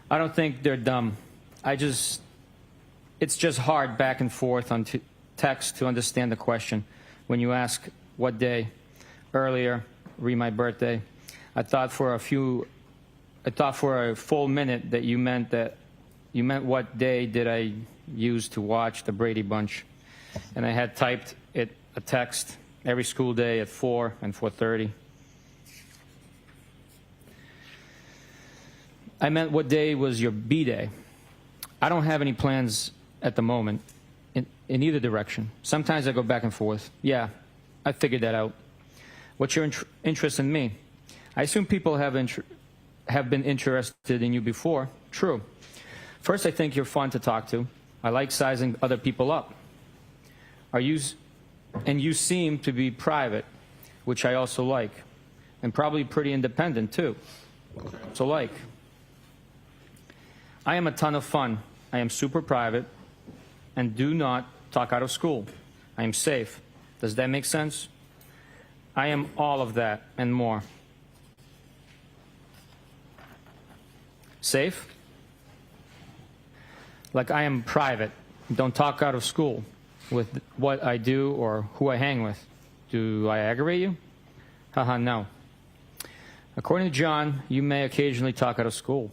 I don't think they're dumb. It's just hard back and forth on text to understand the question. When you ask what day, earlier, re my birthday, I thought for a full minute that you meant what day did I use to watch the Brady Bunch. And I had typed it a text every school day at 4 and 4:30. I meant what day was your B-day. I don't have any plans at the moment in either direction. Sometimes I go back and forth. Yeah, I figured that out. What's your interest in me? I assume people have been interested in you before. True. First, I think you're fun to talk to. I like sizing other people up. And you seem to be private, which I also like. And probably pretty independent, too. So like. I am a ton of fun. I am super private and do not talk out of school. I am safe. Does that make sense? I am all of that and more. Safe? Like I am private. Don't talk out of school with what I do or who I hang with. Do I aggravate you? Haha, no. According to John, you may occasionally talk out of school.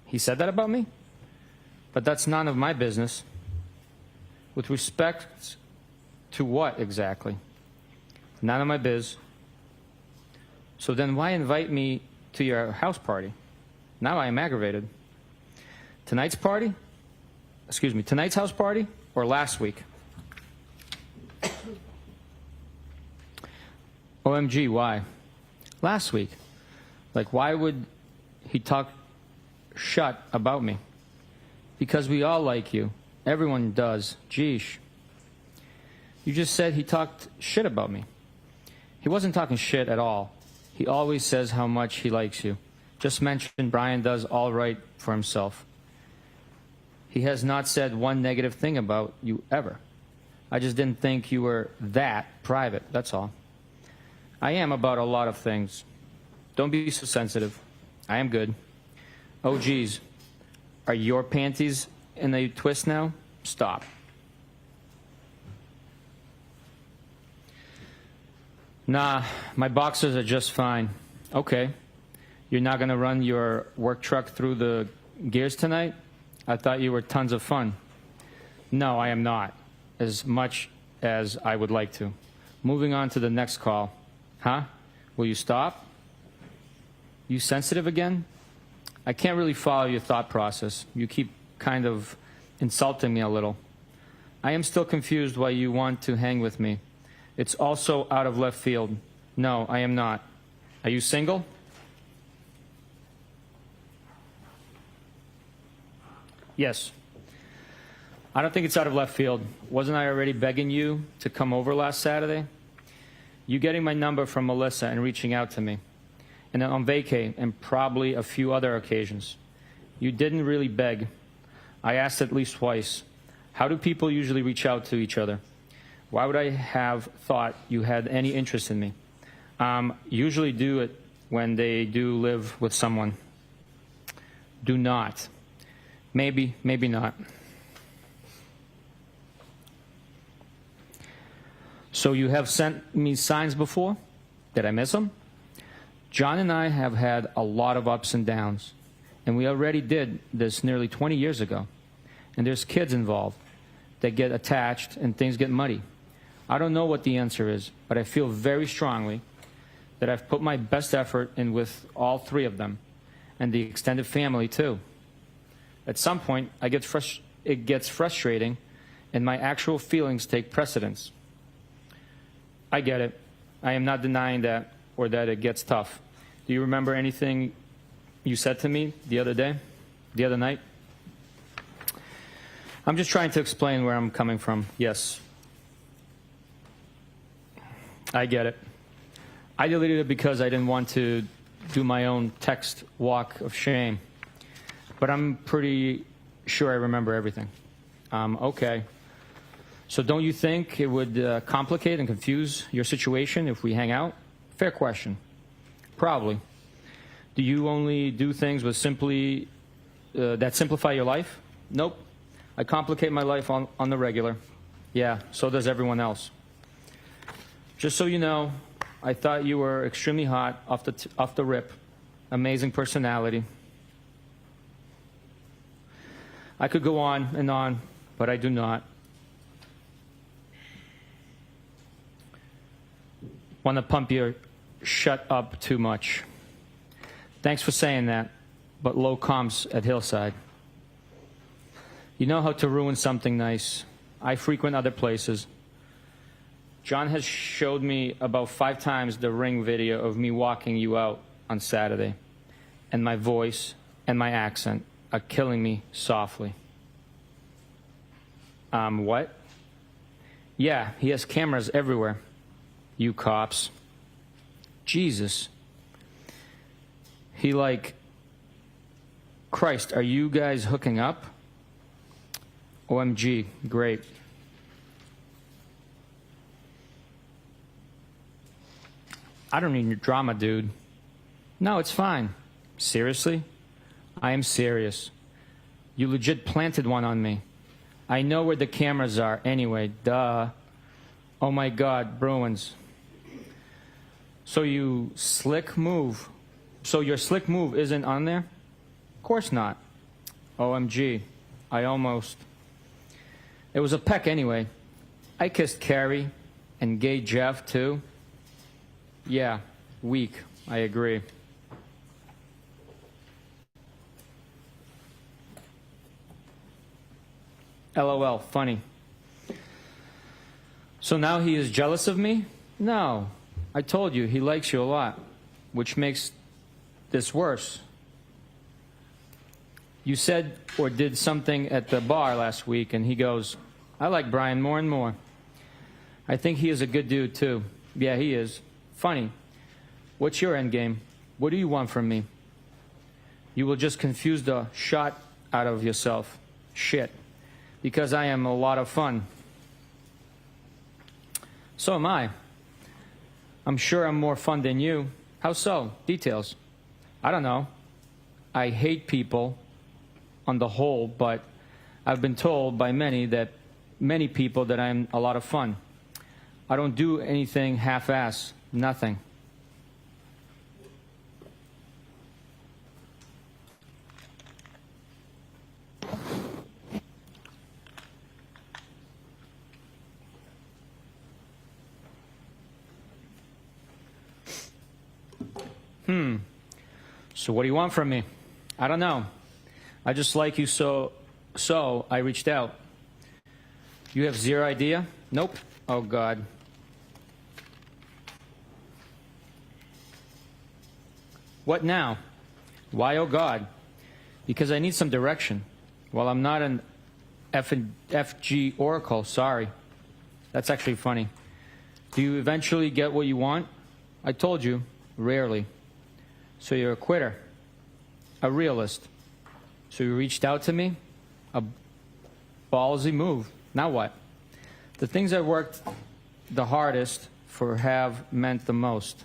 He said that about me? But that's none of my business. With respect to what exactly? None of my biz. So then why invite me to your house party? Now I am aggravated. Tonight's house party or last week? OMG, why? Last week. Like, why would he talk shut about me? Because we all like you. Everyone does. Geesh. You just said he talked shit about me. He wasn't talking shit at all. He always says how much he likes you. Just mentioned Brian does all right for himself. He has not said one negative thing about you ever. I just didn't think you were that private, that's all. I am about a lot of things. Don't be so sensitive. I am good. Oh, geez. Are your panties in a twist now? Stop. Nah, my boxers are just fine. Okay. You're not going to run your work truck through the gears tonight? I thought you were tons of fun. No, I am not. As much as I would like to. Moving on to the next call. Huh? Will you stop? You sensitive again? I can't really follow your thought process. You keep kind of insulting me a little. I am still confused why you want to hang with me. It's also out of left field. No, I am not. Are you single? Yes. I don't think it's out of left field. Wasn't I already begging you to come over last Saturday? You getting my number from Melissa and reaching out to me. And then on vacay and probably a few other occasions. You didn't really beg. I asked at least twice. How do people usually reach out to each other? Why would I have thought you had any interest in me? Usually do it when they do live with someone. Do not. Maybe, maybe not. So you have sent me signs before? Did I miss them? John and I have had a lot of ups and downs, and we already did this nearly 20 years ago. And there's kids involved that get attached and things get muddy. I don't know what the answer is, but I feel very strongly that I've put my best effort in with all three of them, and the extended family too. At some point, it gets frustrating, and my actual feelings take precedence. I get it. I am not denying that or that it gets tough. Do you remember anything you said to me the other night? I'm just trying to explain where I'm coming from. Yes. I get it. I deleted it because I didn't want to do my own text walk of shame. But I'm pretty sure I remember everything. Okay. So don't you think it would complicate and confuse your situation if we hang out? Fair question. Probably. Do you only do things with that simplify your life? Nope. I complicate my life on the regular. Yeah, so does everyone else. Just so you know, I thought you were extremely hot off the rip. Amazing personality. I could go on and on, but I do not. Want to pump your shut up too much. Thanks for saying that, but low comps at Hillside. You know how to ruin something nice. I frequent other places. John has showed me about 5 times the Ring video of me walking you out on Saturday, and my voice and my accent are killing me softly. What? Yeah, he has cameras everywhere. You cops. Jesus. He like, Christ, are you guys hooking up? OMG, great. I don't need your drama, dude. No, it's fine. Seriously? I am serious. You legit planted one on me. I know where the cameras are anyway, duh. Oh my God, Bruins. So your slick move isn't on there? Of course not. OMG, I almost. It was a peck anyway. I kissed Carrie and gay Jeff too. Yeah, weak, I agree. LOL, funny. So now he is jealous of me? No, I told you he likes you a lot, which makes this worse. You said or did something at the bar last week, and he goes, I like Brian more and more. I think he is a good dude, too. Yeah, he is. Funny. What's your end game? What do you want from me? You will just confuse the shot out of yourself. Shit. Because I am a lot of fun. So am I. I'm sure I'm more fun than you. How so? Details. I don't know. I hate people on the whole, but I've been told by many people that I'm a lot of fun. I don't do anything half-ass. Nothing. So what do you want from me? I don't know. I just like you so I reached out. You have zero idea? Nope. Oh, God. What now? Why, oh, God? Because I need some direction. Well, I'm not an FG oracle, sorry. That's actually funny. Do you eventually get what you want? I told you, rarely. So you're a quitter, a realist. So you reached out to me? A ballsy move. Now what? The things I worked the hardest for have meant the most.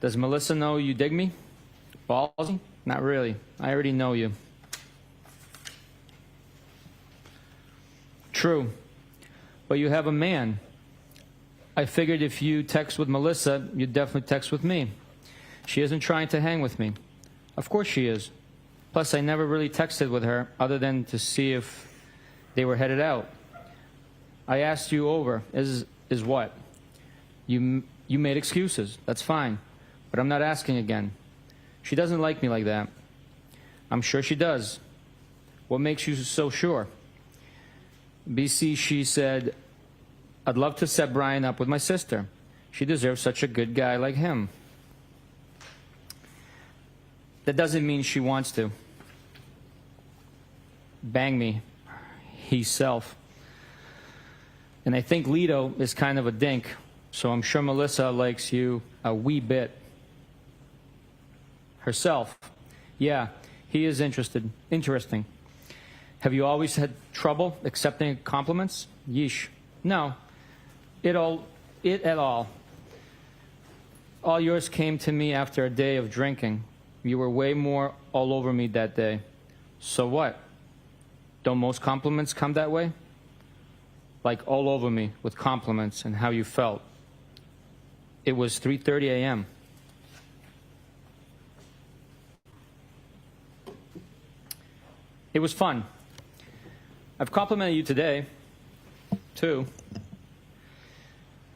Does Melissa know you dig me? Ballsy? Not really. I already know you. True. But you have a man. I figured if you text with Melissa, you'd definitely text with me. She isn't trying to hang with me. Of course she is. Plus, I never really texted with her other than to see if they were headed out. I asked you over. Is what? You made excuses. That's fine. But I'm not asking again. She doesn't like me like that. I'm sure she does. What makes you so sure? BC, she said, I'd love to set Brian up with my sister. She deserves such a good guy like him. That doesn't mean she wants to. Bang me. Himself. And I think Lito is kind of a dink, so I'm sure Melissa likes you a wee bit. Herself. Yeah, he is interesting. Have you always had trouble accepting compliments? Yeesh. No. It at all. All yours came to me after a day of drinking. You were way more all over me that day. So what? Don't most compliments come that way? Like all over me with compliments and how you felt. It was 3:30 a.m. It was fun. I've complimented you today, too,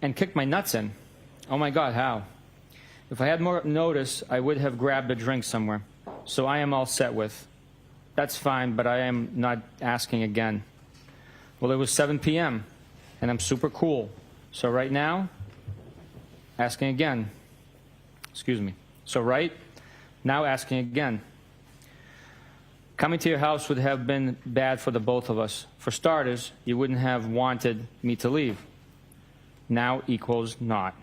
and kicked my nuts in. Oh my God, how? If I had more notice, I would have grabbed a drink somewhere. So I am all set with. That's fine, but I am not asking again. Well, it was 7 p.m., and I'm super cool. So right now, asking again. Excuse me. So right now, asking again. Coming to your house would have been bad for the both of us. For starters, you wouldn't have wanted me to leave. Now equals not.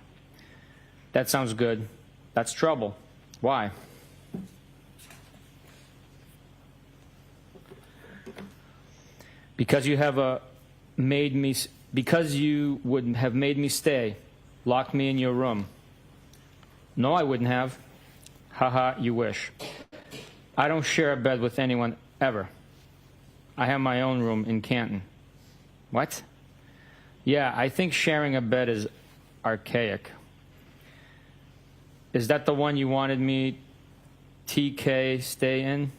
That sounds good. That's trouble. Why? Because you would have made me stay, locked me in your room. No, I wouldn't have. Haha, you wish. I don't share a bed with anyone ever. I have my own room in Canton. What? Yeah, I think sharing a bed is archaic. Is that the one you wanted me, TK, stay in?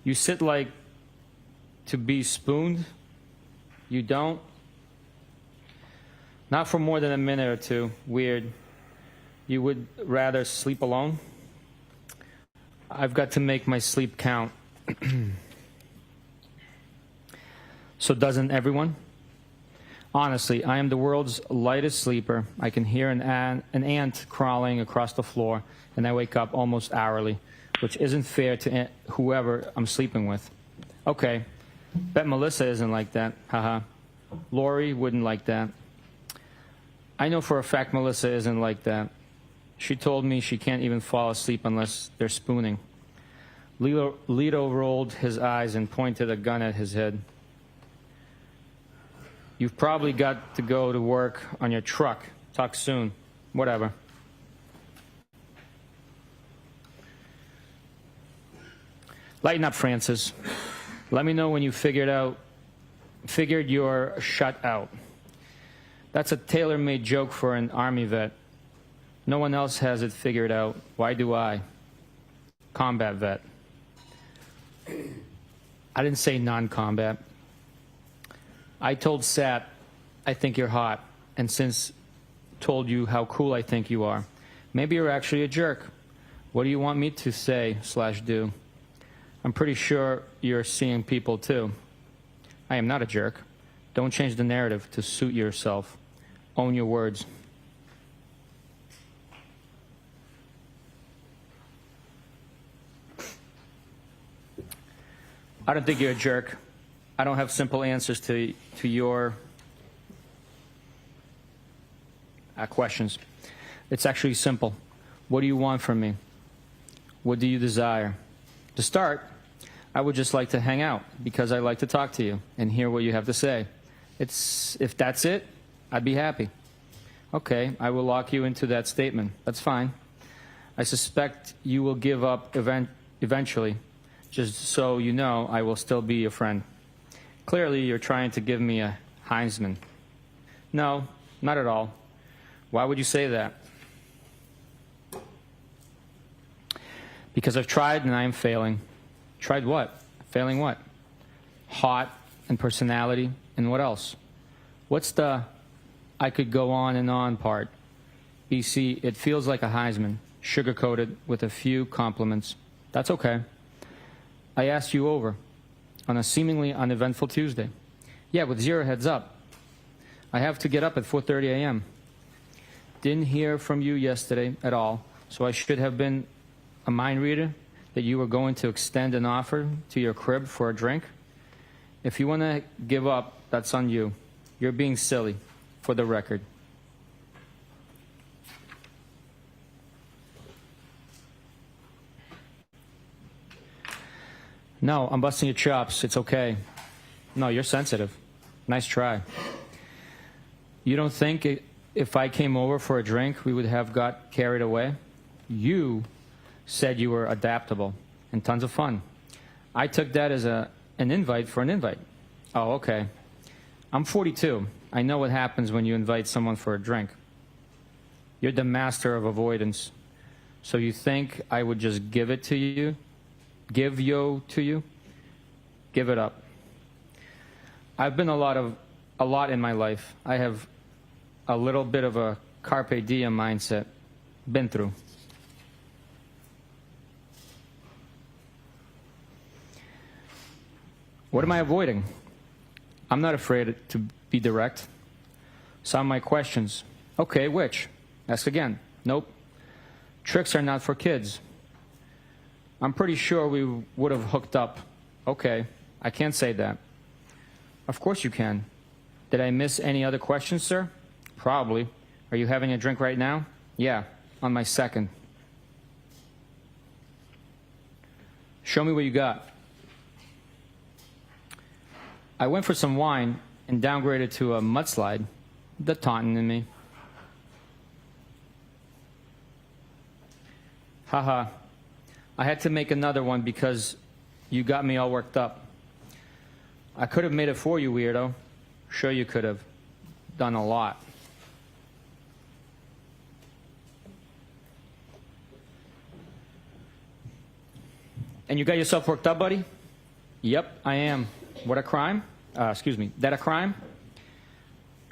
You sit like to be spooned? You don't? Not for more than a minute or two. Weird. You would rather sleep alone? I've got to make my sleep count. So doesn't everyone? Honestly, I am the world's lightest sleeper. I can hear an ant crawling across the floor, and I wake up almost hourly, which isn't fair to whoever I'm sleeping with. Okay, bet Melissa isn't like that. Haha. Lori wouldn't like that. I know for a fact Melissa isn't like that. She told me she can't even fall asleep unless they're spooning. Lito rolled his eyes and pointed a gun at his head. You've probably got to go to work on your truck. Talk soon. Whatever. Lighten up, Francis. Let me know when you figured you're shut out. That's a tailor-made joke for an Army vet. No one else has it figured out. Why do I? Combat vet. I didn't say non-combat. I told Sat, I think you're hot, and since told you how cool I think you are. Maybe you're actually a jerk. What do you want me to say / do? I'm pretty sure you're seeing people too. I am not a jerk. Don't change the narrative to suit yourself. Own your words. I don't think you're a jerk. I don't have simple answers to your questions. It's actually simple. What do you want from me? What do you desire? To start, I would just like to hang out because I like to talk to you and hear what you have to say. If that's it, I'd be happy. Okay, I will lock you into that statement. That's fine. I suspect you will give up eventually. Just so you know, I will still be your friend. Clearly, you're trying to give me a Heisman. No, not at all. Why would you say that? Because I've tried and I am failing. Tried what? Failing what? Hot and personality and what else? What's the I could go on and on part? BC, it feels like a Heisman, sugar-coated with a few compliments. That's okay. I asked you over on a seemingly uneventful Tuesday. Yeah, with 0 heads up. I have to get up at 4:30 a.m. Didn't hear from you yesterday at all, so I should have been a mind reader that you were going to extend an offer to your crib for a drink. If you want to give up, that's on you. You're being silly, for the record. No, I'm busting your chops. It's okay. No, you're sensitive. Nice try. You don't think if I came over for a drink, we would have got carried away? You said you were adaptable and tons of fun. I took that as an invite for an invite. Oh, okay. I'm 42. I know what happens when you invite someone for a drink. You're the master of avoidance. So you think I would just give it to you? Give yo to you? Give it up. I've been a lot in my life. I have a little bit of a carpe diem mindset. Been through. What am I avoiding? I'm not afraid to be direct. Some of my questions. Okay, which? Ask again. Nope. Tricks are not for kids. I'm pretty sure we would have hooked up. Okay, I can't say that. Of course you can. Did I miss any other questions, sir? Probably. Are you having a drink right now? Yeah, on my second. Show me what you got. I went for some wine and downgraded to a mudslide. The taunting in me. Haha. I had to make another one because you got me all worked up. I could have made it for you, weirdo. Sure you could have. Done a lot. And you got yourself worked up, buddy? Yep, I am. What a crime? Excuse me. That a crime?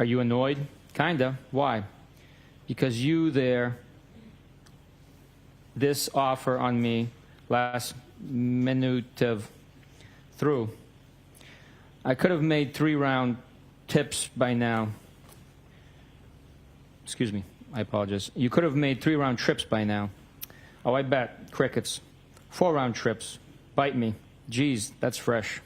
Are you annoyed? Kinda. Why? Because you there, this offer on me last minute of through. I could have made 3 round tips by now. Excuse me, I apologize. You could have made 3-round trips by now. Oh, I bet. Crickets. 4-round trips. Bite me. Geez, that's fresh.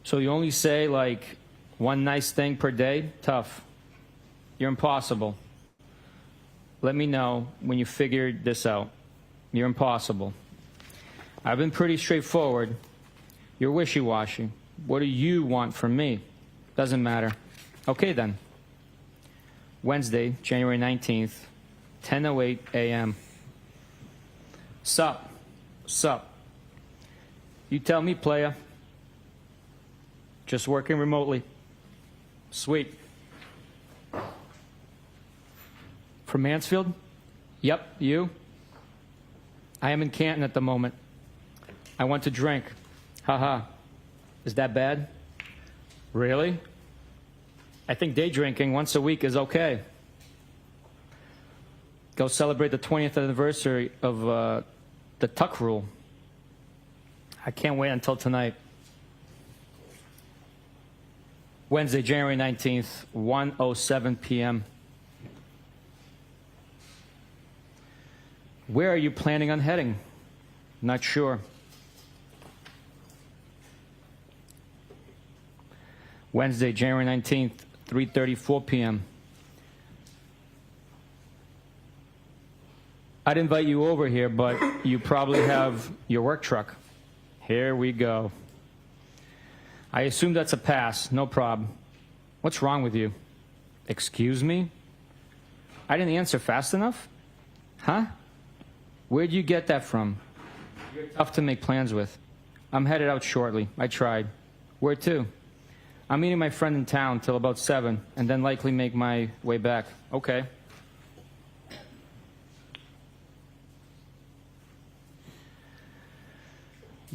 So you only say like one nice thing per day? Tough. You're impossible. Let me know when you figured this out. You're impossible. I've been pretty straightforward. You're wishy-washy. What do you want from me? Doesn't matter. Okay then. Wednesday, January 19th, 10:08 a.m. Sup? Sup? You tell me, playa. Just working remotely. Sweet. From Mansfield? Yep, you? I am in Canton at the moment. I want to drink. Haha. Is that bad? Really? I think day drinking once a week is okay. Go celebrate the 20th anniversary of the Tuck Rule. I can't wait until tonight. Wednesday, January 19th, 1:07 p.m. Where are you planning on heading? Not sure. Wednesday, January 19th, 3:34 p.m. I'd invite you over here, but you probably have your work truck. Here we go. I assume that's a pass. No problem. What's wrong with you? Excuse me? I didn't answer fast enough? Huh? Where'd you get that from? You're tough to make plans with. I'm headed out shortly. I tried. Where to? I'm meeting my friend in town till about 7, and then likely make my way back. Okay.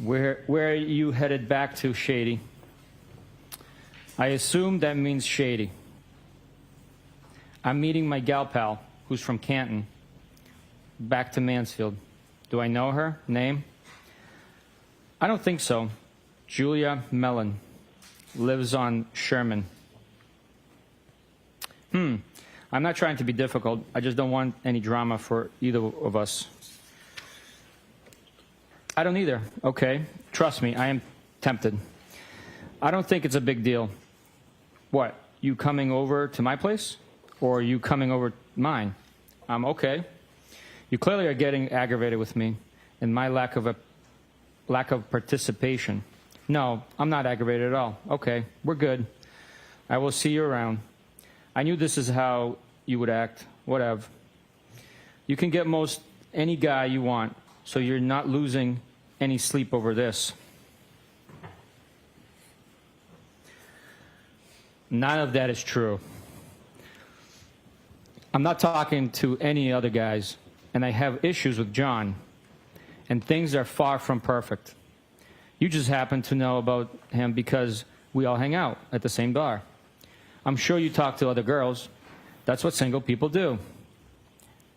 Where are you headed back to, Shady? I assume that means Shady. I'm meeting my gal pal, who's from Canton, back to Mansfield. Do I know her? Name? I don't think so. Julia Mellon. Lives on Sherman. I'm not trying to be difficult. I just don't want any drama for either of us. I don't either. Okay. Trust me, I am tempted. I don't think it's a big deal. What? You coming over to my place? Or are you coming over mine? Okay. You clearly are getting aggravated with me and my lack of participation. No, I'm not aggravated at all. Okay, we're good. I will see you around. I knew this is how you would act. Whatever. You can get most any guy you want, so you're not losing any sleep over this. None of that is true. I'm not talking to any other guys, and I have issues with John, and things are far from perfect. You just happen to know about him because we all hang out at the same bar. I'm sure you talk to other girls. That's what single people do.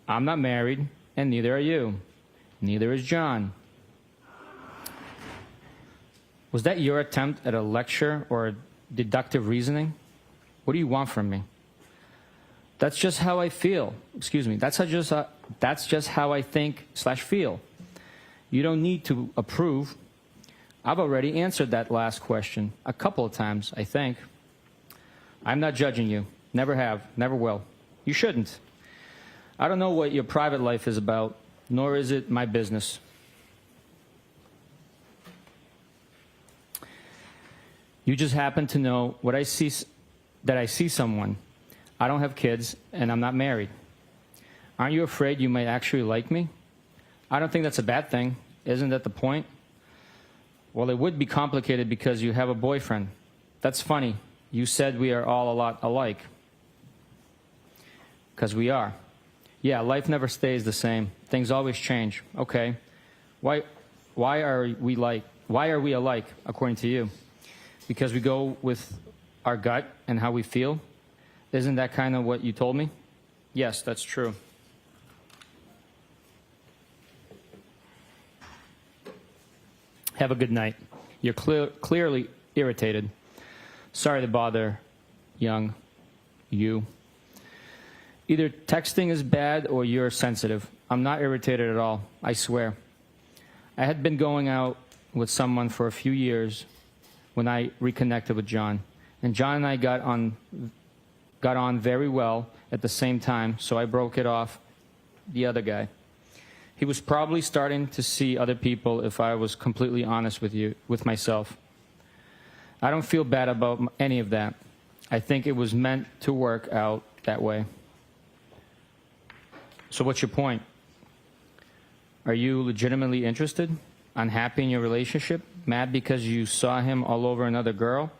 I'm not married, and neither are you. Neither is John. Was that your attempt at a lecture or deductive reasoning? What do you want from me? That's just how I feel. Excuse me. That's just how I think/feel. You don't need to approve. I've already answered that last question a couple of times, I think. I'm not judging you. Never have. Never will. You shouldn't. I don't know what your private life is about, nor is it my business. You just happen to know what I see, that I see someone. I don't have kids, and I'm not married. Aren't you afraid you might actually like me? I don't think that's a bad thing. Isn't that the point? Well, it would be complicated because you have a boyfriend. That's funny. You said we are all a lot alike. Because we are. Yeah, life never stays the same. Things always change. Okay. Why are we alike, according to you? Because we go with our gut and how we feel? Isn't that kind of what you told me? Yes, that's true. Have a good night. You're clearly irritated. Sorry to bother, young you. Either texting is bad or you're sensitive. I'm not irritated at all, I swear. I had been going out with someone for a few years when I reconnected with John. And John and I got on very well at the same time, so I broke it off the other guy. He was probably starting to see other people if I was completely honest with myself. I don't feel bad about any of that. I think it was meant to work out that way. So what's your point? Are you legitimately interested? Unhappy in your relationship? Mad because you saw him all over another girl?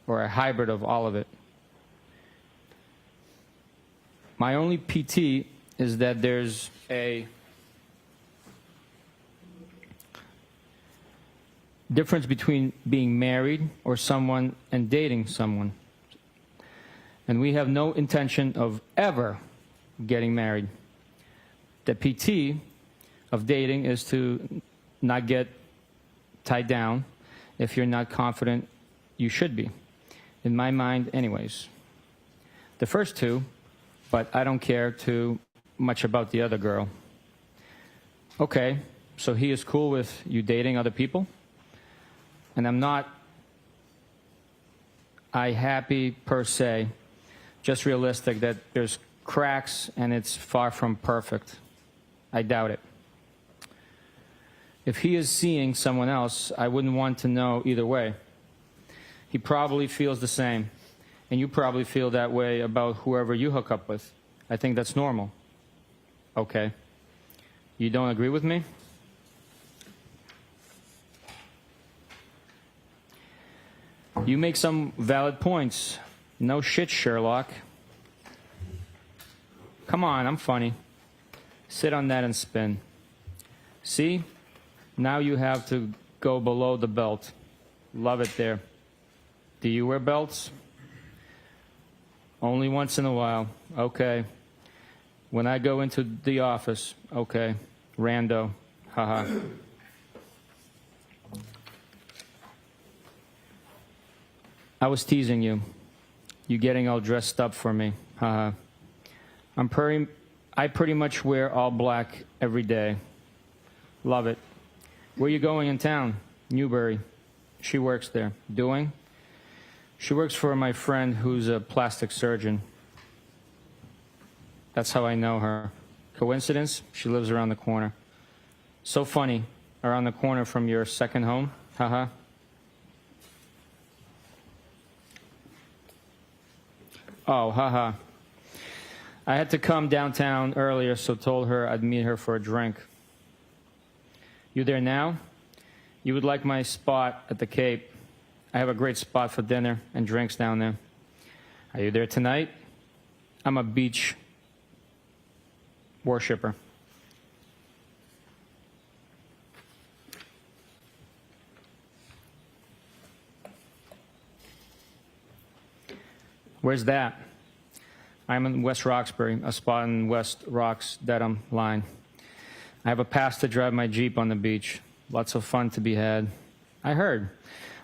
Or a hybrid of all of it? My only PT is that there's a difference between being married or someone and dating someone. And we have no intention of ever getting married. The PT of dating is to not get tied down if you're not confident you should be. In my mind, anyways. The first two, but I don't care too much about the other girl. Okay, so he is cool with you dating other people? And I'm not happy per se, just realistic that there's cracks and it's far from perfect. I doubt it. If he is seeing someone else, I wouldn't want to know either way. He probably feels the same, and you probably feel that way about whoever you hook up with. I think that's normal. Okay. You don't agree with me? You make some valid points. No shit, Sherlock. Come on, I'm funny. Sit on that and spin. See? Now you have to go below the belt. Love it there. Do you wear belts? Only once in a while. Okay. When I go into the office. Okay. Rando. Haha. I was teasing you. You getting all dressed up for me. Haha. I pretty much wear all black every day. Love it. Where you going in town? Newbury. She works there. Doing? She works for my friend who's a plastic surgeon. That's how I know her. Coincidence? She lives around the corner. So funny. Around the corner from your second home? Haha. Oh, haha. I had to come downtown earlier, so told her I'd meet her for a drink. You there now? You would like my spot at the Cape. I have a great spot for dinner and drinks down there. Are you there tonight? I'm a beach worshiper. Where's that? I'm in West Roxbury, a spot in West Rocks, Dedham line. I have a pass to drive my Jeep on the beach. Lots of fun to be had. I heard.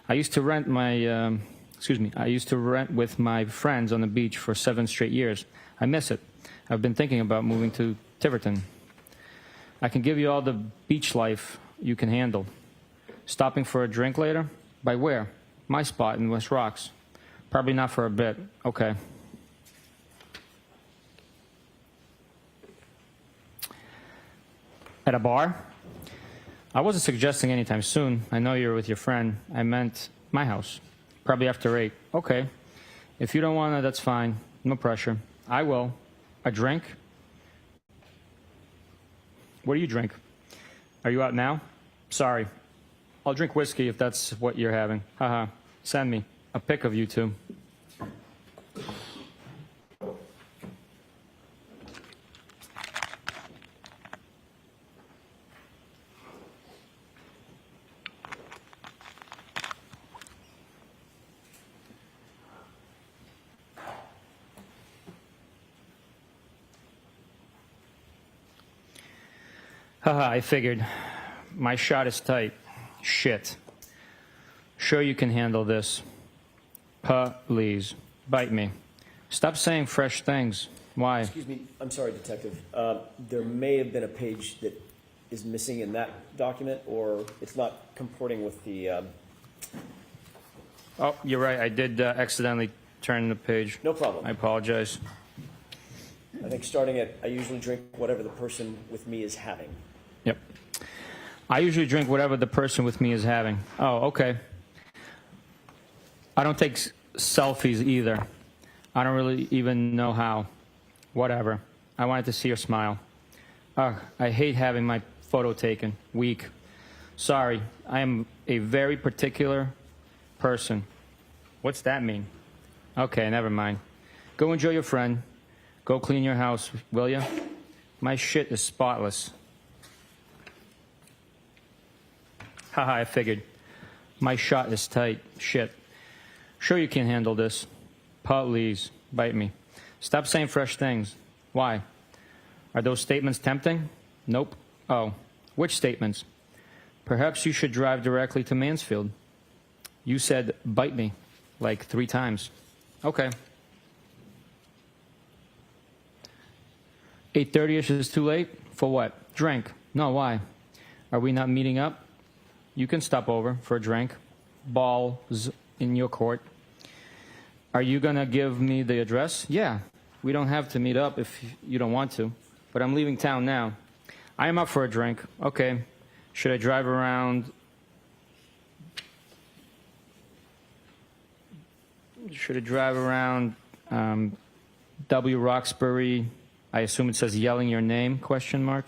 I used to rent with my friends on the beach for 7 straight years. I miss it. I've been thinking about moving to Tiverton. I can give you all the beach life you can handle. Stopping for a drink later? By where? My spot in West Rocks. Probably not for a bit. Okay. At a bar? I wasn't suggesting anytime soon. I know you're with your friend. I meant my house. Probably after 8. Okay. If you don't want to, that's fine. No pressure. I will. A drink? What do you drink? Are you out now? Sorry. I'll drink whiskey if that's what you're having. Haha. Send me a pic of you two. Haha, I figured. My shot is tight. Shit. Sure you can handle this. Please. Bite me. Stop saying fresh things. Why? Excuse me, I'm sorry, Detective. There may have been a page that is missing in that document, or it's not comporting with the, Oh, you're right. I did accidentally turn the page. no problem. I apologize. I think starting at, I usually drink whatever the person with me is having. Yep. I usually drink whatever the person with me is having. Oh, okay. I don't take selfies either. I don't really even know how. Whatever. I wanted to see your smile. Ugh, I hate having my photo taken. Weak. Sorry, I am a very particular person. What's that mean? Okay, never mind. Go enjoy your friend. Go clean your house, will ya? My shit is spotless. Haha, I figured. My shot is tight. Shit. Sure you can handle this. Please, bite me. Stop saying fresh things. Why? Are those statements tempting? Nope. Oh, which statements? Perhaps you should drive directly to Mansfield. You said, bite me, like 3 times. Okay. 8:30ish is too late? For what? Drink. No, why? Are we not meeting up? You can stop over for a drink. Balls in your court. Are you going to give me the address? Yeah. We don't have to meet up if you don't want to. But I'm leaving town now. I am up for a drink. Okay. Should I drive around? Should I drive around W. Roxbury? I assume it says yelling your name, question mark.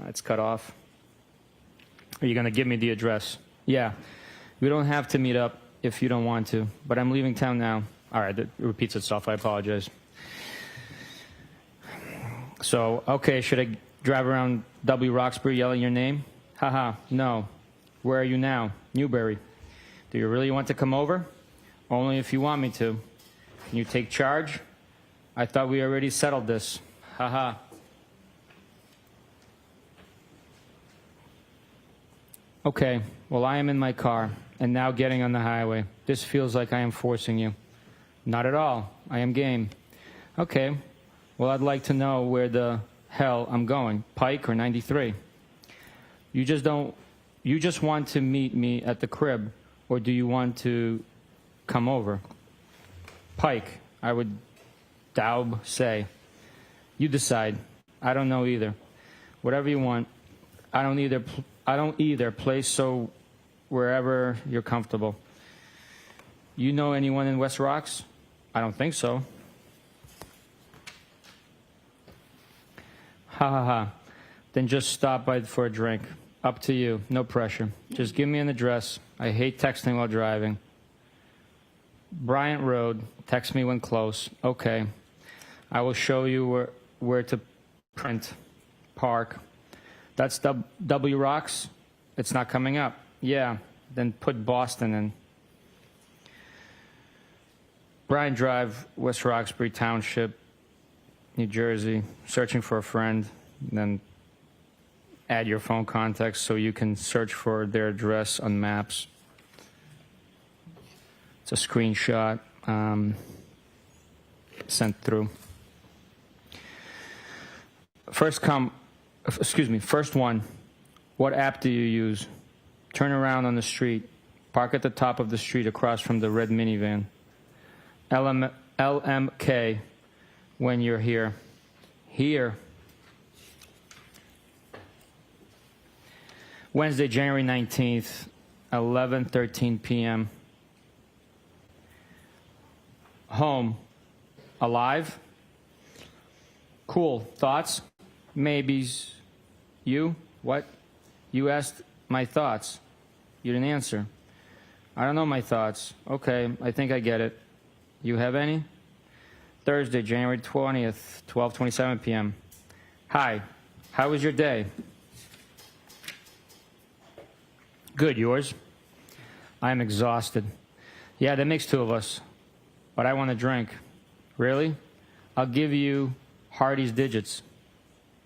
It's cut off. Are you going to give me the address? Yeah. We don't have to meet up if you don't want to, but I'm leaving town now. All right, it repeats itself. I apologize. So, okay, should I drive around W. Roxbury yelling your name? Haha, no. Where are you now? Newbury. Do you really want to come over? Only if you want me to. Can you take charge? I thought we already settled this. Haha. Okay, well, I am in my car and now getting on the highway. This feels like I am forcing you. Not at all. I am game. Okay, well, I'd like to know where the hell I'm going. Pike or 93? You just want to meet me at the crib, or do you want to come over? Pike, I would say. You decide. I don't know either. Whatever you want. I don't either. Play so wherever you're comfortable. You know anyone in West Rocks? I don't think so. Ha ha ha. Then just stop by for a drink. Up to you. No pressure. Just give me an address. I hate texting while driving. Bryant Road. Text me when close. Okay. I will show you where to print. Park. That's W Rocks? It's not coming up. Yeah. Then put Boston in. Bryant Drive, West Roxbury Township, New Jersey. Searching for a friend. Then add your phone contacts so you can search for their address on maps. It's a screenshot sent through. First one. What app do you use? Turn around on the street. Park at the top of the street across from the red minivan. LMK when you're here. Here. Wednesday, January 19th, 11:13 p.m. Home. Alive? Cool. Thoughts? Maybes. You? What? You asked my thoughts. You didn't answer. I don't know my thoughts. Okay, I think I get it. You have any? Thursday, January 20th, 12:27 p.m. Hi. How was your day? Good. Yours? I'm exhausted. Yeah, that makes 2 of us. But I want a drink. Really? I'll give you Hardy's digits.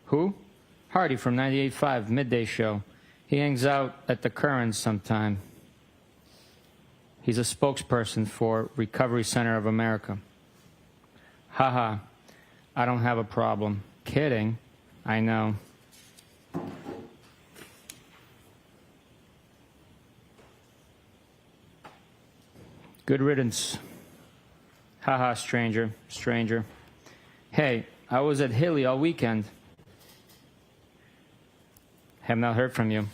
Who? Hardy from 98.5, midday show. He hangs out at the Currents sometime. He's a spokesperson for Recovery Center of America. Haha, I don't have a problem. Kidding. I know. Good riddance. Haha, stranger, stranger. Hey, I was at Hilly all weekend. Have not heard from you.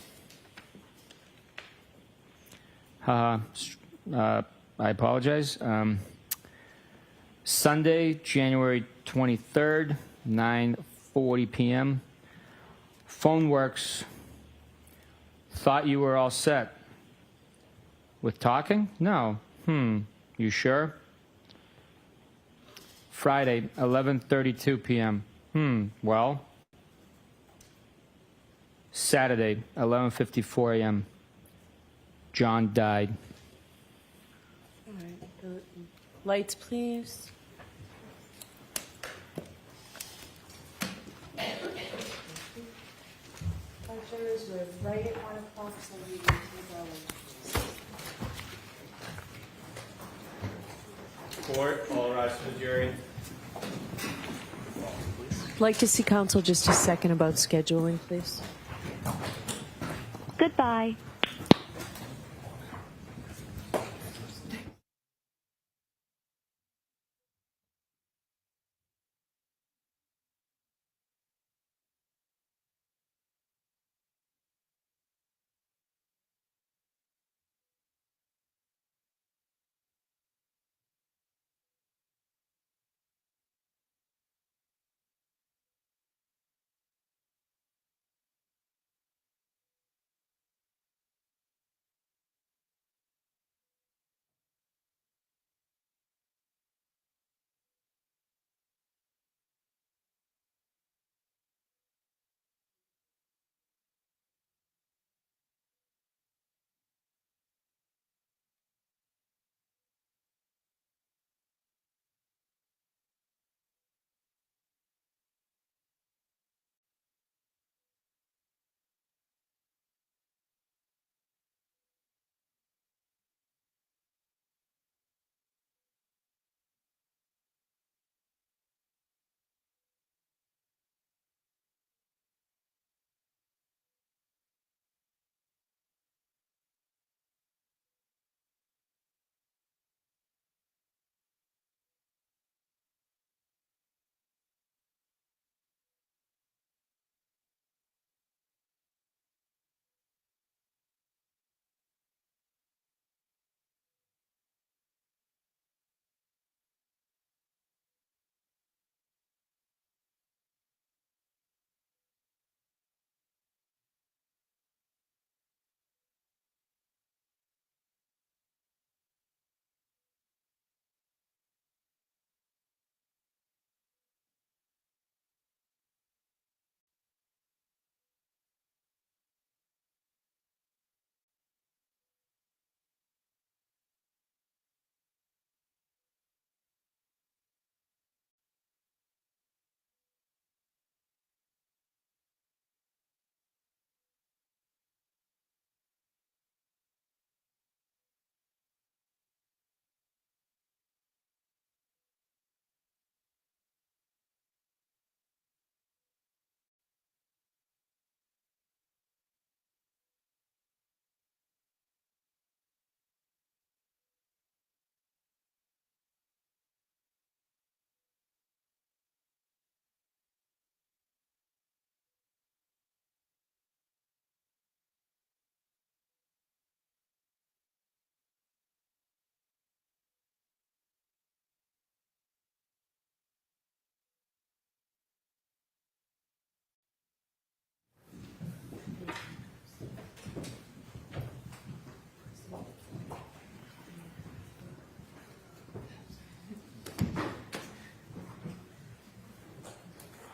Haha, I apologize. Sunday, January 23rd, 9:40 p.m. Phone works. Thought you were all set. With talking? No. You sure? Friday, 11:32 p.m. Well. Saturday, 11:54 a.m. John died. All right. Lights, please. Ushers, we're right at 1 o'clock, so we can take our lunch. Court, all rise for the jury. I'd like to see counsel just a second about scheduling, please. Goodbye.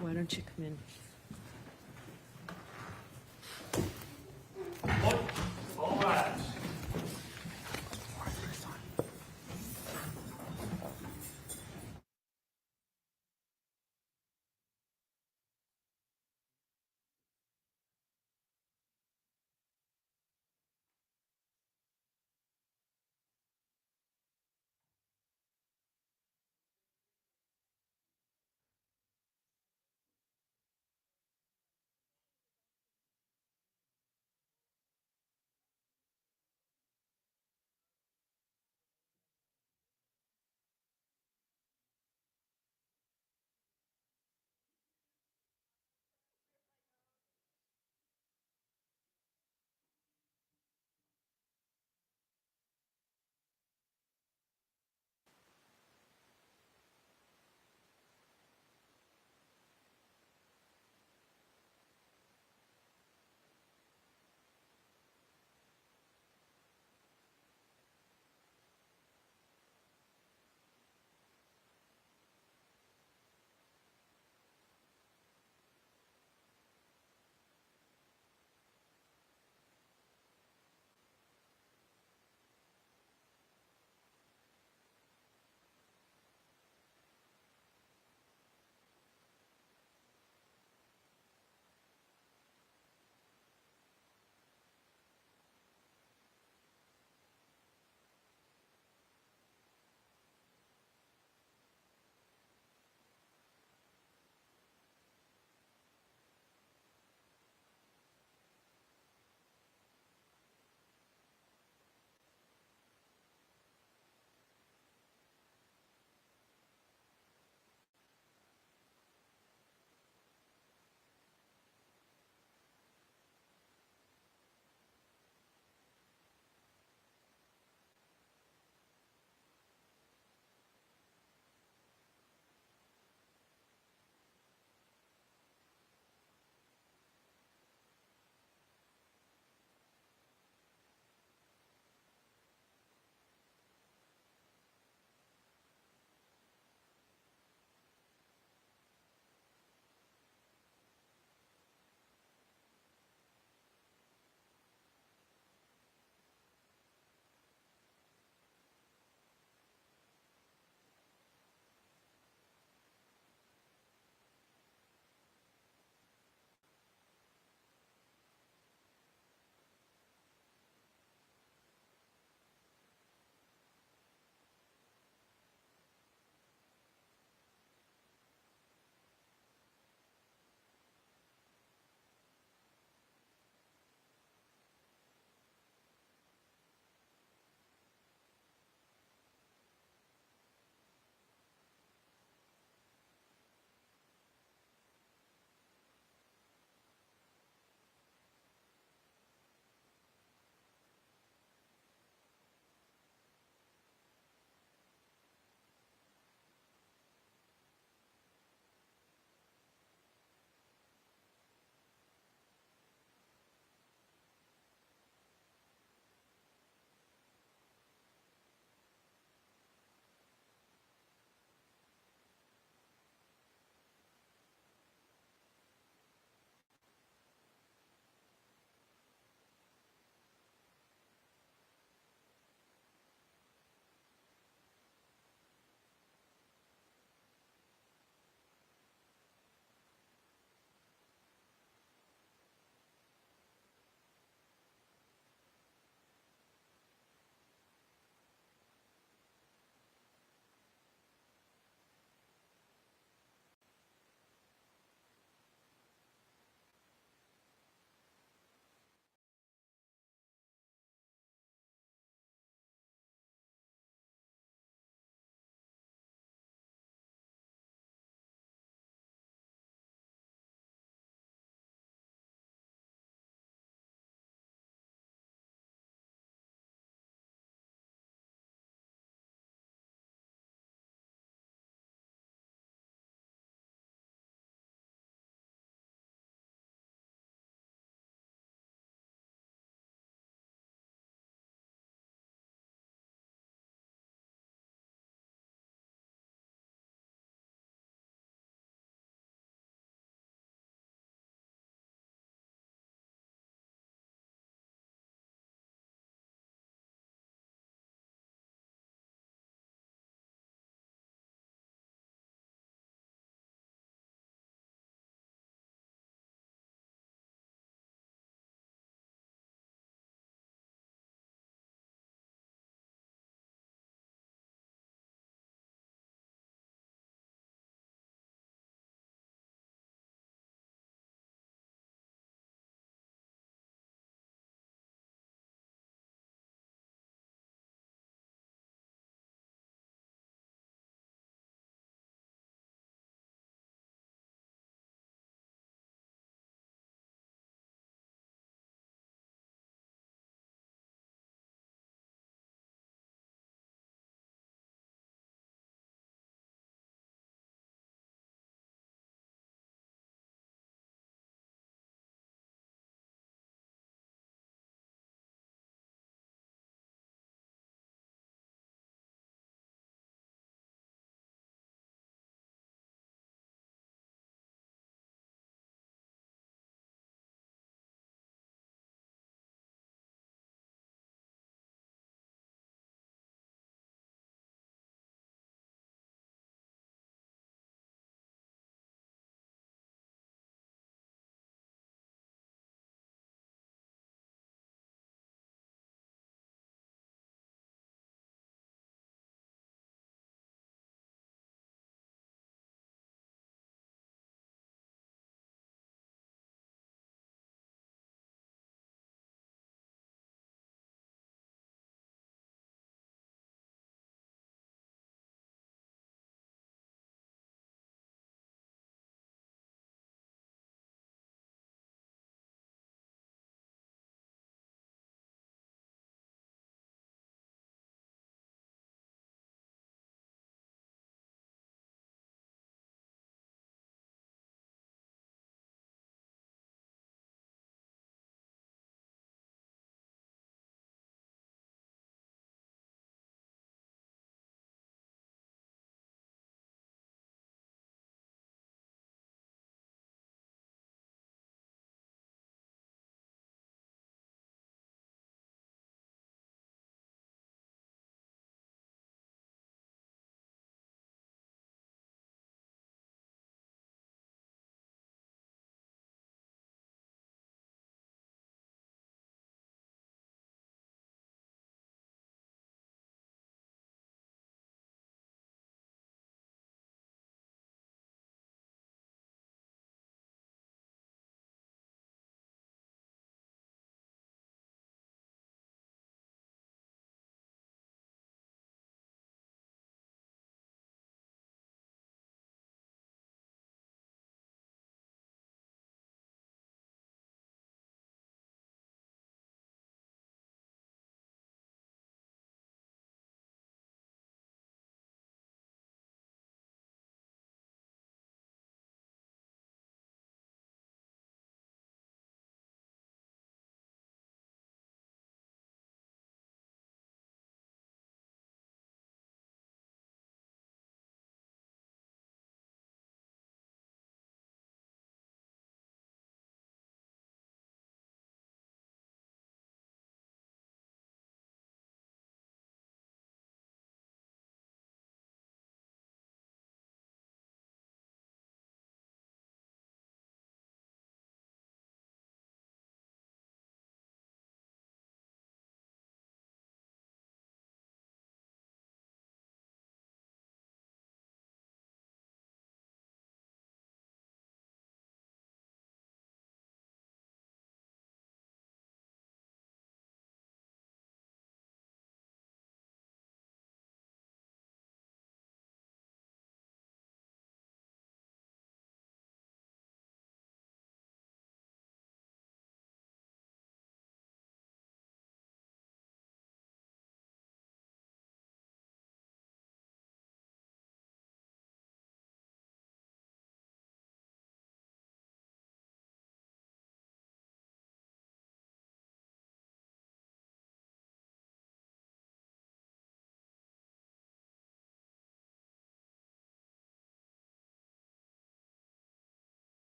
Why don't you come in? All rise.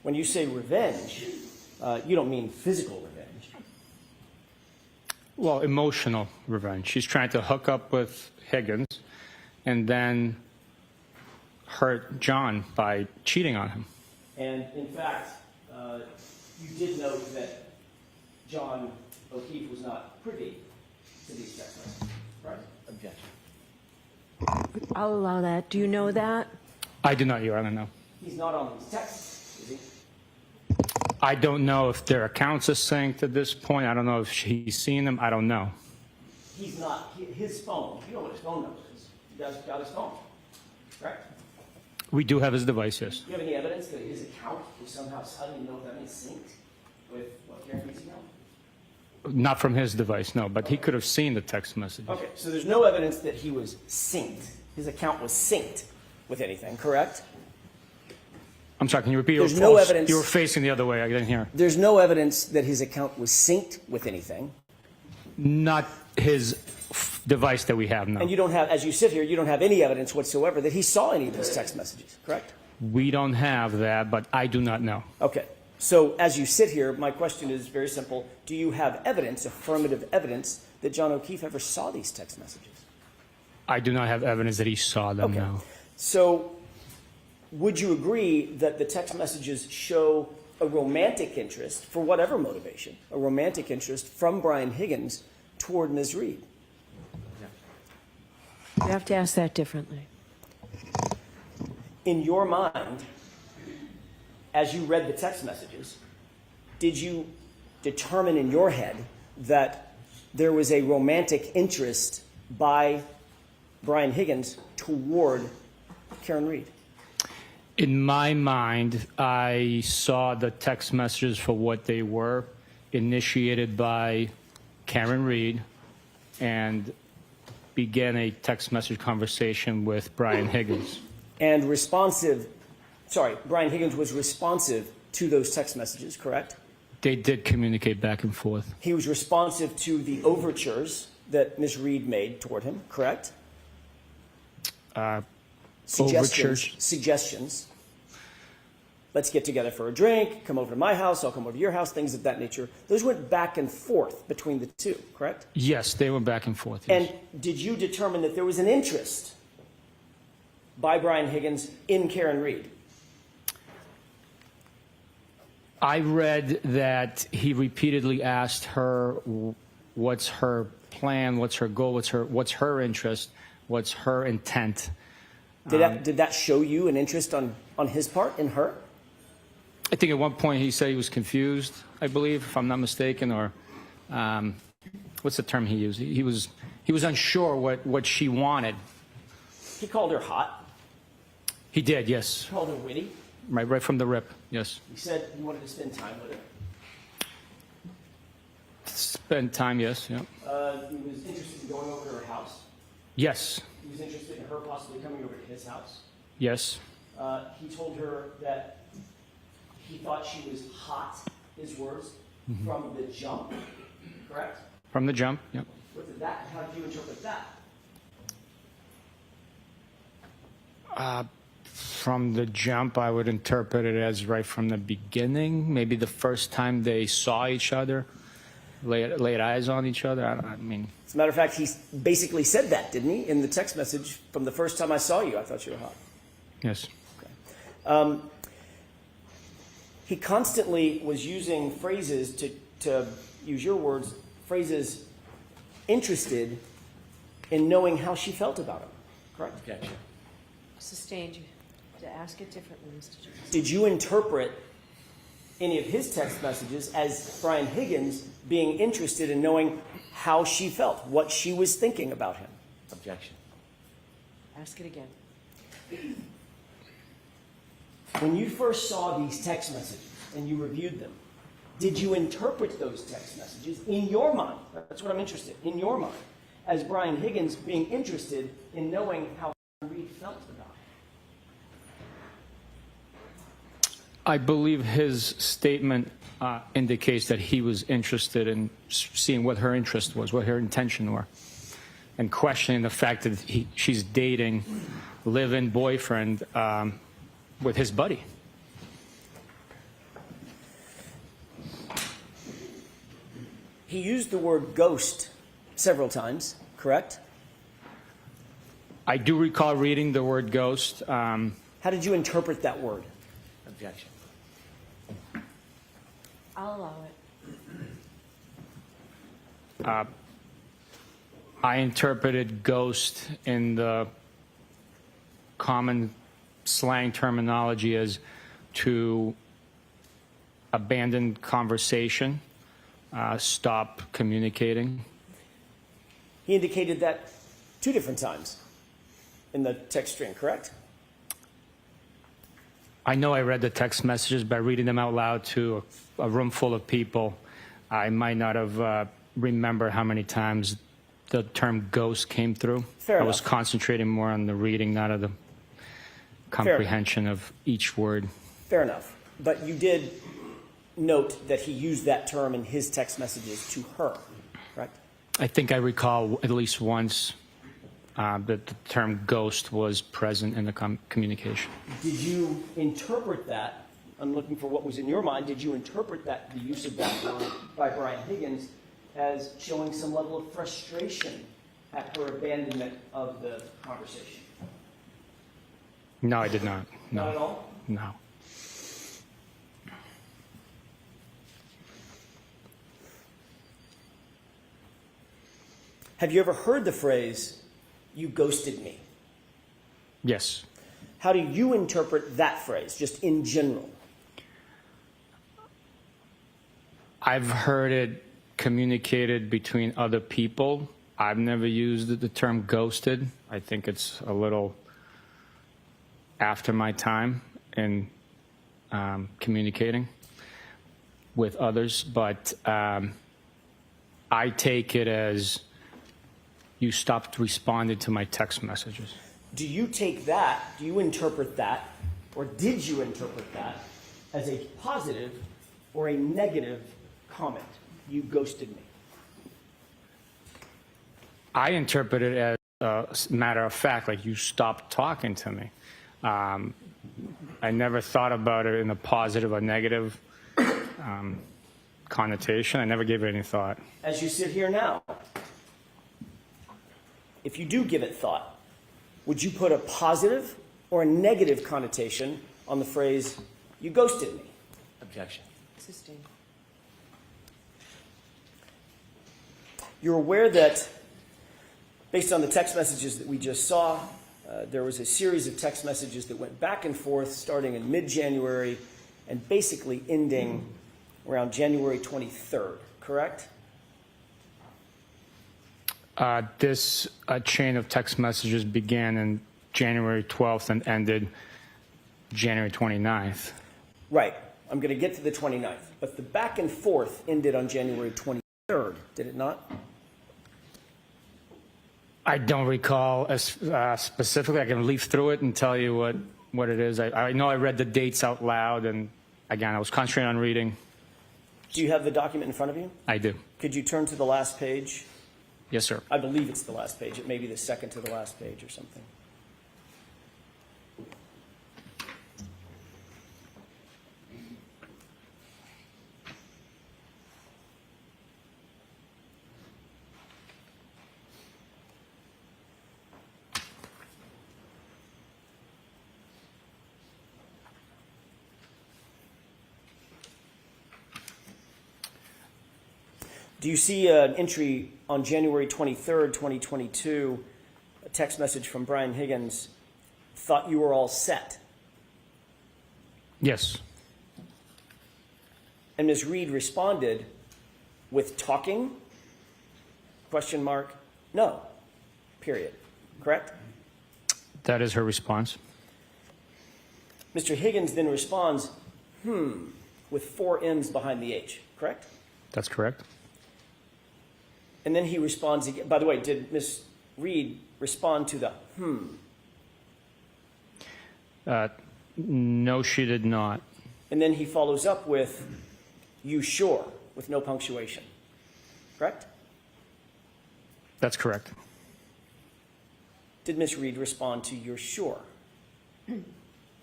when you say revenge, you don't mean physical revenge. Well, emotional revenge. She's trying to hook up with Higgins and then hurt John by cheating on him. And in fact, you did note that John O'Keefe was not privy to these text messages, right? Objection. I'll allow that. Do you know that? I do not, Your Honor, no. He's not on these texts, is he? I don't know if their accounts are synced at this point. I don't know if he's seen them. I don't know. He's not, his phone, you know what his phone number is. You guys got his phone, correct? We do have his device, yes. Do you have any evidence that his account was somehow, how do you know if that means synced with what Karen Reed's account? Not from his device, no, but he could have seen the text message. Okay, so there's no evidence that he was synced. His account was synced with anything, correct? I'm sorry, can you repeat? There's no evidence. You were facing the other way. I didn't hear. There's no evidence that his account was synced with anything. Not his device that we have now. And you don't have, as you sit here, you don't have any evidence whatsoever that he saw any of these text messages, correct? We don't have that, but I do not know. Okay. So as you sit here, my question is very simple. Do you have evidence, affirmative evidence, that John O'Keefe ever saw these text messages? I do not have evidence that he saw them, Okay. no. So would you agree that the text messages show a romantic interest, for whatever motivation, a romantic interest from Brian Higgins toward Ms. Reed? You have to ask that differently. In your mind, as you read the text messages, did you determine in your head that there was a romantic interest by Brian Higgins toward Karen Reed? In my mind, I saw the text messages for what they were, initiated by Karen Reed, and began a text message conversation with Brian Higgins. And Brian Higgins was responsive to those text messages, correct? They did communicate back and forth. He was responsive to the overtures that Ms. Reed made toward him, correct? Overtures? Suggestions. Let's get together for a drink, come over to my house, I'll come over to your house, things of that nature. Those went back and forth between the two, correct? Yes, they were back and forth. Yes. And did you determine that there was an interest by Brian Higgins in Karen Reed? I read that he repeatedly asked her what's her plan, what's her goal, what's her interest, what's her intent. Did that show you an interest on his part, in her? I think at one point he said he was confused, I believe, if I'm not mistaken, or what's the term he used? He was unsure what she wanted. He called her hot. He did, yes. He called her witty. Right from the rip, yes. He said he wanted to spend time with her. Spend time, yes, yeah. He was interested in going over to her house. Yes, He was interested in her possibly coming over to his house. yes, He told her that he thought she was hot, his words, from the jump, correct? from the jump, yeah. How did you interpret that? From the jump, I would interpret it as right from the beginning, maybe the first time they saw each other, laid eyes on each other. I mean, As a matter of fact, he basically said that, didn't he, in the text message? From the first time I saw you, I thought you were hot. yes. He constantly was using phrases, to use your words, phrases interested in knowing how she felt about him, correct? Objection. Sustained. You have to ask it differently, Mr. Jones. Did you interpret any of his text messages as Brian Higgins being interested in knowing how she felt, what she was thinking about him? Objection. Ask it again. When you first saw these text messages and you reviewed them, did you interpret those text messages in your mind? That's what I'm interested in your mind, as Brian Higgins being interested in knowing how Reed felt about him? I believe his statement indicates that he was interested in seeing what her interest was, what her intention were, and questioning the fact that she's dating live-in boyfriend with his buddy. He used the word ghost several times, correct? I do recall reading the word ghost. How did you interpret that word? Objection. I'll allow it. I interpreted ghost in the common slang terminology as to abandon conversation, stop communicating. He indicated that 2 different times in the text string, correct? I know I read the text messages, but reading them out loud to a room full of people, I might not have remember how many times the term ghost came through. Fair I was enough. concentrating more on the reading, not on the comprehension of each word. Fair enough. But you did note that he used that term in his text messages to her, correct? I think I recall at least once that the term ghost was present in the communication. Did you interpret that? I'm looking for what was in your mind. Did you interpret that, the use of that word by Brian Higgins, as showing some level of frustration at her abandonment of the conversation? No, I did not. No. Not at all? No. Have you ever heard the phrase, "you ghosted me"? Yes. How do you interpret that phrase, just in general? I've heard it communicated between other people. I've never used the term ghosted. I think it's a little after my time in communicating with others, but I take it as you stopped responding to my text messages. Do you take that, do you interpret that, or did you interpret that as a positive or a negative comment? You ghosted me. I interpret it as a matter of fact, like you stopped talking to me. I never thought about it in a positive or negative connotation. I never gave it any thought. As you sit here now, if you do give it thought, would you put a positive or a negative connotation on the phrase, "you ghosted me"? Objection. Sustained. You're aware that, based on the text messages that we just saw, there was a series of text messages that went back and forth starting in mid-January and basically ending around January 23rd, correct? This chain of text messages began in January 12th and ended January 29th. Right. I'm going to get to the 29th. But the back and forth ended on January 23rd, did it not? I don't recall as specifically. I can leaf through it and tell you what it is. I know I read the dates out loud, and again, I was concentrating on reading. Do you have the document in front of you? I do. Could you turn to the last page? Yes, sir. I believe it's the last page. It may be the second to the last page or something. Do you see an entry on January 23rd, 2022, a text message from Brian Higgins, "Thought you were all set"? Yes. And Ms. Reed responded with "talking?" Question mark. No. Period. Correct? That is her response. Mr. Higgins then responds, with 4 M's behind the H. Correct? That's correct. And then he responds again. By the way, did Ms. Reed respond to the No, she did not. And then he follows up with, "You sure?" with no punctuation. Correct? That's correct. Did Ms. Reed respond to "you're sure"?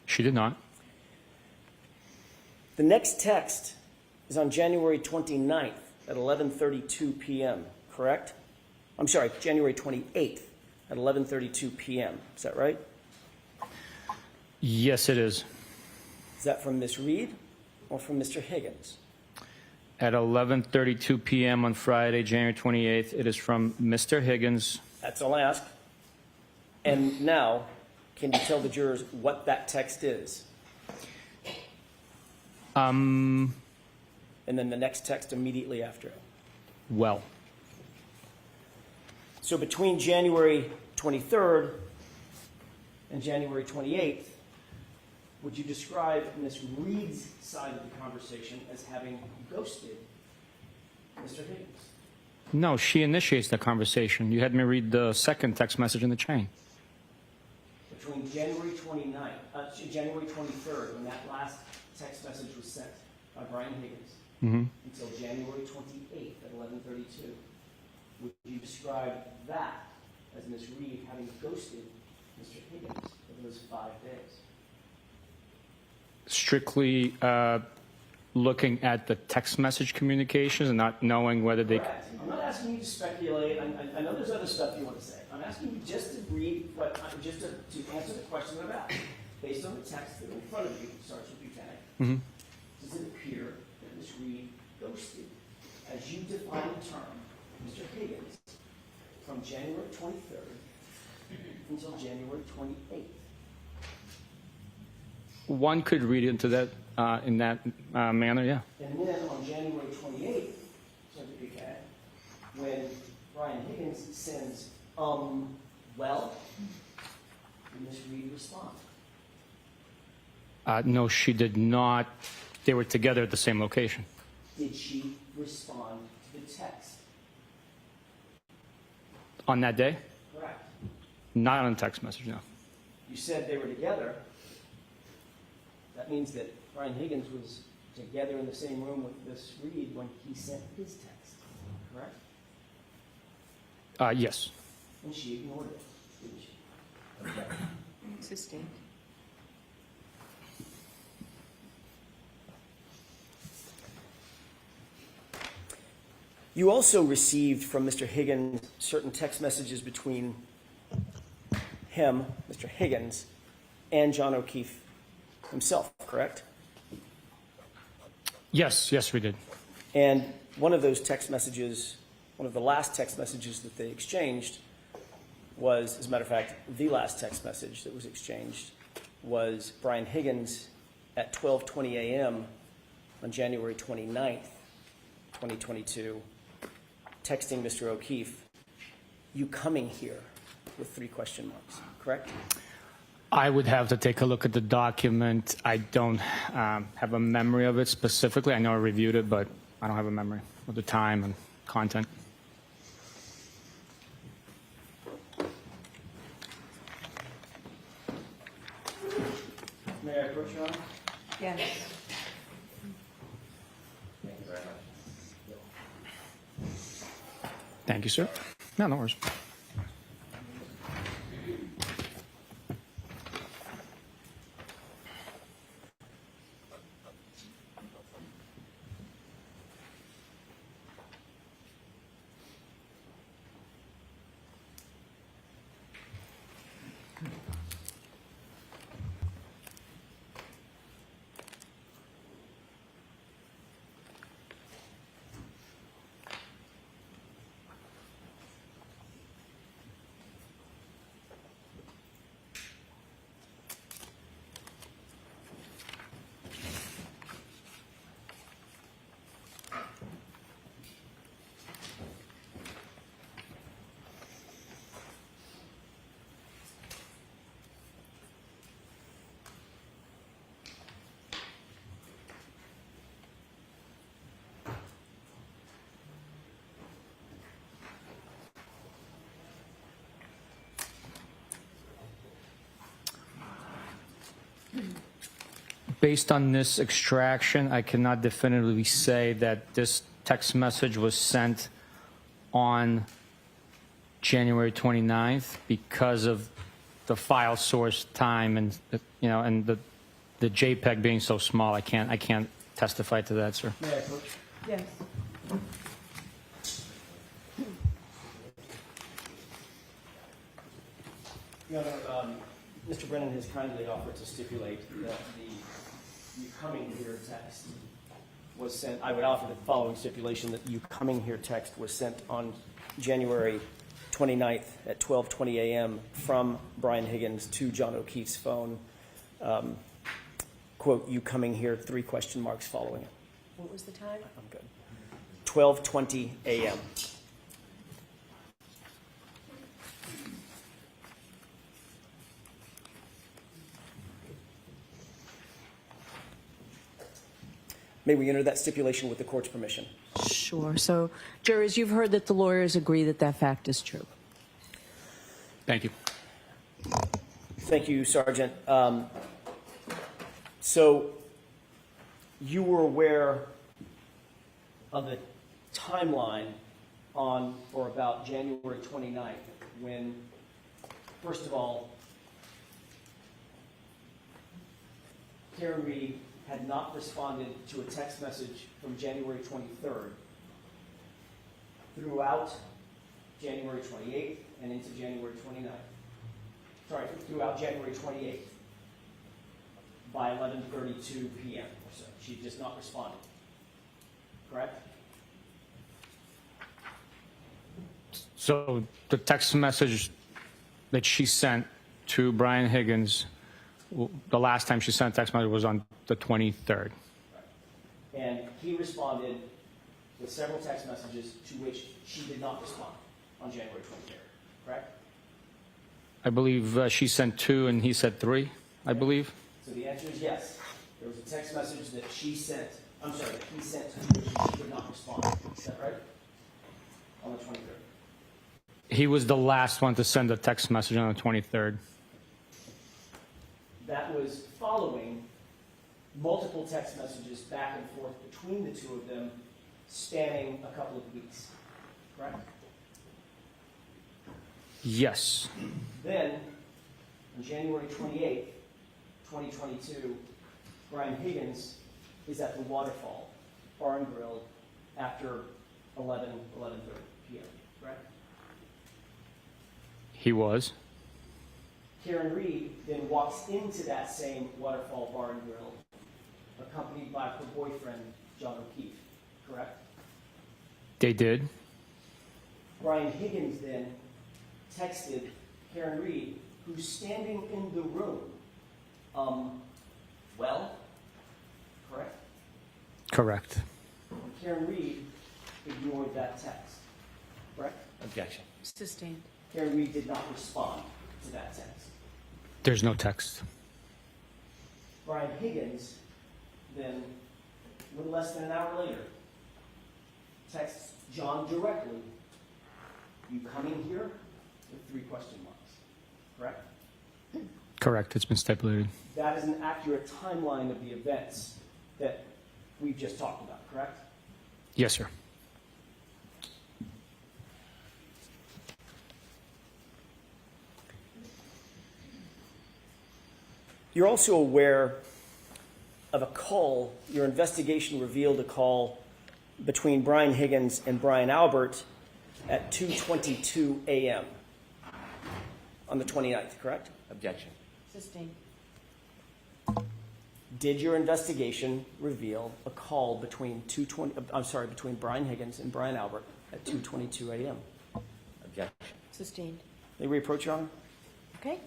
She did not. The next text is on January 29th, at 11:32 p.m., correct? I'm sorry, January 28th at 11:32 p.m. Is that right? Yes, it is. Is that from Ms. Reed or from Mr. Higgins? At 11:32 p.m. on Friday, January 28th, it is from Mr. Higgins. That's all I ask. And now, can you tell the jurors what that text is? And then the next text immediately after it. Well, So between January 23rd and January 28th, would you describe Ms. Reed's side of the conversation as having ghosted Mr. Higgins? no, she initiates the conversation. You had me read the second text message in the chain. Between January 23rd, when that last text message was sent by Brian Higgins, until January 28th at 11:32, would you describe that as Ms. Reed having ghosted Mr. Higgins for those 5 days? Strictly looking at the text message communications and not knowing whether they... Correct. I'm not asking you to speculate. I know there's other stuff you want to say. I'm asking you just to read just to answer the question I've asked. Based on the text that in front of you, it starts with Buchanan, does it appear that Ms. Reed ghosted, as you define the term, Mr. Higgins, from January 23rd until January 28th? One could read into that in that manner, yeah. And then on January 28th, Sergeant Buchanan, when Brian Higgins sends, well, did Ms. Reed respond? No, she did not. They were together at the same location. Did she respond to the text? On that day? Correct. Not on a text message, no. You said they were together. That means that Brian Higgins was together in the same room with Ms. Reed when he sent his text, correct? Yes. And she ignored it, didn't she? Sustained. You also received from Mr. Higgins certain text messages between him, Mr. Higgins, and John O'Keefe himself, correct? Yes, we did. And one of those text messages, one of the last text messages that they exchanged was, as a matter of fact, the last text message that was exchanged was Brian Higgins at 12:20 a.m. on January 29th, 2022, texting Mr. O'Keefe, "You coming here?" with 3 question marks, correct? I would have to take a look at the document. I don't have a memory of it specifically. I know I reviewed it, but I don't have a memory of the time and content. May I approach, Your Honor? Yes. Thank you very much. Thank you, sir. No worries. Based on this extraction, I cannot definitively say that this text message was sent on January 29th because of the file source time and and the JPEG being so small. I can't testify to that, sir. May I approach? Yes. Your Honor, Mr. Brennan has kindly offered to stipulate that the "you coming here" text was sent. I would offer the following stipulation: that "you coming here" text was sent on January 29th at 12:20 a.m. from Brian Higgins to John O'Keefe's phone. Quote, "you coming here," 3 question marks following it. What was the time? I'm good. 12:20 a.m. May we enter that stipulation with the court's permission? Sure. So, jurors, you've heard that the lawyers agree that that fact is true. Thank you. Thank you, Sergeant. So you were aware of the timeline on or about January 29th when, first of all, Karen Reed had not responded to a text message from January 23rd throughout January 28th and into January 29th. Sorry, throughout January 28th by 11:32 p.m. or so. She just not responded. Correct? So the text message that she sent to Brian Higgins, the last time she sent a text message was on the 23rd. And he responded with several text messages to which she did not respond on January 23rd. Correct? I believe she sent 2 and he said 3, I believe. So the answer is yes. There was a text message that she sent, that he sent to which she did not respond. Is that right? On the 23rd. He was the last one to send a text message on the 23rd. That was following multiple text messages back and forth between the two of them, spanning a couple of weeks. Correct? Yes. Then, on January 28th, 2022, Brian Higgins is at the Waterfall Bar and Grill after 11:30 p.m. Correct? He was. Karen Reed then walks into that same Waterfall Bar and Grill, accompanied by her boyfriend, John O'Keefe. Correct? They did. Brian Higgins then texted Karen Reed, who's standing in the room. Correct? Correct. Karen Reed ignored that text. Correct? Objection. Sustained. Karen Reed did not respond to that text. There's no text. Brian Higgins then, a little less than an hour later, texts John directly, "You coming here?" with 3 question marks. Correct? Correct. It's been stipulated. That is an accurate timeline of the events that we've just talked about, correct? Yes, sir. You're also aware of a call. Your investigation revealed a call between Brian Higgins and Brian Albert at 2:22 a.m. on the 29th, correct? Objection. Sustained. Did your investigation reveal a call between between Brian Higgins and Brian Albert at 2:22 a.m.? Objection. Sustained. May we approach, Your Honor? Okay.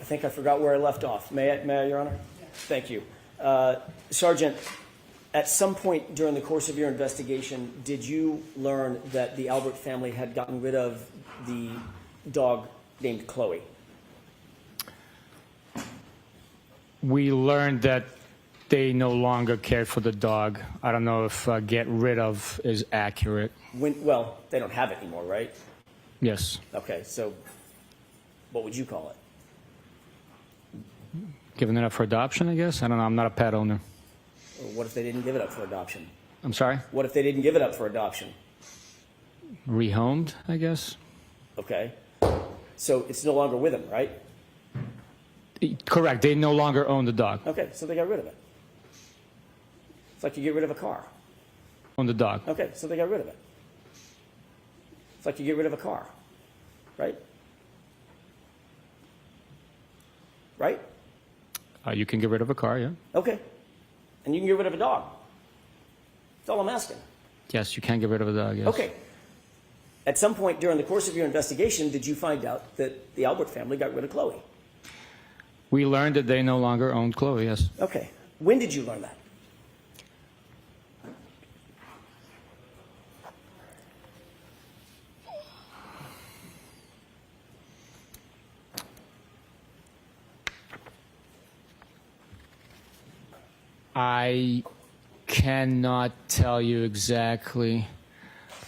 think I forgot where I left off. May I, Your Honor? Thank you. Sergeant, at some point during the course of your investigation, did you learn that the Albert family had gotten rid of the dog named Chloe? We learned that they no longer cared for the dog. I don't know if get rid of is accurate. Well, they don't have it anymore, right? Yes. Okay, so what would you call it? Giving it up for adoption, I guess? I don't know. I'm not a pet owner. Or what if they didn't give it up for adoption? I'm sorry? What if they didn't give it up for adoption? Rehomed, I guess? Okay. So it's no longer with them, right? Correct. They no longer own the dog. Okay, so they got rid of it. It's like you get rid of a car. Own the dog. Okay, so they got rid of it. It's like you get rid of a car, right? Right? You can get rid of a car, yeah. Okay. And you can get rid of a dog. That's all I'm asking. Yes, you can get rid of a dog, yes. Okay. At some point during the course of your investigation, did you find out that the Albert family got rid of Chloe? We learned that they no longer owned Chloe, yes. Okay. When did you learn that? I cannot tell you exactly.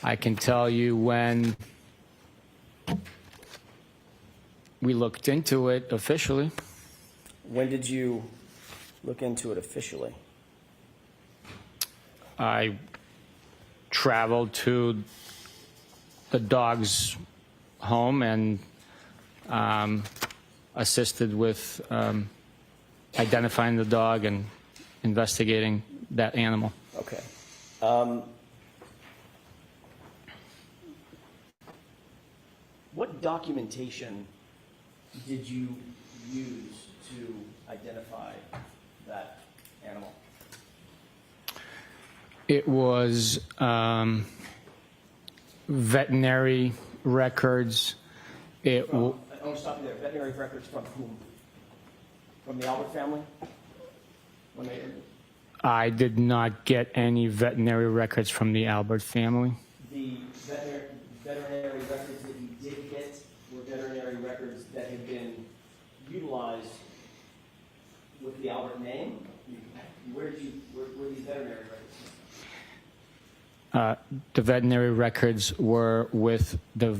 I can tell you when we looked into it officially. When did you look into it officially? I traveled to the dog's home and assisted with identifying the dog and investigating that animal. Okay. What documentation did you use to identify that animal? It was veterinary records. I want to stop you there. Veterinary records from whom? From the Albert family? When they, I did not get any veterinary records from the Albert family. the veterinary records that you did get were veterinary records that had been utilized with the Albert name? Where were these veterinary records? The veterinary records were with the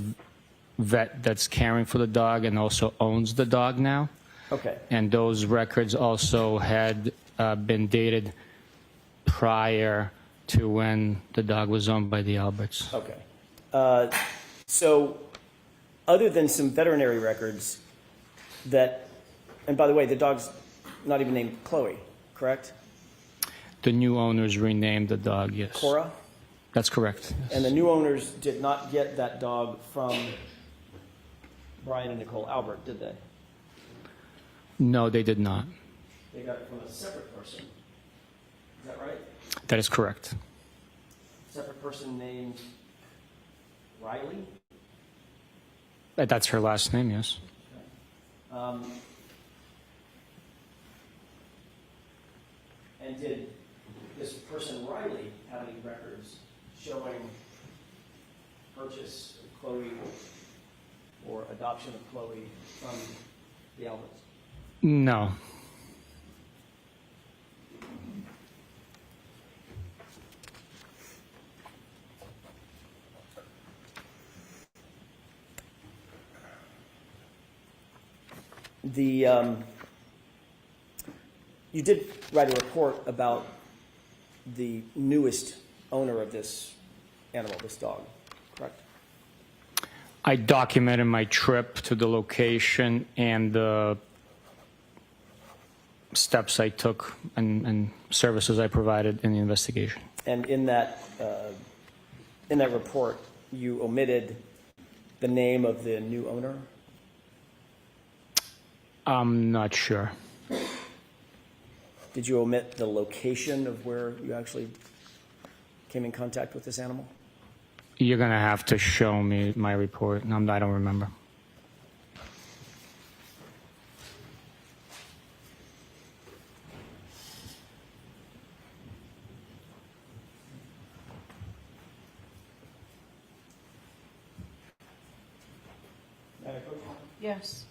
vet that's caring for the dog and also owns the dog now. Okay. And those records also had been dated prior to when the dog was owned by the Alberts. Okay. So, other than some veterinary records that, and by the way, the dog's not even named Chloe, correct? The new owners renamed the dog, yes. Cora? That's correct. Yes. And the new owners did not get that dog from Brian and Nicole Albert, did they? No, they did not. They got it from a separate person. Is that right? That is correct. Separate person named Riley? That's her last name, yes. And did this person Riley have any records showing purchase of Chloe or adoption of Chloe from the Alberts? No. You did write a report about the newest owner of this animal, this dog, correct? I documented my trip to the location and the steps I took and services I provided in the investigation. And in that report, you omitted the name of the new owner? I'm not sure. Did you omit the location of where you actually came in contact with this animal? You're going to have to show me my report. I don't remember. Yes.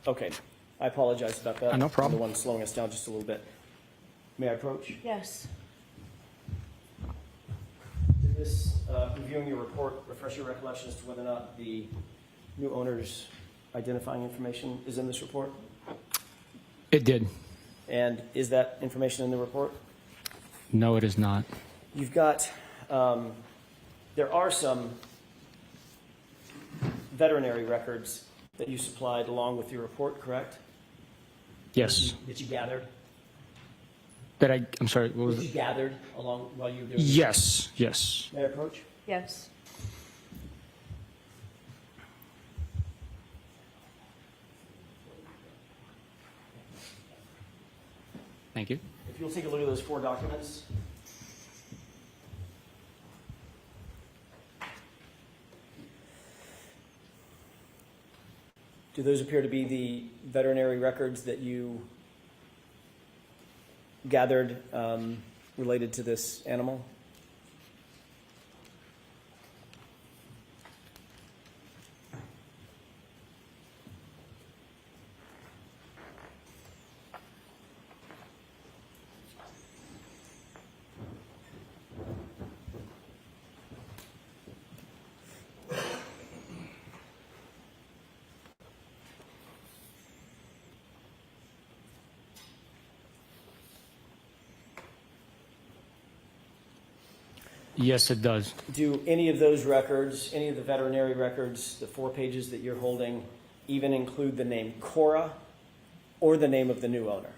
Okay, I apologize about that. No problem. I'm the one slowing us down just a little bit. May I approach? Yes. Did this, reviewing your report, refresh your recollection as to whether or not the new owner's identifying information is in this report? It did. And is that information in the report? No, it is not. You've got, there are some veterinary records that you supplied along with your report, correct? Yes. That you gathered? I'm sorry, what was That you it? gathered along while you were doing? Yes, yes. May I approach? Yes. Thank you. If you'll take a look at those 4 documents. Do those appear to be the veterinary records that you gathered related to this animal? Yes, it does. Do any of those records, any of the veterinary records, the 4 pages that you're holding, even include the name Cora or the name of the new owner?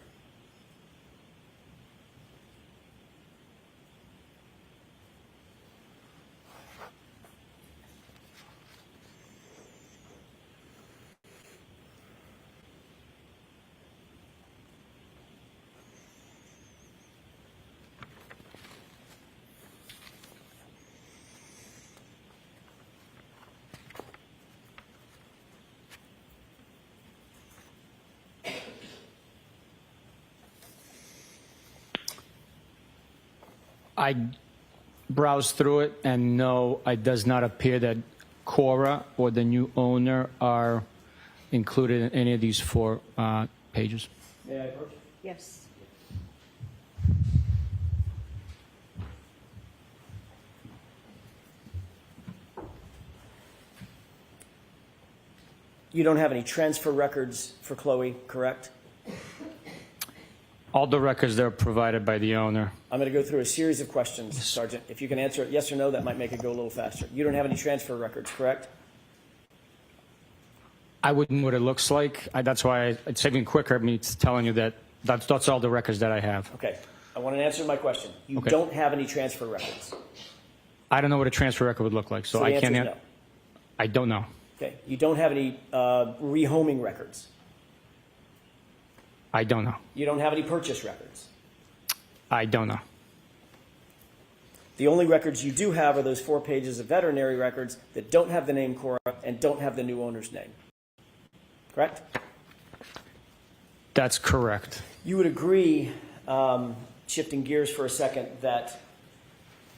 I browsed through it, and no, it does not appear that Cora or the new owner are included in any of these 4 pages. May I approach? Yes. You don't have any transfer records for Chloe, correct? All the records that are provided by the owner. I'm going to go through a series of questions, Sergeant. If you can answer it yes or no, that might make it go a little faster. You don't have any transfer records, correct? I wouldn't know what it looks like. That's why it's even quicker me telling you that that's all the records that I have. Okay. I want an answer to my question. You Okay. don't have any transfer records. I don't know what a transfer record would look like, so the I answer can't. is no. I don't know. Okay. You don't have any rehoming records. I don't know. You don't have any purchase records. I don't know. The only records you do have are those 4 pages of veterinary records that don't have the name Cora and don't have the new owner's name. Correct? That's correct. You would agree, shifting gears for a second, that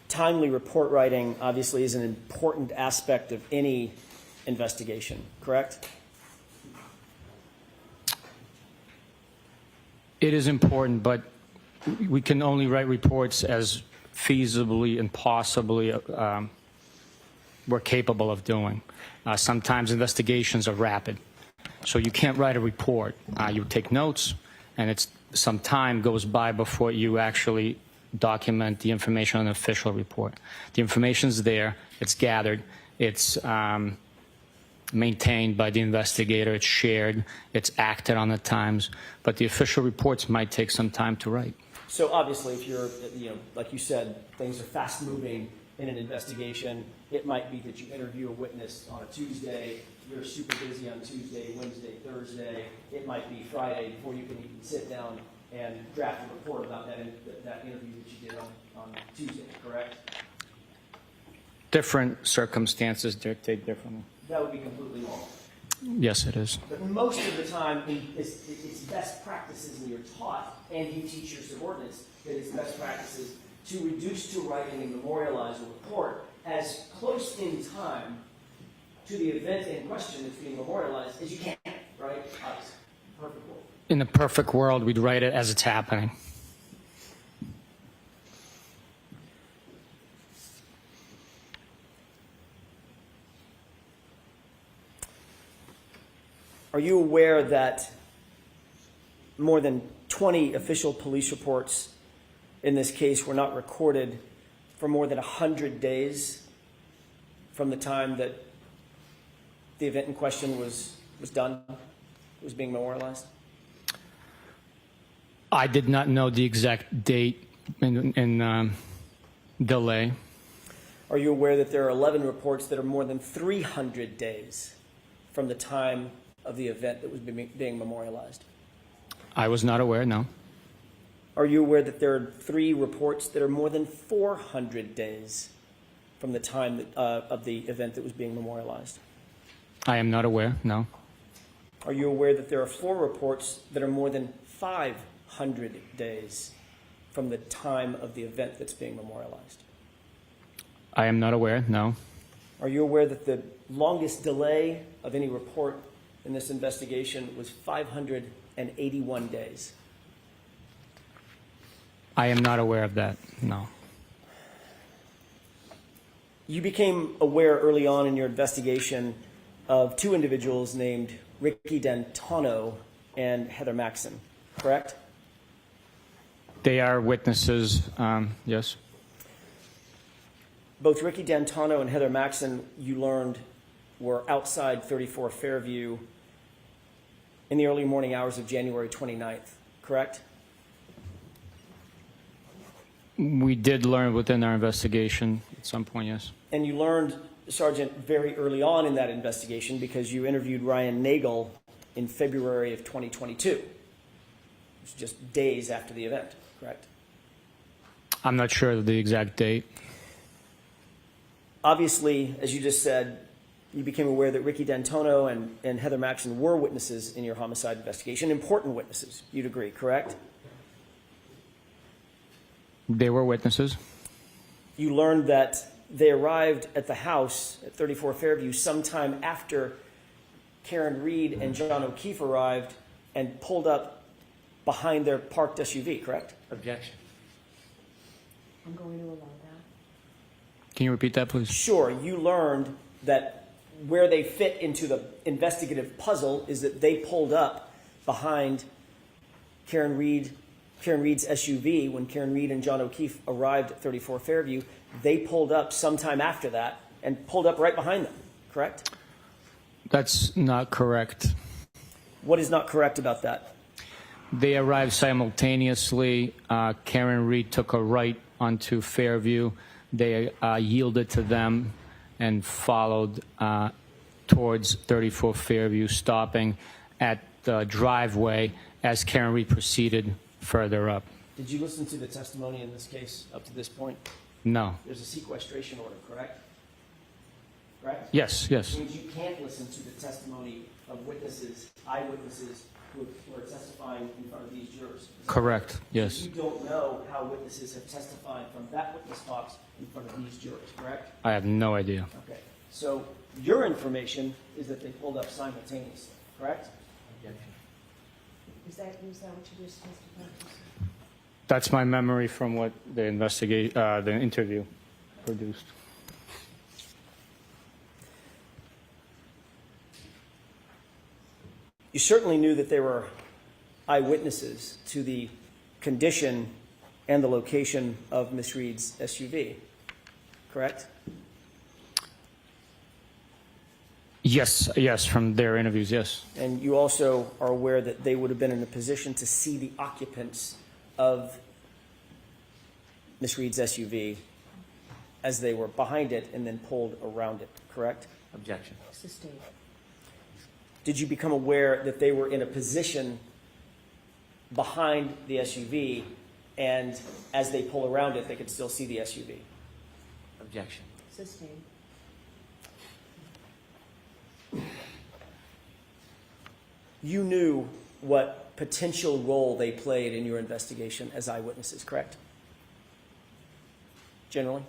timely report writing obviously is an important aspect of any investigation, correct? It is important, but we can only write reports as feasibly and possibly we're capable of doing. Sometimes investigations are rapid. So you can't write a report. You take notes, and it's some time goes by before you actually document the information on an official report. The information's there. It's gathered. It's maintained by the investigator. It's shared. It's acted on at times. But the official reports might take some time to write. So obviously, if you're, like you said, things are fast moving in an investigation. It might be that you interview a witness on a Tuesday. You're super busy on Tuesday, Wednesday, Thursday. It might be Friday before you can even sit down and draft a report about that interview that you did on Tuesday, correct? Different circumstances dictate differently. That would be completely normal. Yes, it is. But most of the time, it's best practices, and you're taught, and you teach your subordinates, that it's best practices to reduce to writing and memorialize a report as close in time to the event in question that's being memorialized as you can, right? Obviously, perfect world. In the perfect world, we'd write it as it's happening. Are you aware that more than 20 official police reports in this case were not recorded for more than 100 days from the time that the event in question was done, was being memorialized? I did not know the exact date and delay. Are you aware that there are 11 reports that are more than 300 days from the time of the event that was being memorialized? I was not aware, no. Are you aware that there are 3 reports that are more than 400 days from the time of the event that was being memorialized? I am not aware, no. Are you aware that there are 4 reports that are more than 500 days from the time of the event that's being memorialized? I am not aware, no. Are you aware that the longest delay of any report in this investigation was 581 days? I am not aware of that, no. You became aware early on in your investigation of 2 individuals named Ricky D'Antano and Heather Maxon, correct? They are witnesses, yes. Both Ricky D'Antano and Heather Maxon, you learned, were outside 34 Fairview in the early morning hours of January 29th, correct? We did learn within our investigation at some point, yes. And you learned, Sergeant, very early on in that investigation because you interviewed Ryan Nagel in February of 2022. It was just days after the event, correct? I'm not sure of the exact date. Obviously, as you just said, you became aware that Ricky D'Antano and Heather Maxon were witnesses in your homicide investigation, important witnesses, you'd agree, correct? They were witnesses. You learned that they arrived at the house at 34 Fairview sometime after Karen Reed and John O'Keefe arrived and pulled up behind their parked SUV, correct? Objection. I'm going to allow that. Can you repeat that, please? Sure, you learned that where they fit into the investigative puzzle is that they pulled up behind Karen Reed's SUV when Karen Reed and John O'Keefe arrived at 34 Fairview. They pulled up sometime after that and pulled up right behind them, correct? That's not correct. What is not correct about that? They arrived simultaneously. Karen Reed took a right onto Fairview. They yielded to them and followed towards 34 Fairview, stopping at the driveway as Karen Reed proceeded further up. Did you listen to the testimony in this case up to this point? No. There's a sequestration order, correct? Correct? Yes, yes. Which means you can't listen to the testimony of witnesses, eyewitnesses who are testifying in front of these jurors. Correct, yes. You don't know how witnesses have testified from that witness box in front of these jurors, correct? I have no idea. Okay. So your information is that they pulled up simultaneously, correct? Objection. Is that what you just testified to? That's my memory from what the interview produced. You certainly knew that there were eyewitnesses to the condition and the location of Miss Reed's SUV, correct? Yes, from their interviews, yes. And you also are aware that they would have been in a position to see the occupants of Miss Reed's SUV as they were behind it and then pulled around it, correct? Objection. Sustained. Did you become aware that they were in a position behind the SUV and as they pull around it, they could still see the SUV? Objection. Sustained. You knew what potential role they played in your investigation as eyewitnesses, correct? Generally?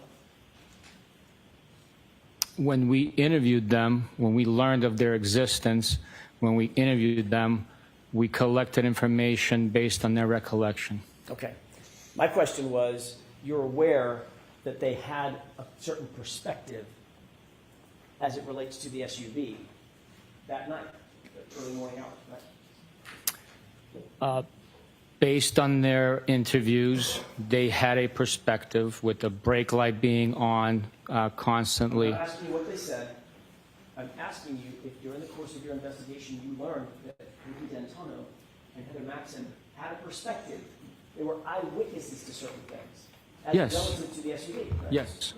When we interviewed them, when we learned of their existence, when we interviewed them, we collected information based on their recollection. Okay. My question was, you're aware that they had a certain perspective as it relates to the SUV that night, the early morning hours, right? Based on their interviews, they had a perspective with the brake light being on constantly. I'm not asking you what they said. I'm asking you if during the course of your investigation you learned that Ricky D'Antonio and Heather Maxon had a perspective. They were eyewitnesses to certain things. As Yes. relative to the SUV, right? Yes.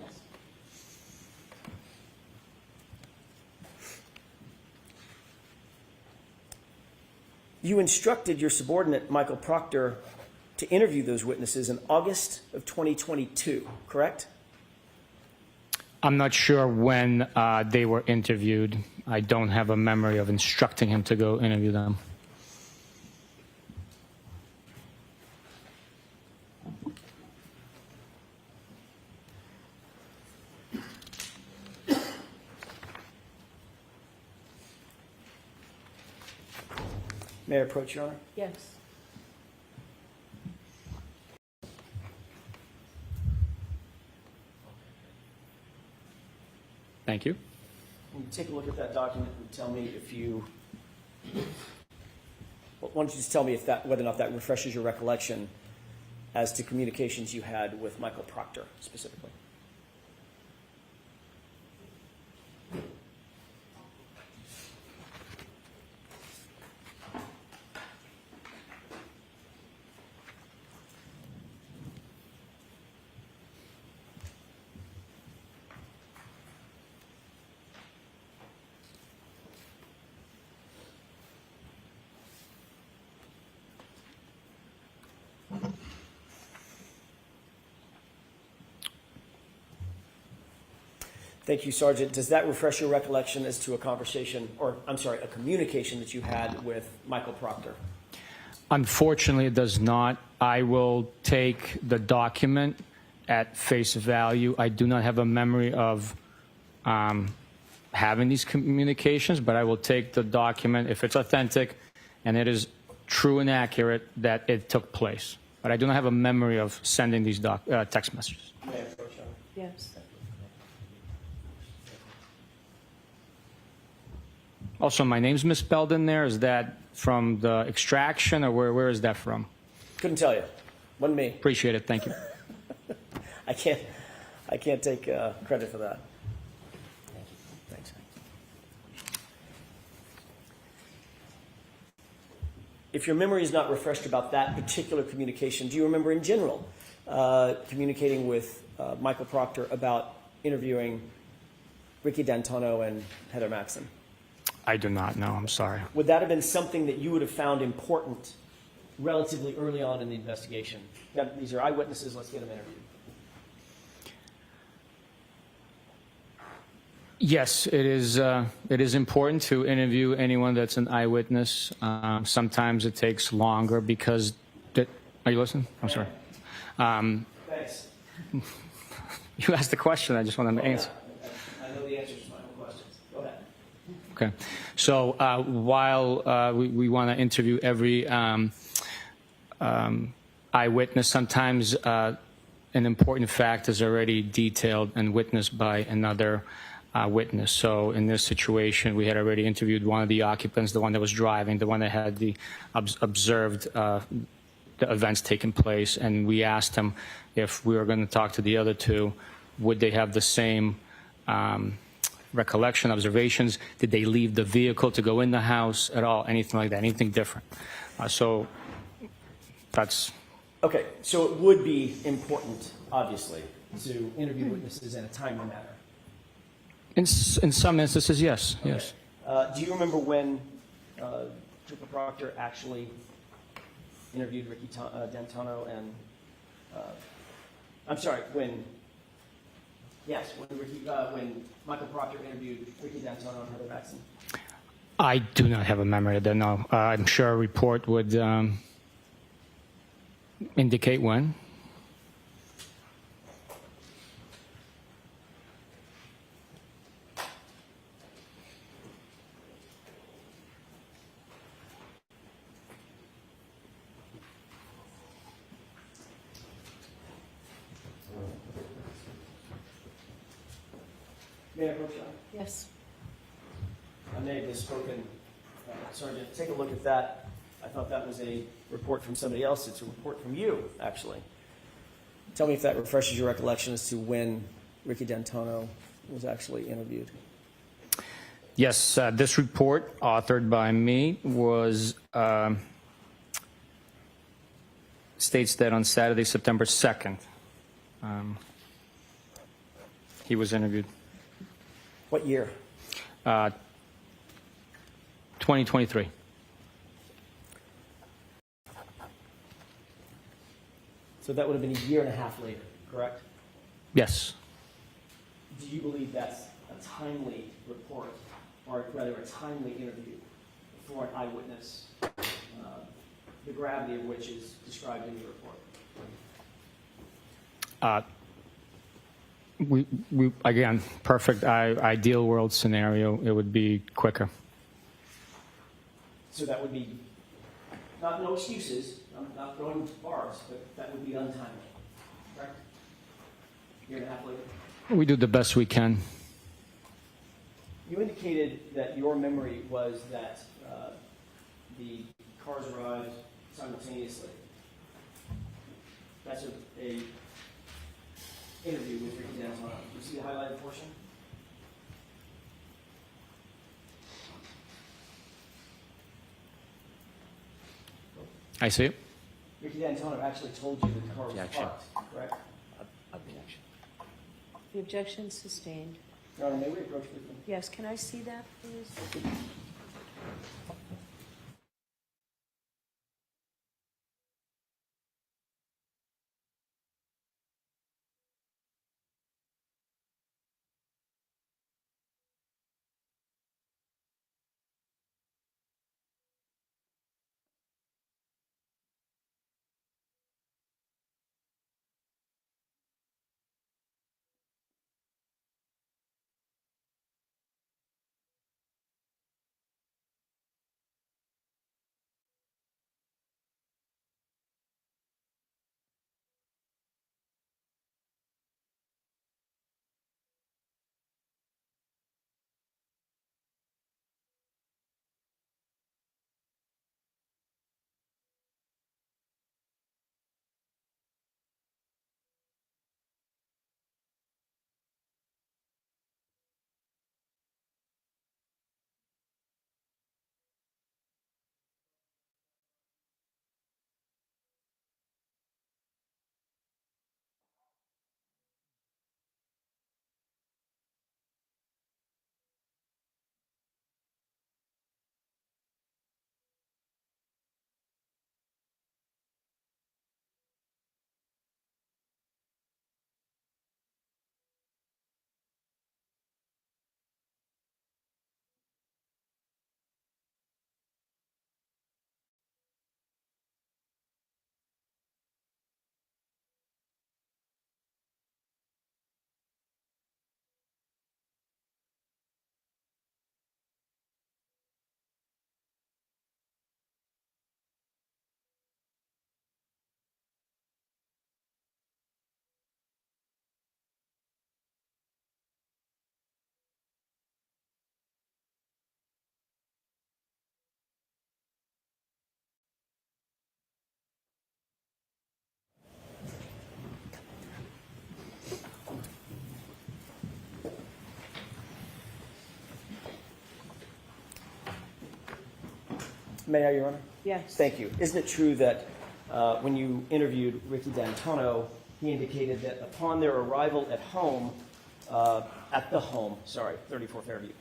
You instructed your subordinate, Michael Proctor, to interview those witnesses in August of 2022, correct? I'm not sure when they were interviewed. I don't have a memory of instructing him to go interview them. May I approach, Your Honor? Yes. Thank you. Can you take a look at that document and tell me if you... Well, why don't you just tell me if that, whether or not that refreshes your recollection as to communications you had with Michael Proctor specifically? Thank you, Sergeant. Does that refresh your recollection as to a conversation, or I'm sorry, a communication that you had with Michael Proctor? Unfortunately, it does not. I will take the document at face value. I do not have a memory of having these communications, but I will take the document if it's authentic and it is true and accurate that it took place. But I do not have a memory of sending these text messages. May I approach, Your Honor? Yes. Also, my name's misspelled in there. Is that from the extraction, or where is that from? Couldn't tell you. Wasn't me. Appreciate it. Thank you. I can't take credit for that. Thanks. If your memory is not refreshed about that particular communication, do you remember in general communicating with Michael Proctor about interviewing Ricky D'Antonio and Heather Maxon? I do not know. I'm sorry. Would that have been something that you would have found important relatively early on in the investigation? Yeah, these are eyewitnesses. Let's get them interviewed. Yes, it is. It is important to interview anyone that's an eyewitness. Sometimes it takes longer because. Are you listening? I'm sorry. Thanks. You asked the question. I just wanted to answer. I know the answers to my own questions. Go ahead. Okay. So while we want to interview every eyewitness, sometimes an important fact is already detailed and witnessed by another witness. So in this situation, we had already interviewed one of the occupants, the one that was driving, the one that had the observed the events taking place, and we asked him if we were going to talk to the other two, would they have the same recollection, observations? Did they leave the vehicle to go in the house at all? Anything like that? Anything different? So that's... Okay, so it would be important, obviously, to interview witnesses in a timely manner. In some instances, yes. Okay. Yes. Do you remember when Trooper Proctor actually interviewed Ricky D'Antona and, I'm sorry, when Michael Proctor interviewed Ricky D'Antona and Heather Maxson? I do not have a memory of that, no. I'm sure a report would indicate when. May I approach that? Yes. I may have misspoken. Sergeant, take a look at that. I thought that was a report from somebody else. It's a report from you, actually. Tell me if that refreshes your recollection as to when Ricky D'Antona was actually interviewed. Yes, this report, authored by me, was states that on Saturday, September 2nd, he was interviewed. What year? 2023. So that would have been a year and a half later, correct? Yes. Do you believe that's a timely report, or rather a timely interview for an eyewitness, the gravity of which is described in the report? We again, perfect ideal world scenario, it would be quicker. So that would be, no excuses, I'm not going bars, but that would be untimely, correct? Year and a half later? We do the best we can. You indicated that your memory was that the cars arrived simultaneously. That's a interview with Ricky D'Antona. You see the highlighted portion? I see it. Ricky D'Antona actually told you that the car was Objection. parked, correct? Objection. The objection sustained. Your Honor, may we approach quickly? Yes, can I see that, please? May I, Your Honor? Yes. Thank you. Isn't it true that when you interviewed Ricky D'Antonio, he indicated that upon their arrival at home, 34 Fairview,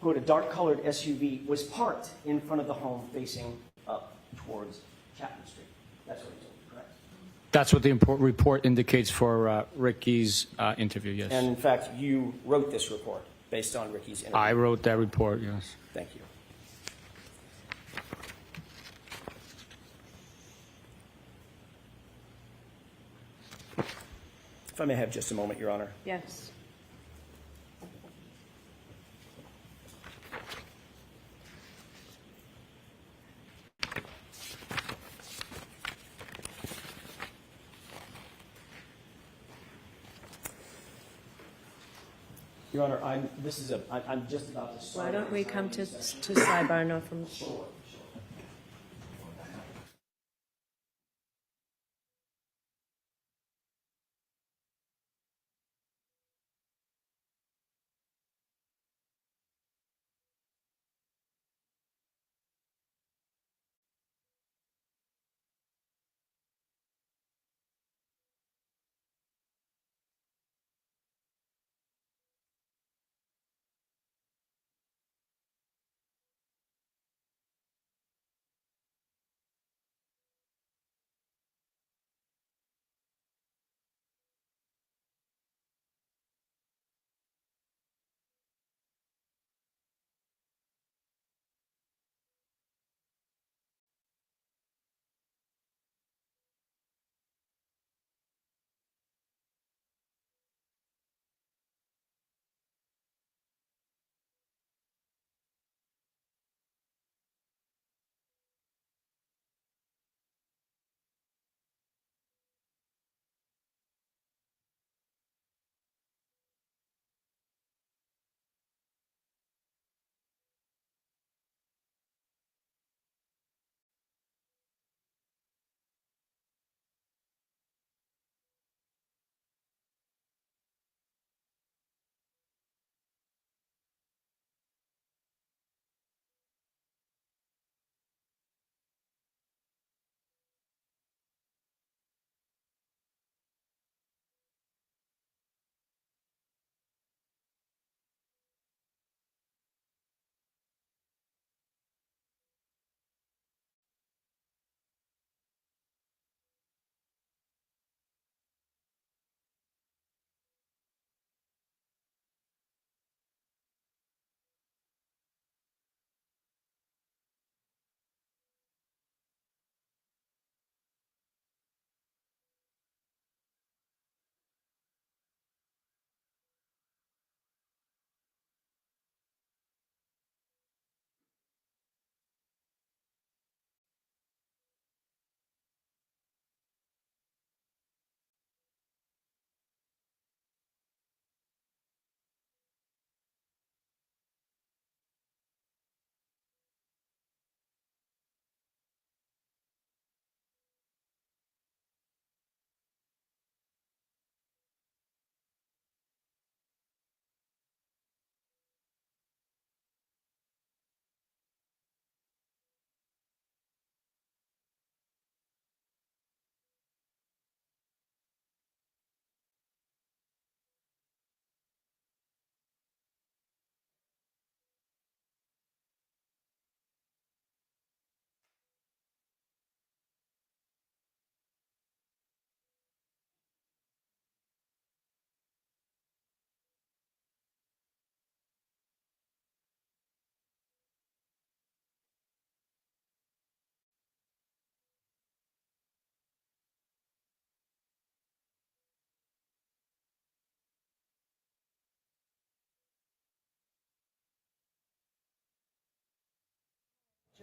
quote, a dark-colored SUV was parked in front of the home facing up towards Chapman Street. That's what he told you, correct? That's what the report indicates for Ricky's interview, yes. And in fact, you wrote this report based on Ricky's interview. I wrote that report, yes. Thank you. If I may have just a moment, Your Honor. Yes. Your Honor, I'm just about to start. Why don't we come to sidebar now from? Sure.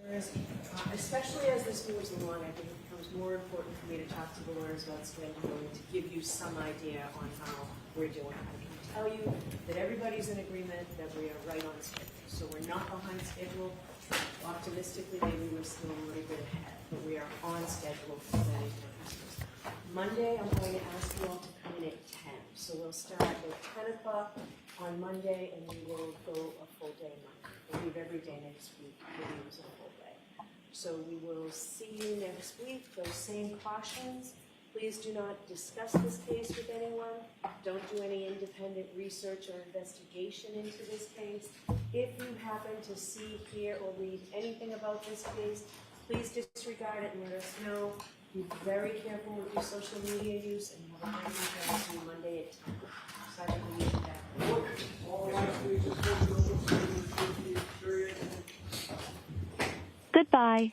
Jurors, especially as this moves along, I think it becomes more important for me to talk to the lawyers about scheduling to give you some idea on how we're doing. I can tell you that everybody's in agreement that we are right on schedule. So we're not behind schedule. Optimistically, maybe we're still a little bit ahead, but we are on schedule for that Christmas. Monday, I'm going to ask you all to come in at 10. So we'll start at 10 o'clock on Monday, and we will go a full day Monday. We'll leave every day next week. We'll use a full day. So we will see you next week. Those same cautions. Please do not discuss this case with anyone. Don't do any independent research or investigation into this case. If you happen to see, hear, or read anything about this case, please disregard it and let us know. Be very careful with your social media use, and have a great weekend. See you Monday at 10. Sergeant, we need you back. Goodbye.